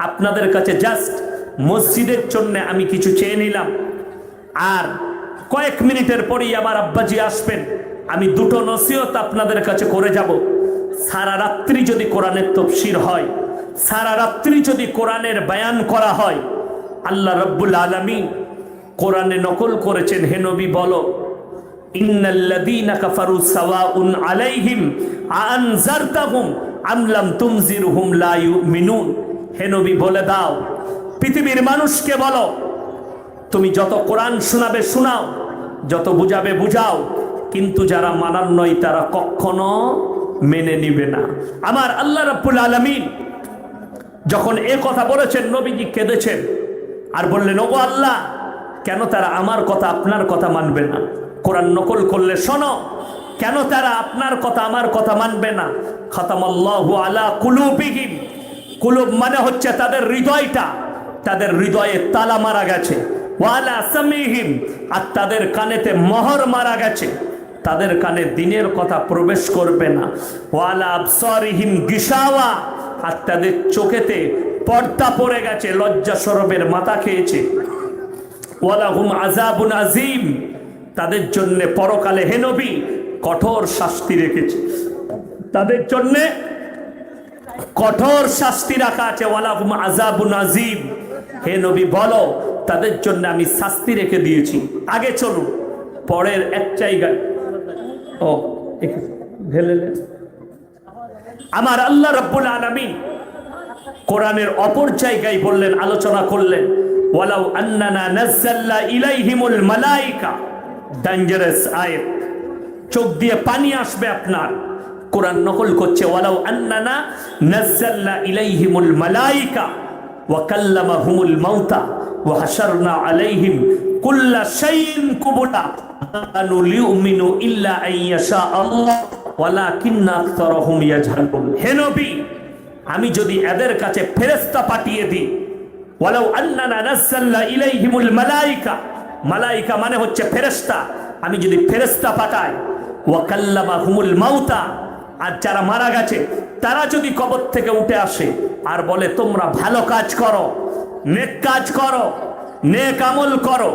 আপনাদের কাছে, জাস্ট মসজিদের জন্য আমি কিছু চেয়ে নিলাম। আর কয়েক মিনিটের পরেই আমার আব্বাজি আসবেন, আমি দুটো নসিহত আপনাদের কাছে করে যাব। সারা রাত্রি যদি কোরআনের তাফসীর হয়, সারা রাত্রি যদি কোরআনের বয়ান করা হয়, আল্লাহ রাব্বুল আলামিন কোরআনে নকল করেছেন। হে নবী বলো, ইন্নাল্লাযীনা কাফারু সাওয়াউন আলাইহিম আনজারতাহুম আম লাম তুনজিরহুম লা ইউমিনুন। হে নবী বলে দাও, পৃথিবীর মানুষকে বলো, তুমি যত কোরআন শোনাবে শোনাও, যত বুঝাবে বুঝাও, কিন্তু যারা মানার নয় তারা কখনো মেনে নিবে না। আমার আল্লাহ রাব্বুল আলামিন যখন এ কথা বলেছেন, নবীজি কেঁদেছেন আর বললেন, ওগো আল্লাহ, কেন তারা আমার কথা আপনার কথা মানবে না? কোরআন নকল করলে শোনো, কেন তারা আপনার কথা আমার কথা মানবে না? খাতামাল্লাহু আলা কুলুবিহিম, কুলুব মানে হচ্ছে তাদের হৃদয়টা, তাদের হৃদয়ে তালা মারা গেছে। ওয়ালা সামিহিম, আর তাদের কানেতে মোহর মারা গেছে, তাদের কানে দিনের কথা প্রবেশ করবে না। ওয়ালা আবসারিহিম গিশাওয়া, আর তাদের চোখেতে পর্দা পড়ে গেছে, লজ্জা শরমের মাথা খেয়েছে। ওয়ালাহুম আযাবুন আযীম, তাদের জন্য পরকালে হে নবী কঠোর শাস্তি রেখেছে। তাদের জন্য কঠোর শাস্তি রাখা আছে, ওয়ালাহুম আযাবুন আযীম। হে নবী বলো তাদের জন্য আমি শাস্তি রেখে দিয়েছি। আগে চলুন পরের এক জায়গায়। ও আমার আল্লাহ রাব্বুল আলামিন কোরআনের অপর জায়গায় বললেন, আলোচনা করলেন, ওয়ালাউ আন্নানা নাযালনা ইলাইহিমুল মালাইকা। ডেঞ্জারাস আয়াত, চোখ দিয়ে পানি আসবে আপনার। কোরআন নকল করছে, ওয়ালাউ আন্নানা নাযালনা ইলাইহিমুল মালাইকা ওয়া কাল্লামাহুমুল মাউতা ওয়া হাশারনা আলাইহিম কুল্লা শাইইন কুবুলা আনু লিউমিনু ইল্লা আইয়াশা আল্লাহ ওয়ালাকিন্না আকতারহুম ইয়াজহালুন। হে নবী, আমি যদি এদের কাছে ফেরেশতা পাঠিয়ে দিই, ওয়ালাউ আন্নানা নাযালনা ইলাইহিমুল মালাইকা, মালাইকা মানে হচ্ছে ফেরেশতা, আমি যদি ফেরেশতা পাঠাই, ওয়া কাল্লামাহুমুল মাউতা, আর যারা মারা গেছে তারা যদি কবর থেকে উঠে আসে আর বলে তোমরা ভালো কাজ করো, নেক কাজ করো, নেক আমল করো,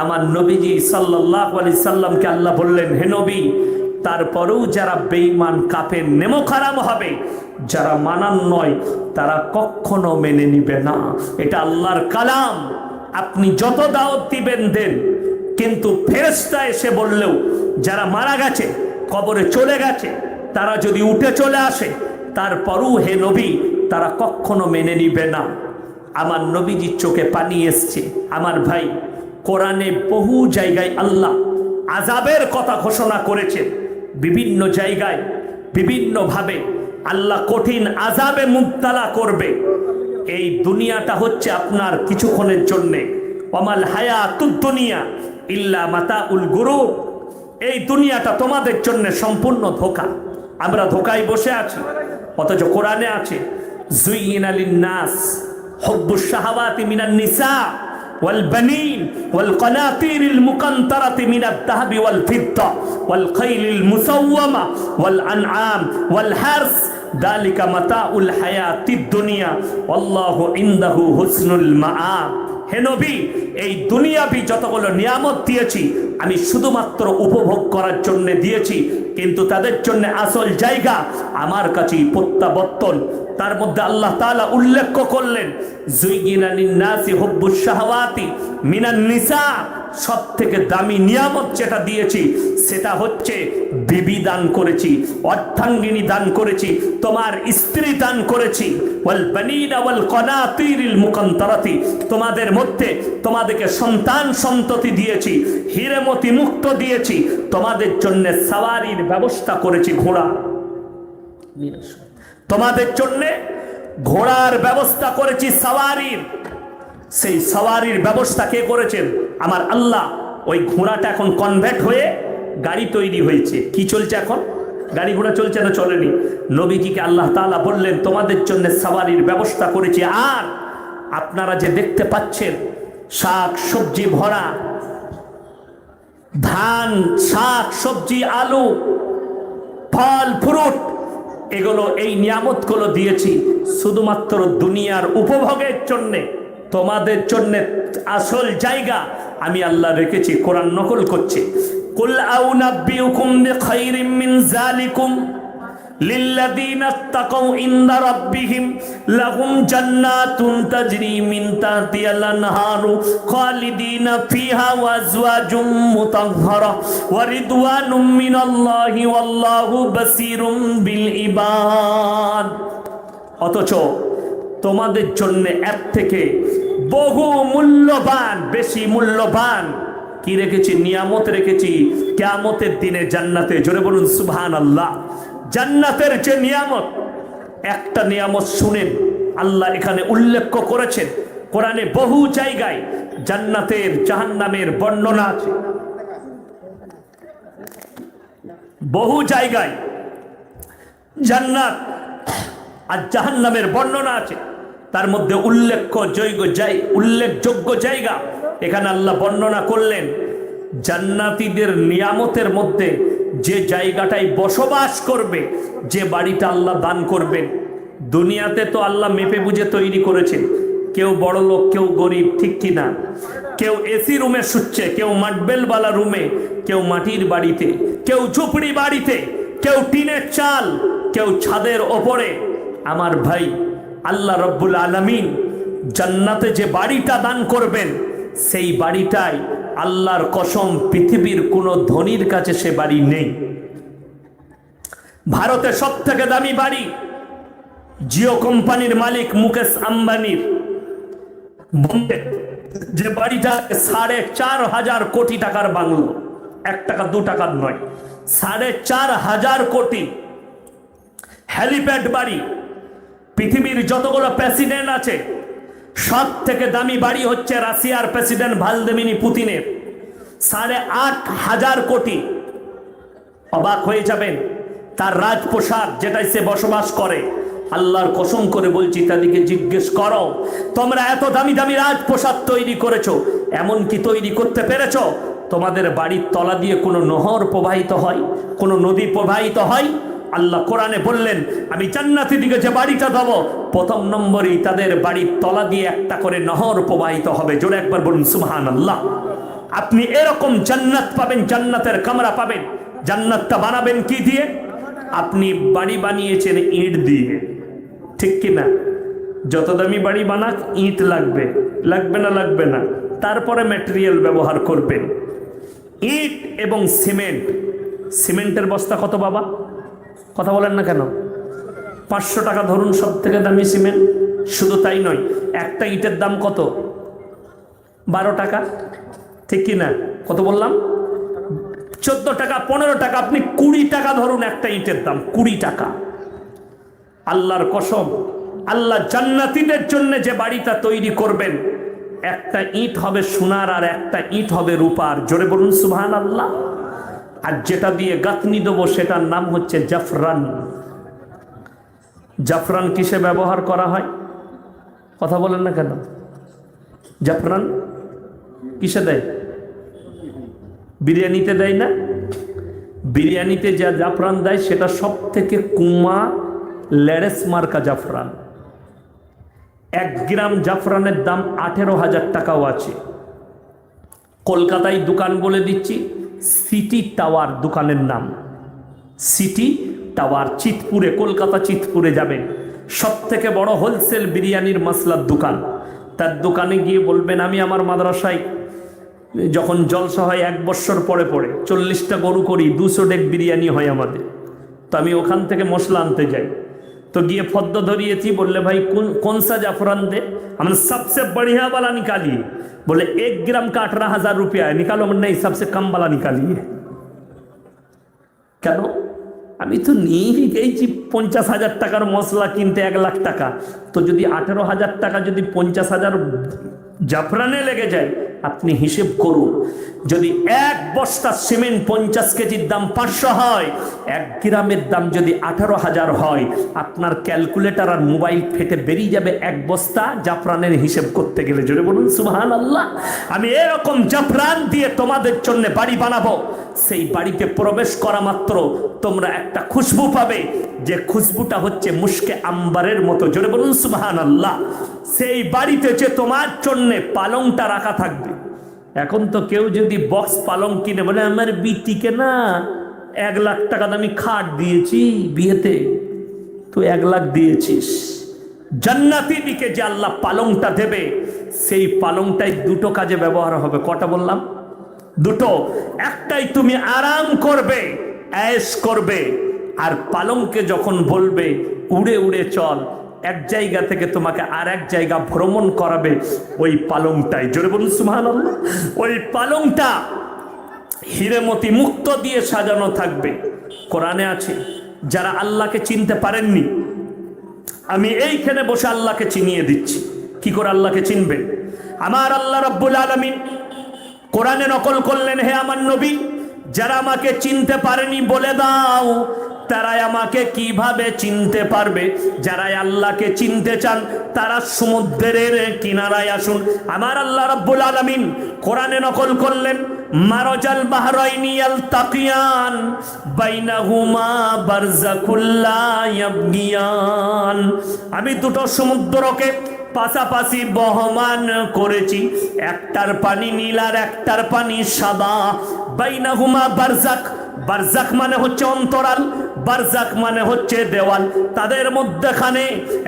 আমার নবীজি সাল্লাল্লাহু আলাইহি সাল্লামকে আল্লাহ বললেন, হে নবী, তারপরেও যারা বেঈমান কাফের নেমখারাম হবে, যারা মানান নয়, তারা কখনো মেনে নিবে না। এটা আল্লাহর কালাম। আপনি যত দাওয়াত দিবেন দেন, কিন্তু ফেরেশতা এসে বললেও যারা মারা গেছে, কবরে চলে গেছে, তারা যদি উঠে চলে আসে, তারপরও হে নবী তারা কখনো মেনে নিবে না। আমার নবীজির চোখে পানি এসছে। আমার ভাই, কোরআনে বহু জায়গায় আল্লাহ আযাবের কথা ঘোষণা করেছেন। বিভিন্ন জায়গায় বিভিন্নভাবে আল্লাহ কঠিন আযাবে মুবতালা করবে। এই দুনিয়াটা হচ্ছে আপনার কিছুক্ষণের জন্যে। ওয়ামাল হায়াতুদ দুনিয়া ইল্লা মাতাউল গুরুর। এই দুনিয়াটা তোমাদের জন্য সম্পূর্ণ ধোঁকা। আমরা ধোঁকায় বসে আছি, অথচ কোরআনে আছে যুইয়িনা লিন-নাস হুব্বুশ শাহাওয়াতি মিনান নিসা ওয়াল বানিন ওয়াল কানাতিরিল মুকান্তারাতি মিনাদ যাহাবি ওয়াল ফিদ্দা ওয়াল খাইলিল মুসাওয়ামা ওয়াল আনআম ওয়াল হারস যালিকা মাতাউল হায়াতিদ দুনিয়া ওয়াল্লাহু ইনদাহু হুসনুল মাআব। হে নবী, এই দুনিয়াবি যতগুলো নিয়ামত দিয়েছি আমি শুধুমাত্র উপভোগ করার জন্য দিয়েছি, কিন্তু তাদের জন্য আসল জায়গা আমার কাছেই প্রত্যাবর্তন। তার মধ্যে আল্লাহ তাআলা উল্লেখ করলেন, যুইয়িনা লিন-নাসি হুব্বুশ শাহাওয়াতি মিনান নিসা। সব থেকে দামি নিয়ামত যেটা দিয়েছি সেটা হচ্ছে বিবি দান করেছি, অর্ধাঙ্গিনী দান করেছি, তোমার স্ত্রী দান করেছি। ওয়াল বানিনা ওয়াল কানাতিরিল মুকান্তারাতি, তোমাদের মধ্যে তোমাদেরকে সন্তান সন্ততি দিয়েছি, হিরেমতি মুক্ত দিয়েছি, তোমাদের জন্য সাওয়ারির ব্যবস্থা করেছি, ঘোড়া। তোমাদের জন্য ঘোড়ার ব্যবস্থা করেছি, সাওয়ারির। সেই সাওয়ারির ব্যবস্থা কে করেছেন? আমার আল্লাহ। ওই ঘোড়াটা এখন কনভার্ট হয়ে গাড়ি তৈরি হয়েছে। কি চলছে এখন? গাড়ি ঘোড়া চলছে না চলেনি? নবীজিকে আল্লাহ তাআলা বললেন তোমাদের জন্য সাওয়ারির ব্যবস্থা করেছি। আর আপনারা যে দেখতে পাচ্ছেন শাক সবজি ভরা, ধান, শাক সবজি, আলু, ফল ফ্রুট, এগুলো এই নিয়ামতগুলো দিয়েছি শুধুমাত্র দুনিয়ার উপভোগের জন্যে। তোমাদের জন্য আসল জায়গা আমি আল্লাহ রেখেছি। কোরআন নকল করছে, কুল আউনাব্বিউকুম বিখাইরিম মিন যালিকুম লিল্লাযীনা ইত্তাকাউ ইনদা রাব্বিহিম লাহুম জান্নাতুন তাজরি মিন তাহতিহাল আনহারু খালিদিনা ফিহা ওয়া আজওয়াজুম মুতাহহারা ওয়া রিদওয়ানুম মিনাল্লাহি ওয়াল্লাহু বাসীরুম বিল ইবাদ। অথচ তোমাদের জন্য এর থেকে বহু মূল্যবান, বেশি মূল্যবান কি রেখেছি? নিয়ামত রেখেছি কিয়ামতের দিনে জান্নাতে। জোরে বলুন সুবহানাল্লাহ। জান্নাতের যে নিয়ামত, একটা নিয়ামত শুনেন, আল্লাহ এখানে উল্লেখ করেছেন কোরআনে বহু জায়গায় জান্নাতের জাহান্নামের বর্ণনা আছে। বহু জায়গায় জান্নাত আর জাহান্নামের বর্ণনা আছে। তার মধ্যে উল্লেখযোগ্য জায়গা এখানে আল্লাহ বর্ণনা করলেন জান্নাতীদের নিয়ামতের মধ্যে যে জায়গাটায় বসবাস করবে, যে বাড়িটা আল্লাহ দান করবেন। দুনিয়াতে তো আল্লাহ মেপে বুঝে তৈরি করেছেন, কেউ বড় লোক, কেউ গরিব, ঠিক কিনা? কেউ এসি রুমে শুচ্ছে, কেউ মার্বেলওয়ালা রুমে, কেউ মাটির বাড়িতে, কেউ ঝুপড়ি বাড়িতে, কেউ টিনের চাল, কেউ ছাদের ওপরে, আমার ভাই আল্লাহ রব্বুল আলামিন জান্নাতে যে বাড়িটা দান করবেন, সেই বাড়িটাই আল্লাহর কসম পৃথিবীর কোনো ধনীর কাছে সে বাড়ি নেই। ভারতে সব থেকে দামি বাড়ি জিও কোম্পানির মালিক মুকেশ আম্বানির বোম্বে যে বাড়িটা 4,500 কোটি টাকার বাংলো, 1 টাকা 2 টাকার নয়, 4,500 কোটি হেলিপ্যাড বাড়ি। পৃথিবীর যতগুলো প্রেসিডেন্ট আছে সব থেকে দামি বাড়ি হচ্ছে রাশিয়ার প্রেসিডেন্ট ভ্লাদিমির পুতিনের, 8,500 কোটি। অবাক হয়ে যাবেন, তার রাজপ্রাসাদ যেটাই সে বসবাস করে, আল্লাহর কসম করে বলছি তাদেরকে জিজ্ঞেস করো, তোমরা এত দামি দামি রাজপ্রাসাদ তৈরি করেছো, এমন কি তৈরি করতে পেরেছো তোমাদের বাড়ির তলা দিয়ে কোনো নহর প্রবাহিত হয়, কোনো নদী প্রবাহিত হয়? আল্লাহ কোরআনে বললেন, আমি জান্নাতীদেরকে যে বাড়িটা দেবো, প্রথম নম্বরেই তাদের বাড়ির তলা দিয়ে একটা করে নহর প্রবাহিত হবে। জোরে একবার বলুন সুবহানাল্লাহ। আপনি এরকম জান্নাত পাবেন, জান্নাতের কামরা পাবেন। জান্নাতটা বানাবেন কি দিয়ে? আপনি বাড়ি বানিয়েছেন ইট দিয়ে, ঠিক কি না? যত দামি বাড়ি বানাক ইট লাগবে, লাগবে না? লাগবে না। তারপরে ম্যাটেরিয়াল ব্যবহার করবেন। ইট এবং সিমেন্ট। সিমেন্টের বস্তা কত বাবা? কথা বলেন না কেন? 500 টাকা ধরুন সব থেকে দামি সিমেন্ট। শুধু তাই নয়, একটা ইটের দাম কত? 12 টাকা, ঠিক কি না? কত বললাম? 14 টাকা, 15 টাকা, আপনি 20 টাকা ধরুন একটা ইটের দাম, 20 টাকা। আল্লাহর কসম, আল্লাহ জান্নাতীদের জন্য যে বাড়িটা তৈরি করবেন, একটা ইট হবে সোনার আর একটা ইট হবে রূপার। জোরে বলুন সুবহানাল্লাহ। আর যেটা দিয়ে গাঁথনি দেবো সেটার নাম হচ্ছে জাফরান। জাফরান কিসে ব্যবহার করা হয়? কথা বলেন না কেন? জাফরান কিসে দেয়? বিরিয়ানিতে দেয় না? বিরিয়ানিতে যা জাফরান দেয় সেটা সব থেকে কুমা লেরেস মার্কা জাফরান। 1 গ্রাম জাফরানের দাম 18,000 টাকাও আছে। কলকাতায় দোকান বলে দিচ্ছি, সিটি টাওয়ার দোকানের নাম, সিটি টাওয়ার, চিতপুরে, কলকাতা চিতপুরে যাবেন, সব থেকে বড় হোলসেল বিরিয়ানির মশলার দোকান। তার দোকানে গিয়ে বলবেন, আমি আমার মাদ্রাসায় যখন জলসা হয় 1 বছর পরে পরে 40টা গরু করি, 200 ডেক বিরিয়ানি হয় আমাদের, তো আমি ওখান থেকে মশলা আনতে যাই। तो गए फद्द धरिए बोले भाई कौन सा जाफरान दे? हमने सबसे बढ़िया वाला निकालिए। बोले 1 ग्राम का 18,000 रुपया है, निकालो। नहीं, सबसे कम वाला निकालिए। কেন? আমি তো নিয়েই গেছি 50,000 টাকার মশলা কিনতে 1 লাখ টাকা, তো যদি 18,000 টাকা যদি 50,000 জাফরানে লেগে যায়, আপনি হিসেব করুন। যদি 1 বস্তা সিমেন্ট 50 কেজির দাম 500 হয়, 1 গ্রামের দাম যদি 18,000 হয়, আপনার ক্যালকুলেটর আর মোবাইল ফেটে বেরিয়ে যাবে 1 বস্তা জাফরানের হিসেব করতে গেলে। জোরে বলুন সুবহানাল্লাহ। আমি এরকম জাফরান দিয়ে তোমাদের জন্য বাড়ি বানাবো। সেই বাড়িতে প্রবেশ করা মাত্র তোমরা একটা খুশবু পাবে, যে খুশবুটা হচ্ছে মুশকে আম্বারের মতো। জোরে বলুন সুবহানাল্লাহ। সেই বাড়িতে যে তোমার জন্য পালংটা রাখা থাকবে। এখন তো কেউ যদি বক্স পালং কিনে বলে, আমার বিটিকে না 1 লাখ টাকা দামি খাট দিয়েছি বিয়েতে, তুই 1 লাখ দিয়েছিস। জান্নাতি দিকে যে আল্লাহ পালংটা দেবে, সেই পালংটাই 2টো কাজে ব্যবহার হবে। কটা বললাম? 2টো। একটাই তুমি আরাম করবে, ऐश করবে, আর পালংকে যখন বলবে উড়ে উড়ে চল, এক জায়গা থেকে তোমাকে আর এক জায়গা ভ্রমণ করাবে, ওই পালংটাই। জোরে বলুন সুবহানাল্লাহ। ওই পালংটা হিরেমতি মুক্ত দিয়ে সাজানো থাকবে। কোরআনে আছে, যারা আল্লাহকে চিনতে পারেননি, আমি এইখানে বসে আল্লাহকে চিনিয়ে দিচ্ছি। কি করে আল্লাহকে চিনবেন? আমার আল্লাহ রাব্বুল আলামিন কোরআনে নকল করলেন, হে আমার নবী, যারা আমাকে চিনতে পারেনি বলে দাও তারাই আমাকে কিভাবে চিনতে পারবে। যারা আল্লাহকে চিনতে চান তারা সমুদ্রের কিনারায় আসুন। আমার আল্লাহ রাব্বুল আলামিন কোরআনে নকল করলেন, মারাজাল বাহরাইনি ইয়ালতাকিয়ান বাইনাহুমা বারযাকুল লা ইয়াবগিয়ান। আমি 2টো সমুদ্রকে পাশাপাশি বহমান করেছি, একটার পানি নীল আর একটার পানি সাদা। বাইনাহুমা বারযাক, বারযাক মানে হচ্ছে অন্তরাল, বারজাক মানে হচ্ছে দেওয়াল, তাদের মধ্যখানে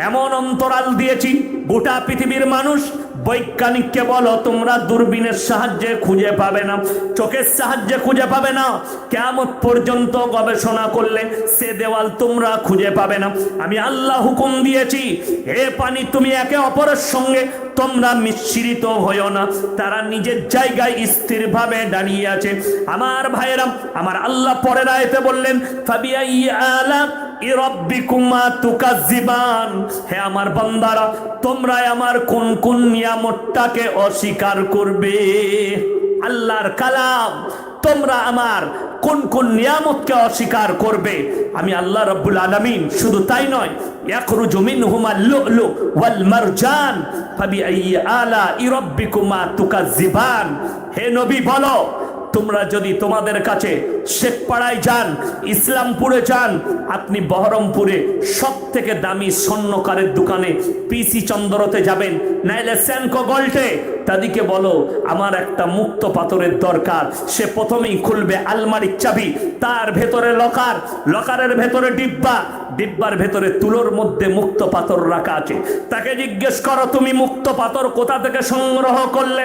এমন অন্তরাল দিয়েছি গোটা পৃথিবীর মানুষ বৈজ্ঞানিককে বলো তোমরা দূরবীনের সাহায্যে খুঁজে পাবে না, চোখের সাহায্যে খুঁজে পাবে না, কিয়ামত পর্যন্ত গবেষণা করলে সে দেওয়াল তোমরা খুঁজে পাবে না। আমি আল্লাহ হুকুম দিয়েছি, হে পানি তুমি একে অপরের সঙ্গে তোমরা মিশ্রিত হইও না। তারা নিজের জায়গায় স্থিরভাবে দাঁড়িয়ে আছে। আমার ভাইয়েরা, আমার আল্লাহ পরের আয়াতে বললেন ফাবিআই আলা ইরাব্বিকুমা তুকাজ্জিবান, হে আমার বান্দারা তোমরা আমার কোন কোন নিয়ামতটাকে অস্বীকার করবে। আল্লাহর কালাম, তোমরা আমার কোন কোন নিয়ামতকে অস্বীকার করবে। আমি আল্লাহ রাব্বুল আলামিন, শুধু তাই নয়, ইয়াখরুজু মিনহুমা লুলু ওয়াল মারজান ফাবিআই আলা ইরাব্বিকুমা তুকাজ্জিবান। হে নবী বলো, তোমরা যদি তোমাদের কাছে শেখপাড়ায় যান, ইসলামপুরে যান, আপনি বহরমপুরে সব থেকে দামি স্বর্ণকারের দোকানে পিসি চন্দ্রতে যাবেন, নাইলে স্যানকো গোল্ডে, তাদেরকে বলো আমার একটা মুক্ত পাথরের দরকার। সে প্রথমেই খুলবে আলমারির চাবি, তার ভেতরে লকার, লকারের ভেতরে ডিব্বা, ডিব্বার ভেতরে তুলোর মধ্যে মুক্ত পাথর রাখা আছে। তাকে জিজ্ঞেস করো তুমি মুক্ত পাথর কোথা থেকে সংগ্রহ করলে,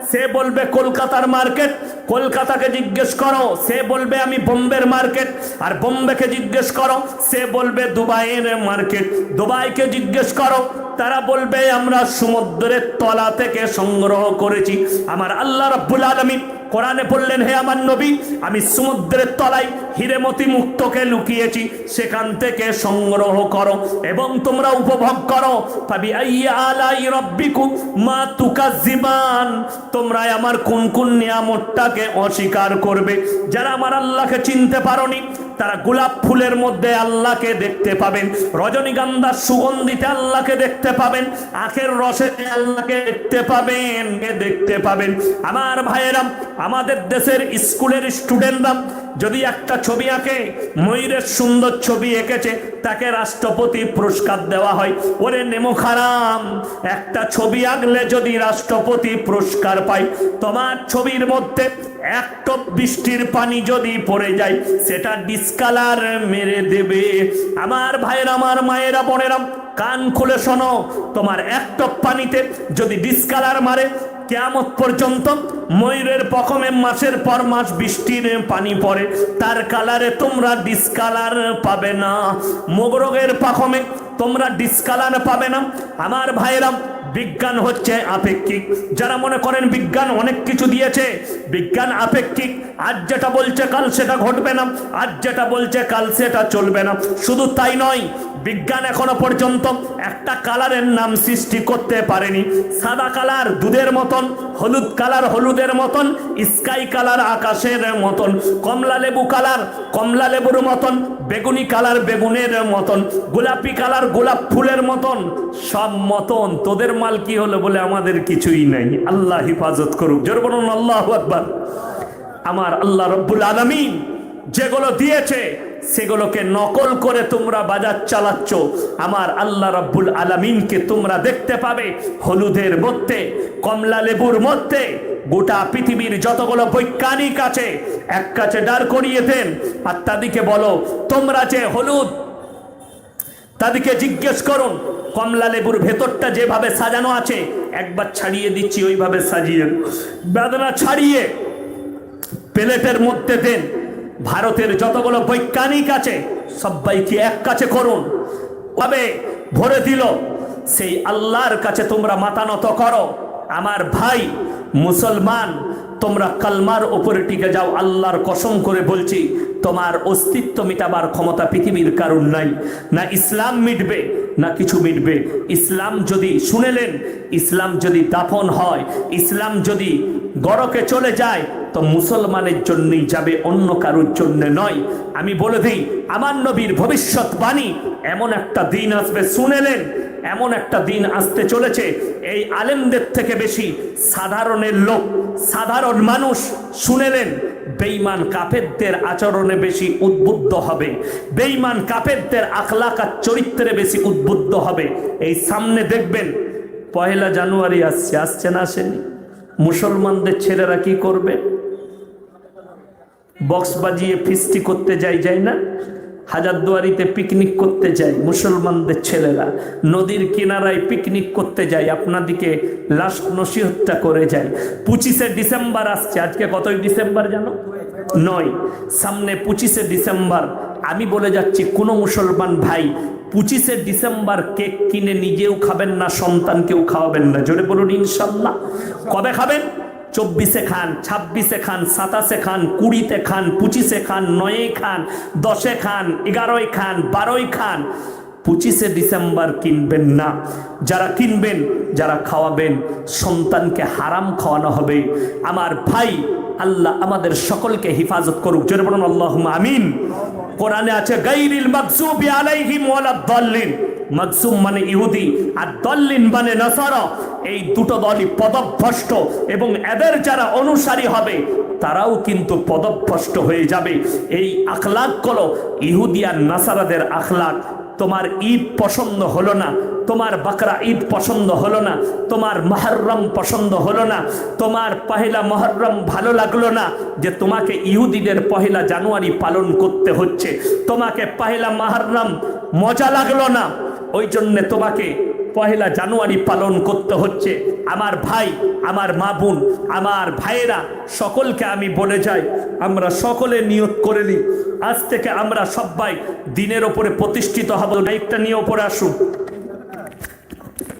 সে বলবে কলকাতার মার্কেট। কলকাতাকে জিজ্ঞেস করো, সে বলবে আমি বোম্বের মার্কেট। আর বোম্বেকে জিজ্ঞেস করো, সে বলবে দুবাইয়ের মার্কেট। দুবাইকে জিজ্ঞেস করো, তারা বলবে আমরা সমুদ্রের তলা থেকে সংগ্রহ করেছি। আমার আল্লাহ রাব্বুল আলামিন কোরআনে বললেন, হে আমার নবী, আমি সমুদ্রের তলায় হীরেমতি মুক্তকে লুকিয়েছি, সেখান থেকে সংগ্রহ করো এবং তোমরা উপভোগ করো। ফাবিআই আলাই রাব্বিকুমা তুকাজ্জিবান, তোমরা আমার কোন কোন নিয়ামতটাকে অস্বীকার করবে। যারা আমার আল্লাহকে চিনতে পারোনি, তারা গোলাপ ফুলের মধ্যে আল্লাহকে দেখতে পাবেন, রজনীগন্ধার সুগন্ধিতে আল্লাহকে দেখতে পাবেন, আখের রসে আল্লাহকে দেখতে পাবেন, দেখতে পাবেন। আমার ভাইয়েরা, আমাদের দেশের স্কুলের স্টুডেন্টরা যদি একটা ছবি আঁকে, ময়ূরের সুন্দর ছবি এঁকেছে, তাকে রাষ্ট্রপতি পুরস্কার দেওয়া হয়। ওরে নেমো খারাম, একটা ছবি আঁকলে যদি রাষ্ট্রপতি পুরস্কার পায়, তোমার ছবির মধ্যে এক টপ বৃষ্টির পানি যদি পড়ে যায়, সেটা ডিসকালার মেরে দেবে। আমার ভাইয়েরা, আমার মায়েরা, বোনেরা, কান খুলে শোনো, তোমার এক টপ পানিতে যদি ডিসকালার মারে, কিয়ামত পর্যন্ত ময়ূরের পখমে মাসের পর মাস বৃষ্টির পানি পড়ে, তার কালারে তোমরা ডিসকালার পাবে না। মোগরগের পখমে তোমরা ডিসকালার পাবে না। আমার ভাইয়েরা, বিজ্ঞান হচ্ছে আপেক্ষিক। যারা মনে করেন বিজ্ঞান অনেক কিছু দিয়েছে, বিজ্ঞান আপেক্ষিক। আজ যেটা বলছে কাল সেটা ঘটবে না, আজ যেটা বলছে কাল সেটা চলবে না। শুধু তাই নয়, বিজ্ঞান এখনো পর্যন্ত একটা কালারের নাম সৃষ্টি করতে পারেনি। সাদা কালার দুধের মতন, হলুদ কালার হলুদের মতন, স্কাই কালার আকাশের মতন, কমলা লেবু কালার কমলা লেবুর মতন, বেগুনি কালার বেগুনের মতন, গোলাপি কালার গোলাপ ফুলের মতন, সব মতন। তোদের মাল কি হলো বলে আমাদের কিছুই নাই। আল্লাহ হিফাজত করুক। জোর বলুন আল্লাহু আকবার। আমার আল্লাহ রব্বুল আলামিন যেগুলো দিয়েছে সেগুলোকে নকল করে তোমরা বাজার চালাচ্ছ। আমার আল্লাহ রাব্বুল আলামিনকে তোমরা দেখতে পাবে হলুদের মধ্যে, কমলা লেবুর মধ্যে। গোটা পৃথিবীর যতগুলো বৈজ্ঞানিক আছে এক কাছে দাঁড় করিয়ে দেন, আর তাদেরকে বলো তোমরা যে হলুদ, তাদেরকে জিজ্ঞেস করুন কমলা লেবুর ভেতরটা যেভাবে সাজানো আছে, একবার ছাড়িয়ে দিচ্ছি ওইভাবে সাজিয়ে, বেদনা ছাড়িয়ে প্লেটের মধ্যে দেন। ভারতের যতগুলো বৈজ্ঞানিক আছে সবাইকে এক কাছে করুন, তবে ভরে দিল। সেই আল্লাহর কাছে তোমরা মাথা নত করো। আমার ভাই মুসলমান, তোমরা কালমার উপরে টিকে যাও। আল্লাহর কসম করে বলছি, তোমার অস্তিত্ব মিটাবার ক্ষমতা পৃথিবীর কারণ নাই। না ইসলাম মিটবে, না কিছু মিটবে। ইসলাম যদি শুনেলেন, ইসলাম যদি দাফন হয়, ইসলাম যদি গড়কে চলে যায়, তো মুসলমানের জন্যই যাবে, অন্য কারোর জন্য নয়। আমি বলে দিই, আমার নবীর ভবিষ্যৎবাণী, এমন একটা দিন আসবে, শুনেলেন, এমন একটা দিন আসতে চলেছে, এই আলেমদের থেকে বেশি সাধারণের লোক, সাধারণ মানুষ শুনেলেন, বেঈমান কাফেরদের আচরণে বেশি উদ্বুদ্ধ হবে, বেঈমান কাফেরদের আখলাক আর চরিত্রে বেশি উদ্বুদ্ধ হবে। এই সামনে দেখবেন 1 জানুয়ারি আসছে না আসেনি? মুসলমানদের ছেলেরা কি করবে? বক্স বাজিয়ে ফিস্টি করতে যায় না? হাজারদুয়ারিতে পিকনিক করতে যায় মুসলমানদের ছেলেরা, নদীর কিনারায় পিকনিক করতে যায়, আপনাদিকে লাস্ট নসিহতটা করে যায়। 25শে ডিসেম্বর আসছে, আজকে কতই ডিসেম্বর জানো? 9। সামনে 25শে ডিসেম্বর। আমি বলে যাচ্ছি কোনো মুসলমান ভাই 25শে ডিসেম্বর কেক কিনে নিজেও খাবেন না, সন্তানকেও খাওয়াবেন না। জোরে বলুন ইনশাল্লাহ। কবে খাবেন? 24শে খান, 26শে খান, 27শে খান, 20তে খান, 25শে খান, 9-এ খান, 10-এ খান, 11-ই খান, 12-ই খান। 25শে ডিসেম্বর কিনবেন না। যারা কিনবেন, যারা খাওয়াবেন, সন্তানকে হারাম খাওয়ানো হবে। আমার ভাই, আল্লাহ আমাদের সকলকে হেফাজত করুক। জোরে বলুন আল্লাহুম্মা আমিন। কোরআনে আছে গায়রিল মাগযুবি আলাইহিম ওয়ালাদ দাল্লিন। মাগসুম মানে ইহুদি আর দল্লিন মানে নাসারা। এই দুটো দলই পদভ্রষ্ট, এবং এদের যারা অনুসারী হবে তারাও কিন্তু পদভ্রষ্ট হয়ে যাবে। এই আখলাক হলো ইহুদি আর নাসারাদের আখলাক। তোমার ঈদ পছন্দ হলো না, তোমার বাকরা ঈদ পছন্দ হলো না, তোমার মুহররম পছন্দ হলো না, তোমার পহেলা মুহররম ভালো লাগলো না, যে তোমাকে ইহুদিদের পহেলা জানুয়ারি পালন করতে হচ্ছে, তোমাকে পহেলা মুহররম মজা লাগলো না, ওই জন্যে তোমাকে পহেলা জানুয়ারি পালন করতে হচ্ছে। আমার ভাই, আমার মা বোন, আমার ভাইয়েরা, সকলকে আমি বলে যাই, আমরা সকলে নিয়ত করে নিই, আজ থেকে আমরা সবাই দিনের ওপরে প্রতিষ্ঠিত হব। একটা নিয়ে ওপরে আসুন।